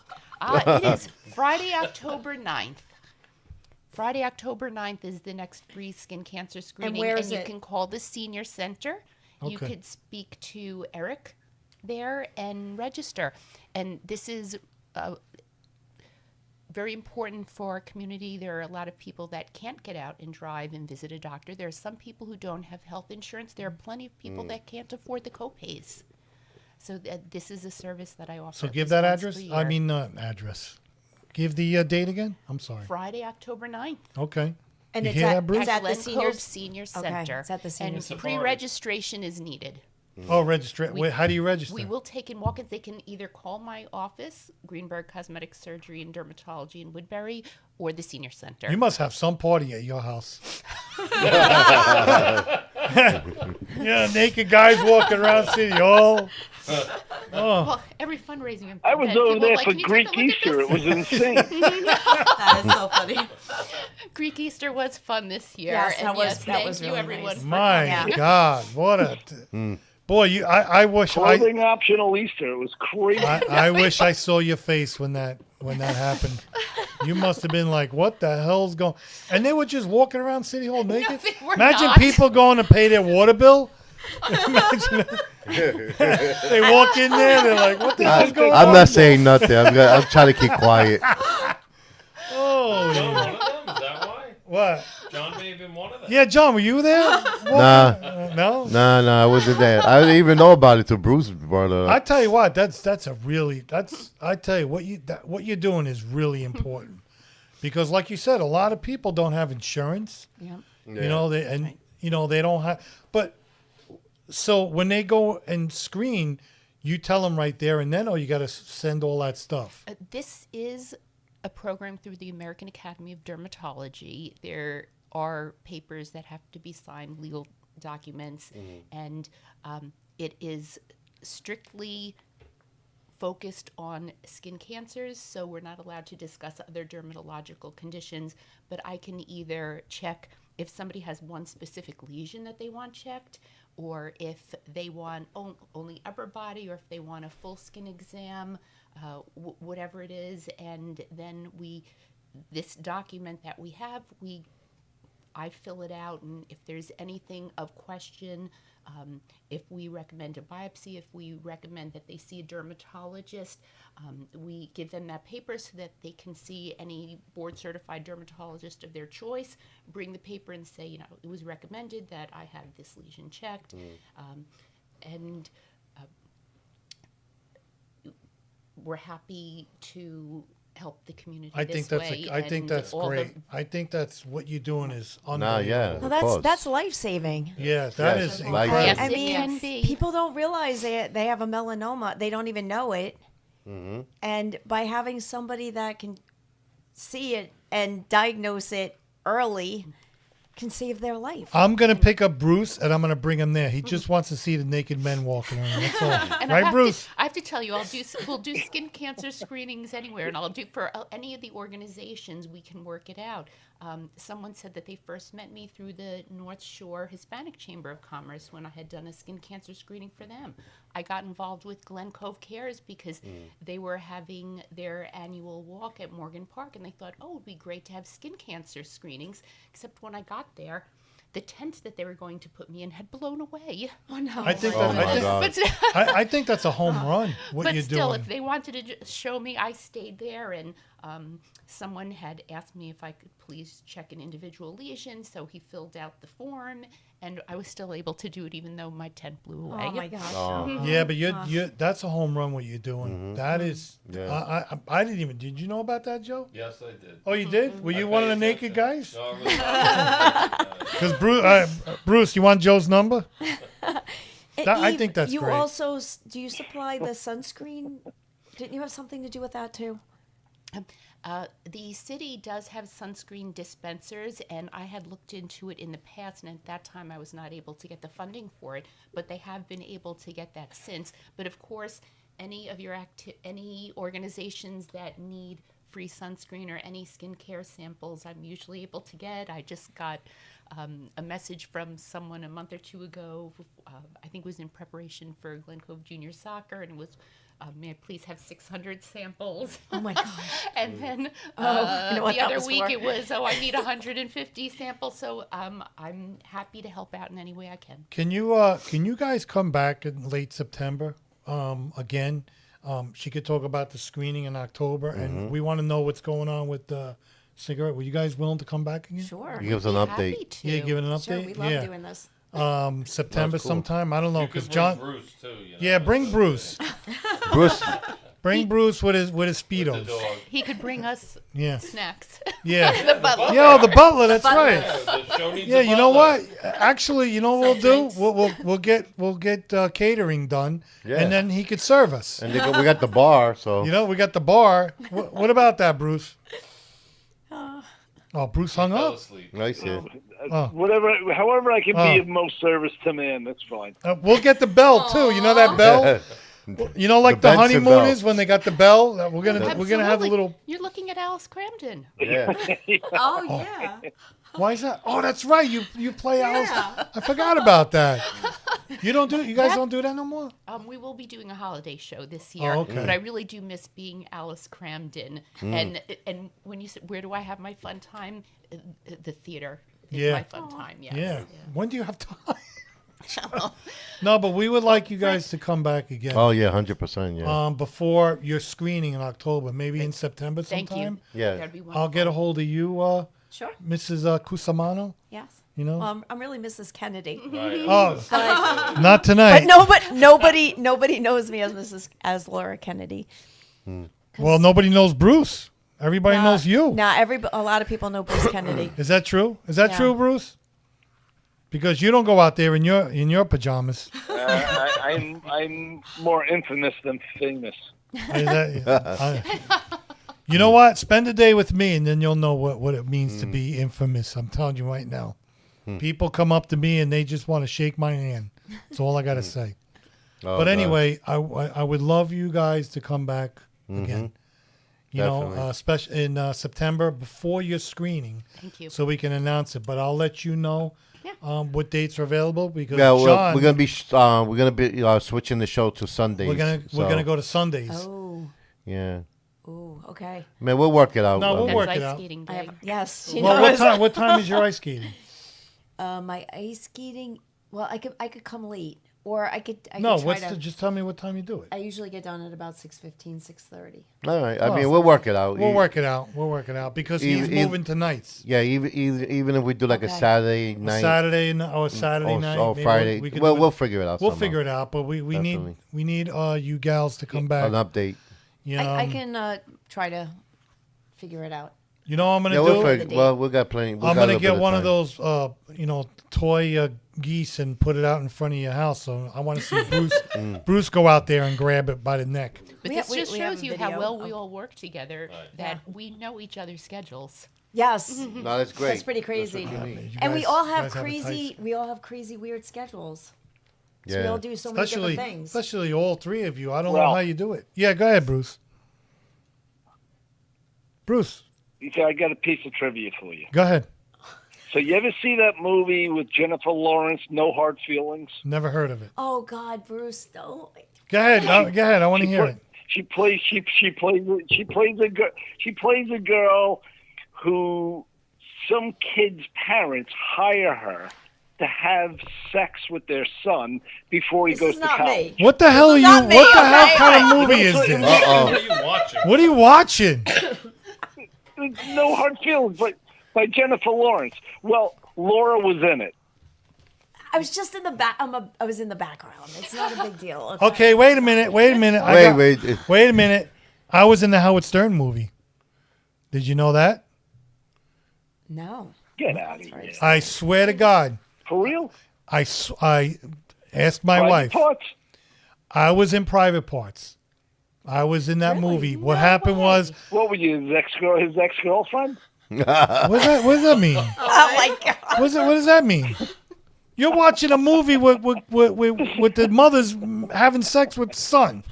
It is Friday, October 9th. Friday, October 9th is the next free skin cancer screening. where is you it? can call the Senior Center. You Okay. could speak to Eric there and register. And this is very important for our community. There are a lot of people that can't get out and drive and visit a doctor. There are some people who don't have health insurance. There are plenty of people that can't afford the copays. So this is a service that I offer. So at give least that once address. per I year. mean, address. Give the date again. I'm sorry. Friday, October 9th. Okay. And You it's hear at, that, Bruce? it's at the Glen seniors. Cove Senior Okay, Center. it's at the senior and center. pre-registration is needed. Oh, register. Wait, how do you register? We will take in walk-ins. They can either call my office, Greenberg Cosmetic Surgery and Dermatology in Woodbury, or the Senior Center. You must have some party at your house. Yeah, naked guys walking around City Hall. Well, every fundraising I was event, over people there are like, for "Can you take Greek a look at Easter. this?" It was insane. That is so funny. Greek Easter was fun this year. Yes, and that was- that thank was you really everyone nice. for My coming. God, what a boy! I wish Clothing optional Easter. It was crazy. I wish I saw your face when that when that happened. You must have been like, what the hell's going? And they were just walking around City Hall naked. they were Imagine not. people going to pay their water bill. Imagine they walk in there, they're like, what the hell's going on? I'm not saying nothing. I'm trying to keep quiet. Oh, John, one of them? Is that why? what? John may have been one of them. Yeah, John, were you there? Nah. No? No, I wasn't there. I didn't even know about it till Bruce brought it I up. tell you what, I tell you what you're doing is really important. Because like you said, a lot of people don't have insurance. Yep. You know, they don't have, but so when they go and screen, you tell them right there and then, or you got to send all that stuff. This is a program through the American Academy of Dermatology. There are papers that have to be signed, legal documents, and it is strictly focused on skin cancers, so we're not allowed to discuss other dermatological conditions, but I can either check if somebody has one specific lesion that they want checked, or if they want only upper body, or if they want a full skin exam, whatever it is. And then this document that we have, I fill it out, and if there's anything of question, if we recommend a biopsy, if we recommend that they see a dermatologist, we give them that paper so that they can see any board-certified dermatologist of their choice, bring the paper and say, it was recommended that I have this lesion checked. And we're happy to help the community I think that's great. I think that's what you're doing is unbelievable. yeah. Well, that's life saving. Yeah, that Yes, is like- incredible. Yes, I it mean, can be. people don't realize they have a melanoma. They don't even know it. And by having somebody that can see it and diagnose it early can save their life. I'm going to pick up Bruce and I'm going to bring him there. He just wants to see the naked men walking around. That's all. And Right, Bruce? I have to tell you, we'll do skin cancer screenings anywhere, and I'll do for any of the organizations. We can work it out. Someone said that they first met me through the North Shore Hispanic Chamber of Commerce when I had done a skin cancer screening for them. I got involved with Glen Cove Cares because they were having their annual walk at Morgan Park, and they thought, it would be great to have skin cancer screenings. Except when I got there, the tent that they were going to put me in had blown away. Oh no! I think Oh, my God. I think that's a home run. What But you're still, doing. if they wanted to just show me, I stayed there, and someone had asked me if I could please check an individual lesion, so he filled out the form, and I was still able to do it even though my tent blew away. Oh my gosh! Oh. Yeah, but you that's a home run what you're doing. That is. Yeah. I didn't even. Did you know about that, Joe? Yes, I did. Oh, you did? Were you I one of paid the naked attention. guys? No, I was not. Because Bruce, you want Joe's number? I Eve, think that's you great. also do you supply the sunscreen? Didn't you have something to do with that too? The city does have sunscreen dispensers, and I had looked into it in the past, and at that time I was not able to get the funding for it, but they have been able to get that since. But of course, any of your any organizations that need free sunscreen or any skincare samples, I'm usually able to get. I just got a message from someone a month or two ago. I think it was in preparation for Glen Cove Junior Soccer, and it was, may I please have 600 samples? Oh my gosh! And then I know what the that other was week for. it was, I need 150 samples. So I'm happy to help out in any way I can. Can you guys come back in late September again? She could talk about the screening in October, and we want to know what's going on with the cigarette. Were you guys willing to come back again? Sure. Give us an Happy update. to. Yeah, give it an update. Sure, we love yeah. doing this. September That's cool. sometime. I don't know You because could John. bring Bruce too. Yeah, bring Bruce. Bruce, Bring Bruce with his The speedos. dog. He could bring us Yeah, snacks. yeah. The butler. Yo, the butler. That's right. Yeah, the show needs Yeah, a you know butler. what? Actually, you know what we'll do? We'll get catering done, Yeah. and then he could serve us. and we got the bar, so You know, we got the bar. What about that, Bruce? Oh, Bruce hung Fell up. asleep. nice here. However I can Oh. be of most service to man, that's fine. We'll get the bell too. You know that bell? You know, like The the Benson honeymooners bell. when they got the bell. We're gonna have a Absolutely. little. You're looking at Alice Cramden. Yeah. Oh yeah. Why is that? Oh, that's right. You play Alice. I forgot about that. You don't do. You guys don't do that no more. We will be doing a holiday show this year, okay. but I really do miss being Alice crammed in. And when you said, where do I have my fun time? The theater is my fun time. Yes. Yeah. When do you have time? No, but we would like you guys to come back again. Oh yeah, 100%. Yeah. Before your screening in October, maybe in September Thank sometime. you. Yeah. That'd be wonderful. I'll get a hold of you, Sure. Mrs. Cusumano. Yes. You know. I'm really Mrs. Kennedy. Oh, But, not tonight. but nobody knows me as Lora Kennedy. Well, nobody knows Bruce. Everybody knows you. A lot of people know Bruce Kennedy. Is that true? Is that true, Bruce? Because you don't go out there in your pajamas. I'm more infamous than famous. You know what? Spend a day with me, and then you'll know what it means to be infamous. I'm telling you right now. People come up to me, and they just want to shake my hand. That's all I got to say. Oh, but anyway, I would love you guys to come back again. You Definitely. know, especially in September before your screening. Thank you. So we can announce it. But I'll let you know what dates are available because Yeah, John, we're gonna be switching the show to Sundays. we're gonna go to Sundays. Oh. Yeah. Ooh. Okay. Man, we'll work it out. No, we'll That's work ice it out. skating I day. have, yes. You Well, know, what time is your ice skating? my ice skating. Well, I could come late, or I could try to. Just tell me what time you do it. I usually get done at about 6:15, 6:30. All right. I mean, we'll work it out. We'll work it out. We'll work it out because he's moving to nights. Yeah, even if we do like a Okay. Saturday night, Saturday or Saturday night, or maybe Friday. we can Well, do it. we'll figure it out. We'll somehow. figure it out, but we Definitely. need you gals to come back. An update. You know, I can try to figure it out. You know what I'm gonna Yeah, do? we'll figure. Well, we got plenty. I'm gonna get one of those, toy geese and put it out in front of your house. So I want to see Bruce go out there and grab it by the neck. But We this ha- we- just we have shows a you how video well we of- all work together, that we know each other's schedules. Yes. No, that's great. That's pretty crazy. That's what we need. You And we guys- all you have guys a crazy. tight- We all have crazy, weird schedules. So we Yeah. all do so many different things. Especially all three of you. I don't know Well- how you do it. Yeah, go ahead, Bruce. Bruce, You say I got a piece of trivia for you. go ahead. So you ever see that movie with Jennifer Lawrence, No Hard Feelings? Never heard of it. Oh God, Bruce, don't. Go ahead. Go ahead. I want to hear it. She plays a girl who some kid's parents hire her to have sex with their son before he This goes is to not college. me. What the hell are you? not me, What the hell okay? kind of movie is What this? are you watching? What are you watching? It's No Hard Feelings, but by Jennifer Lawrence. Well, Laura was in it. I was just in the back. I was in the background. It's not a big deal. Okay, wait a minute. Wait a minute. Wait a minute. I was in the Howard Stern movie. Did you know that? No. Get out of here. I swear to God. For real? I asked my Private wife. Parts? I was in Private Parts. I was in that movie. What happened was, What were you, his ex-girlfriend? what does that mean? Oh my God. What does that mean? You're watching a movie with the mothers having sex with the son.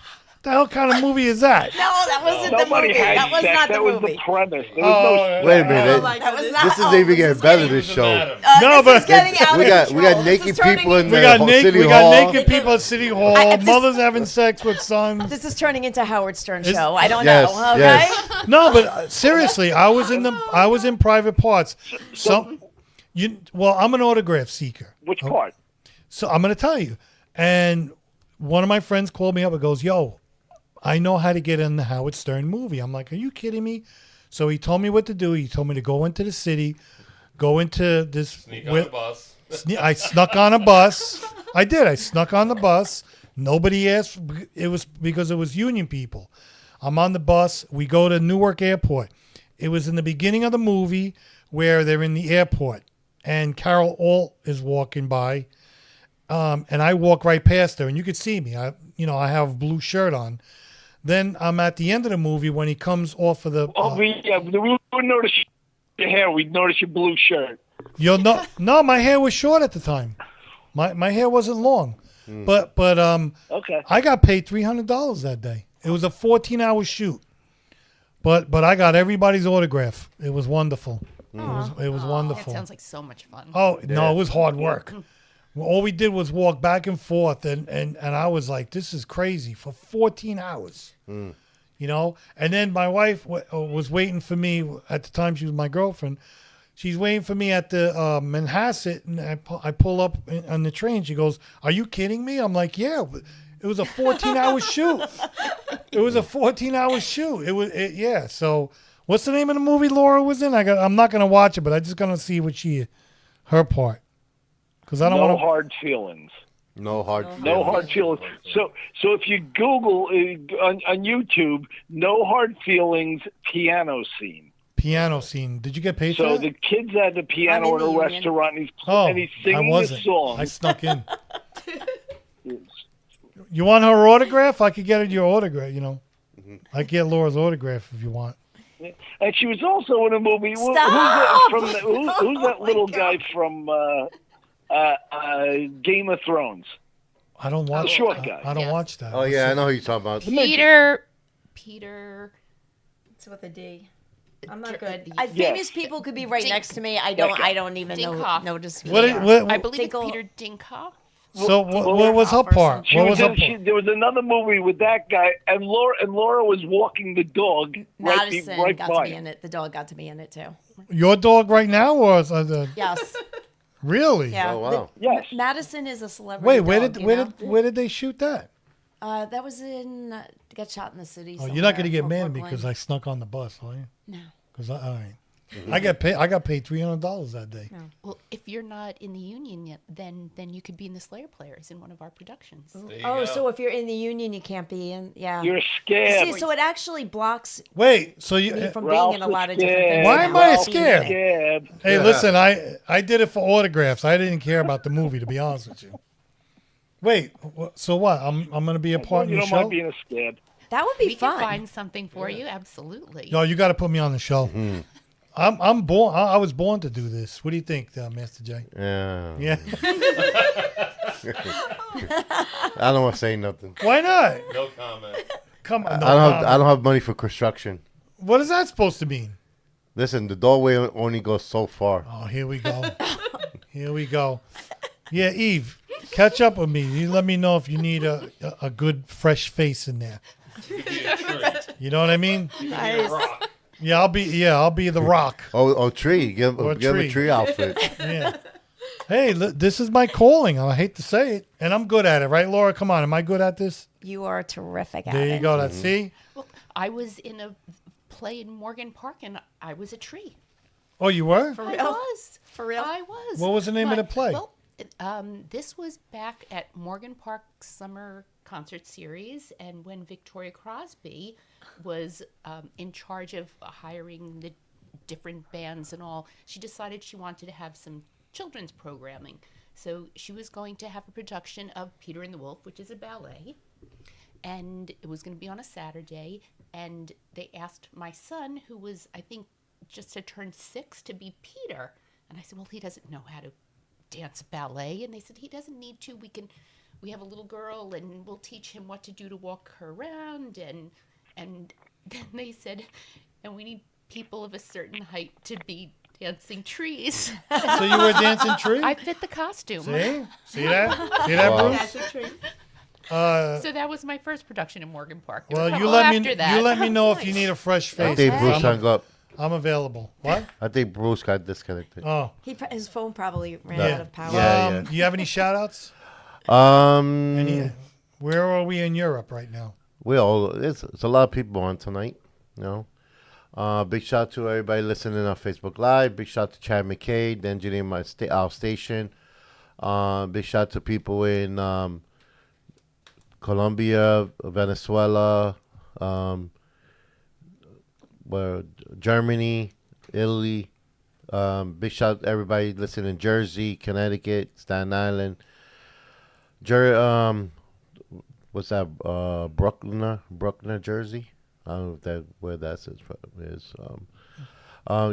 The hell kind of movie is that? No, that wasn't the Nobody movie. had That was sex. not That the was movie. the premise. There was no Wait a minute. That was not. This is even getting better. This show. No, this but is getting out We of got control. This naked is turning people in we the got City we got Hall. naked people at City Hall. this- Mothers having sex with sons. This is turning into Howard Stern It's- show. I don't Yes, know. Okay. yes. No, but seriously, I was in Private Parts. I'm an autograph seeker. Which part? So I'm going to tell you. And one of my friends called me up and goes, "Yo, I know how to get in the Howard Stern movie." I'm like, "Are you kidding me?" So he told me what to do. He told me to go into the city, go into this. Sneak on the bus. I snuck on a bus. I did. I snuck on the bus. Nobody asked. It was because it was union people. I'm on the bus. We go to Newark Airport. It was in the beginning of the movie where they're in the airport, and Carol Alt is walking by, and I walk right past her, and you could see me. I have a blue shirt on. Then I'm at the end of the movie when he comes off of the. We would notice your hair. We'd notice your blue shirt. No, my hair was short at the time. My hair wasn't long, but Okay. I got paid $300 that day. It was a 14-hour shoot, but I got everybody's autograph. It was wonderful. It was That wonderful. sounds like so much fun. Oh no, it was hard work. All we did was walk back and forth, and I was like, this is crazy for 14 hours. You know? And then my wife was waiting for me. At the time, she was my girlfriend. She's waiting for me at the Manhasset, and I pull up on the train. She goes, "Are you kidding me?" I'm like, "Yeah, it was a 14-hour shoot. It was a 14-hour shoot. Yeah." So, what's the name of the movie Laura was in? I'm not gonna watch it, but I'm just gonna see what her part, because I don't want hard feelings. No hard feelings. No hard feelings. So if you Google on YouTube, no hard feelings piano scene. Piano scene. Did you get paid for So that? the kid's at the piano I'm in at a the union. restaurant, and Oh, he's I singing a wasn't. song. I snuck in. You want her autograph? I could get her your autograph. You know, I could get Laura's autograph if you want. And she was also in a movie. Who's that little guy from Game of Thrones? I don't watch. short guy. I don't Yes. watch that. Oh yeah, I know who you're talking about. Peter. It's with a D. I'm not Dr- good. Yes. Famous people could be right Dink- next to me. I don't even Dinkhoff. notice who What they is- are. what- I believe Dinkle- it's Peter Dinkhoff. So what was her part? She What was was her in, part? there was another movie with that guy, and Laura was walking the dog Madison right got by to be in it. The dog got to be in it too. Your dog right now, or is the Yes. really? Yeah. Oh, wow. Yes. Madison is a celebrity. Wait, where dog, did you where know? did where did they shoot that? That was in got shot in the city. Oh, you're not gonna get somewhere, mad at me Brooklyn. because I snuck on the bus, are you? No. Because all right. I got paid $300 that day. Well, if you're not in the union yet, then you could be in the Slayer Players in one of our productions. There you Oh, go. so if you're in the union, you can't be in. Yeah. You're scared. See, so it actually blocks Wait, so you? me from Ralph being in a was lot of different scared. things. Why now. am I Being scared? in it. Hey, listen, I did it for autographs. I didn't care about the movie, to be honest with you. Wait, so what? I'm gonna be a part in You the don't show? mind being a scab. That would be We fun. can find something for you, absolutely. No, you got to put me on the show. I'm born. I was born to do this. What do you think, Master J? Yeah. Yeah. I don't want to say nothing. Why not? No comment. Come on. I don't have money for construction. What is that supposed to mean? Listen, the doorway only goes so far. Oh, here we go. Here we go. Yeah, Eve, catch up with me. You let me know if you need a good fresh face in there. You could be a tree. You know what I mean? You could be a rock. Yeah, I'll be the rock. Oh, tree. Give Or him tree. a tree outfit. Yeah. Hey, this is my calling. I hate to say it, and I'm good at it, right, Laura? Come on, am I good at this? You are terrific at There it. you go. That's see. Well, I was in a play in Morgan Park, and I was a tree. Oh, you were? I was. For real? I was. What was the name of the play? Well, this was back at Morgan Park Summer Concert Series, and when Victoria Crosby was in charge of hiring the different bands and all, she decided she wanted to have some children's programming. So she was going to have a production of Peter and the Wolf, which is a ballet, and it was going to be on a Saturday. And they asked my son, who was, I think, just had turned 6, to be Peter. And I said, well, he doesn't know how to dance ballet. And they said, he doesn't need to. We have a little girl, and we'll teach him what to do to walk her around. And then they said, and we need people of a certain height to be dancing trees. So you were a dancing tree? I fit the costume. See that? See that, Wow. Bruce? So that was my first production in Morgan Park. There Well, was a you couple let me after that. you let me know if you need a fresh I face. think Bruce hung up. I'm available. What? I think Bruce got disconnected. Oh, His phone probably ran Yeah. out of power. Yeah. do you have any shout outs? Um, Where are we in Europe right now? it's a lot of people on tonight. You know, big shout out to everybody listening on Facebook Live. Big shout out to Chad McKay, the engineer of our station. Big shout out to people in Colombia, Venezuela, Germany, Italy. Big shout out to everybody listening in Jersey, Connecticut, Staten Island. What's that? Brooklyn, Jersey. I don't know where that is.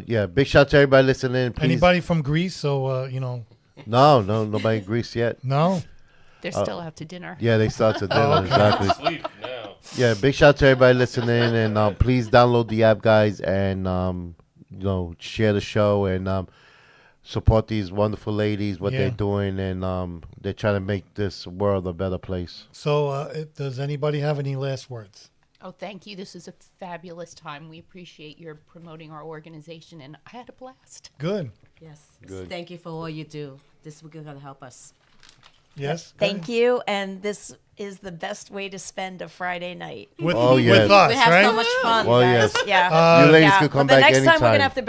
Yeah, big shout out to everybody listening. Please. Anybody from Greece? So No, nobody in Greece yet. no. They're still out to dinner. Yeah, they start to dinner, exactly. Sleep now. Yeah, big shout out to everybody listening, and please download the app, guys, and share the show, and support these wonderful ladies, what Yeah. they're doing, and they're trying to make this world a better place. So, does anybody have any last words? Oh, thank you. This was a fabulous time. We appreciate your promoting our organization, and I had a blast. Good. Yes. Good. Thank you for all you do. This is going to help us. Yes. go Thank ahead. you. And this is the best way to spend a Friday night. With, Oh, with yes. us, We have right? so much fun. Oh, guys. yes. Yeah. You ladies yeah. could come but the back next time we're anytime. gonna have to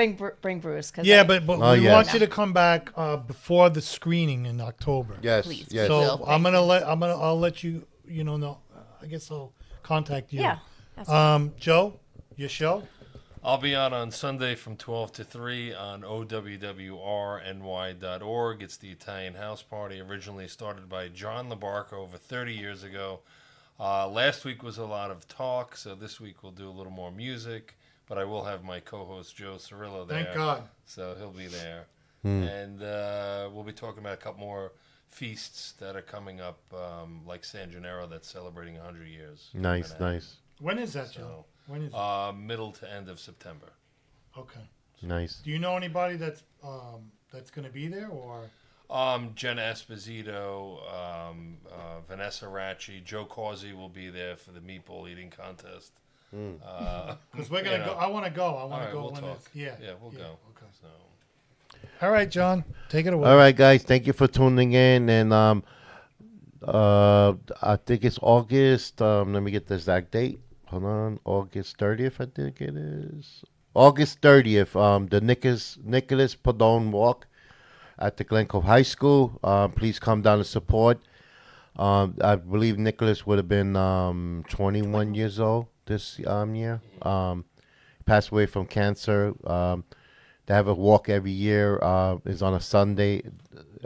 bring Bruce. Cause Yeah, but Oh, we yes. want you to come back before the screening in October. Yes, Please. yes. So Will, I'm thank gonna you. let I'll let you know. I guess I'll contact you. Yeah. Joe, your show. I'll be on Sunday from 12 to 3 on OWWRNY.org. It's the Italian House Party, originally started by John LaBarca over 30 years ago. Last week was a lot of talk, so this week we'll do a little more music. But I will have my co-host Joe Cirillo there. Thank God. So he'll be there. And we'll be talking about a couple more feasts that are coming up, like San Gennaro that's celebrating 100 years. in Nice, Manhattan. nice, When is that, Joe? So, When is it? middle to end of September. Okay. nice. Do you know anybody that's gonna be there or? Jenna Esposito, Vanessa Racci, Joe Causey will be there for the meatball eating contest. Because we're gonna you go. know. I want to go. I want All to right, go we'll when talk. it's yeah. We'll go. Okay. So. All right, John, take it away. All right, guys. Thank you for tuning in, and I think it's August. Let me get the exact date. Hold on, August 30th. I think it is August 30th. The Nicholas Padone Walk at the Glen Cove High School. Please come down and support. I believe Nicholas would have been 21 years old this year. Passed away from cancer. They have a walk every year. It's on a Sunday.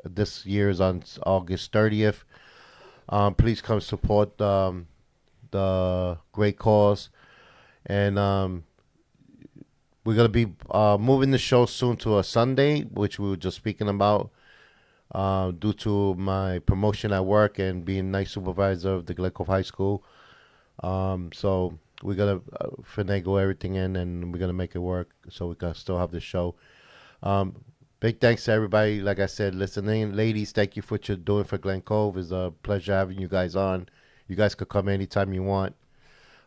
This year is on August 30th. Please come support the great cause. And we're going to be moving the show soon to a Sunday, which we were just speaking about, due to my promotion at work and being night supervisor of the Glen Cove High School. So we're going to finagle everything in, and we're going to make it work so we can still have the show. Big thanks to everybody, like I said, listening. Ladies, thank you for what you're doing for Glen Cove. It's a pleasure having you guys on. You guys could come anytime you want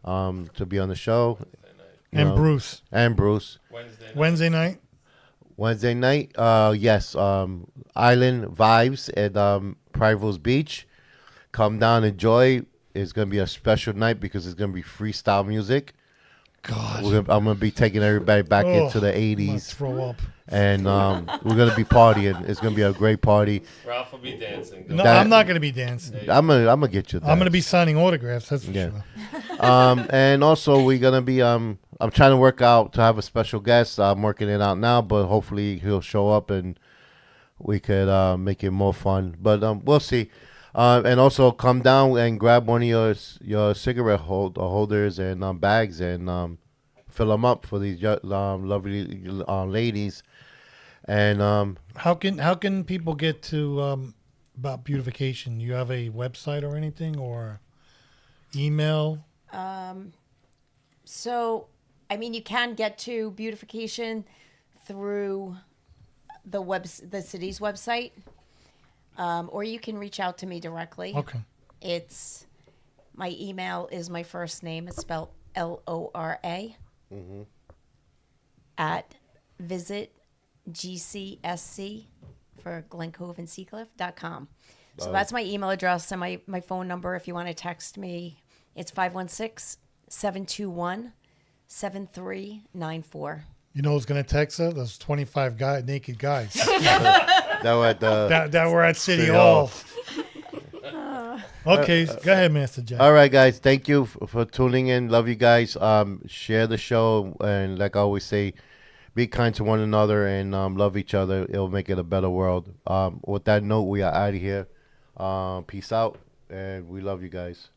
to be on the show. And know. Bruce, And Bruce. Wednesday night. Wednesday night, yes, Island Vibes at Prival's Beach. Come down, enjoy. It's going to be a special night because it's going to be freestyle music. God, I'm going to be taking everybody back into the I'm gonna 80s. throw up. And we're going to be partying. It's going to be a great party. Ralph will be dancing. No, That- I'm not gonna be dancing. I'm gonna get you that. I'm gonna be signing autographs. That's for Yeah. sure. And also we're gonna be I'm trying to work out to have a special guest. I'm working it out now, but hopefully he'll show up and we could make it more fun. But we'll see. And also come down and grab one of your cigarette holders and bags and fill them up for these lovely ladies. And How can people get to about beautification? You have a website or anything or email? So, I mean, you can get to beautification through the city's website, or you can reach out to me directly. Okay. It's my email is my first name. It's spelled LORA at visit GCSC for Glen Cove and Seacliff.com. So that's my email address and my phone number if you want to text me. It's 516-721-7394. You know who's gonna text her? Those 25 naked guys that were at the that were at City City Hall. Okay, go ahead, Master Jack. All right, guys. Thank you for tuning in. Love you guys. Share the show, and like I always say, be kind to one another and love each other. It'll make it a better world. With that note, we are out of here. Peace out, and we love you guys.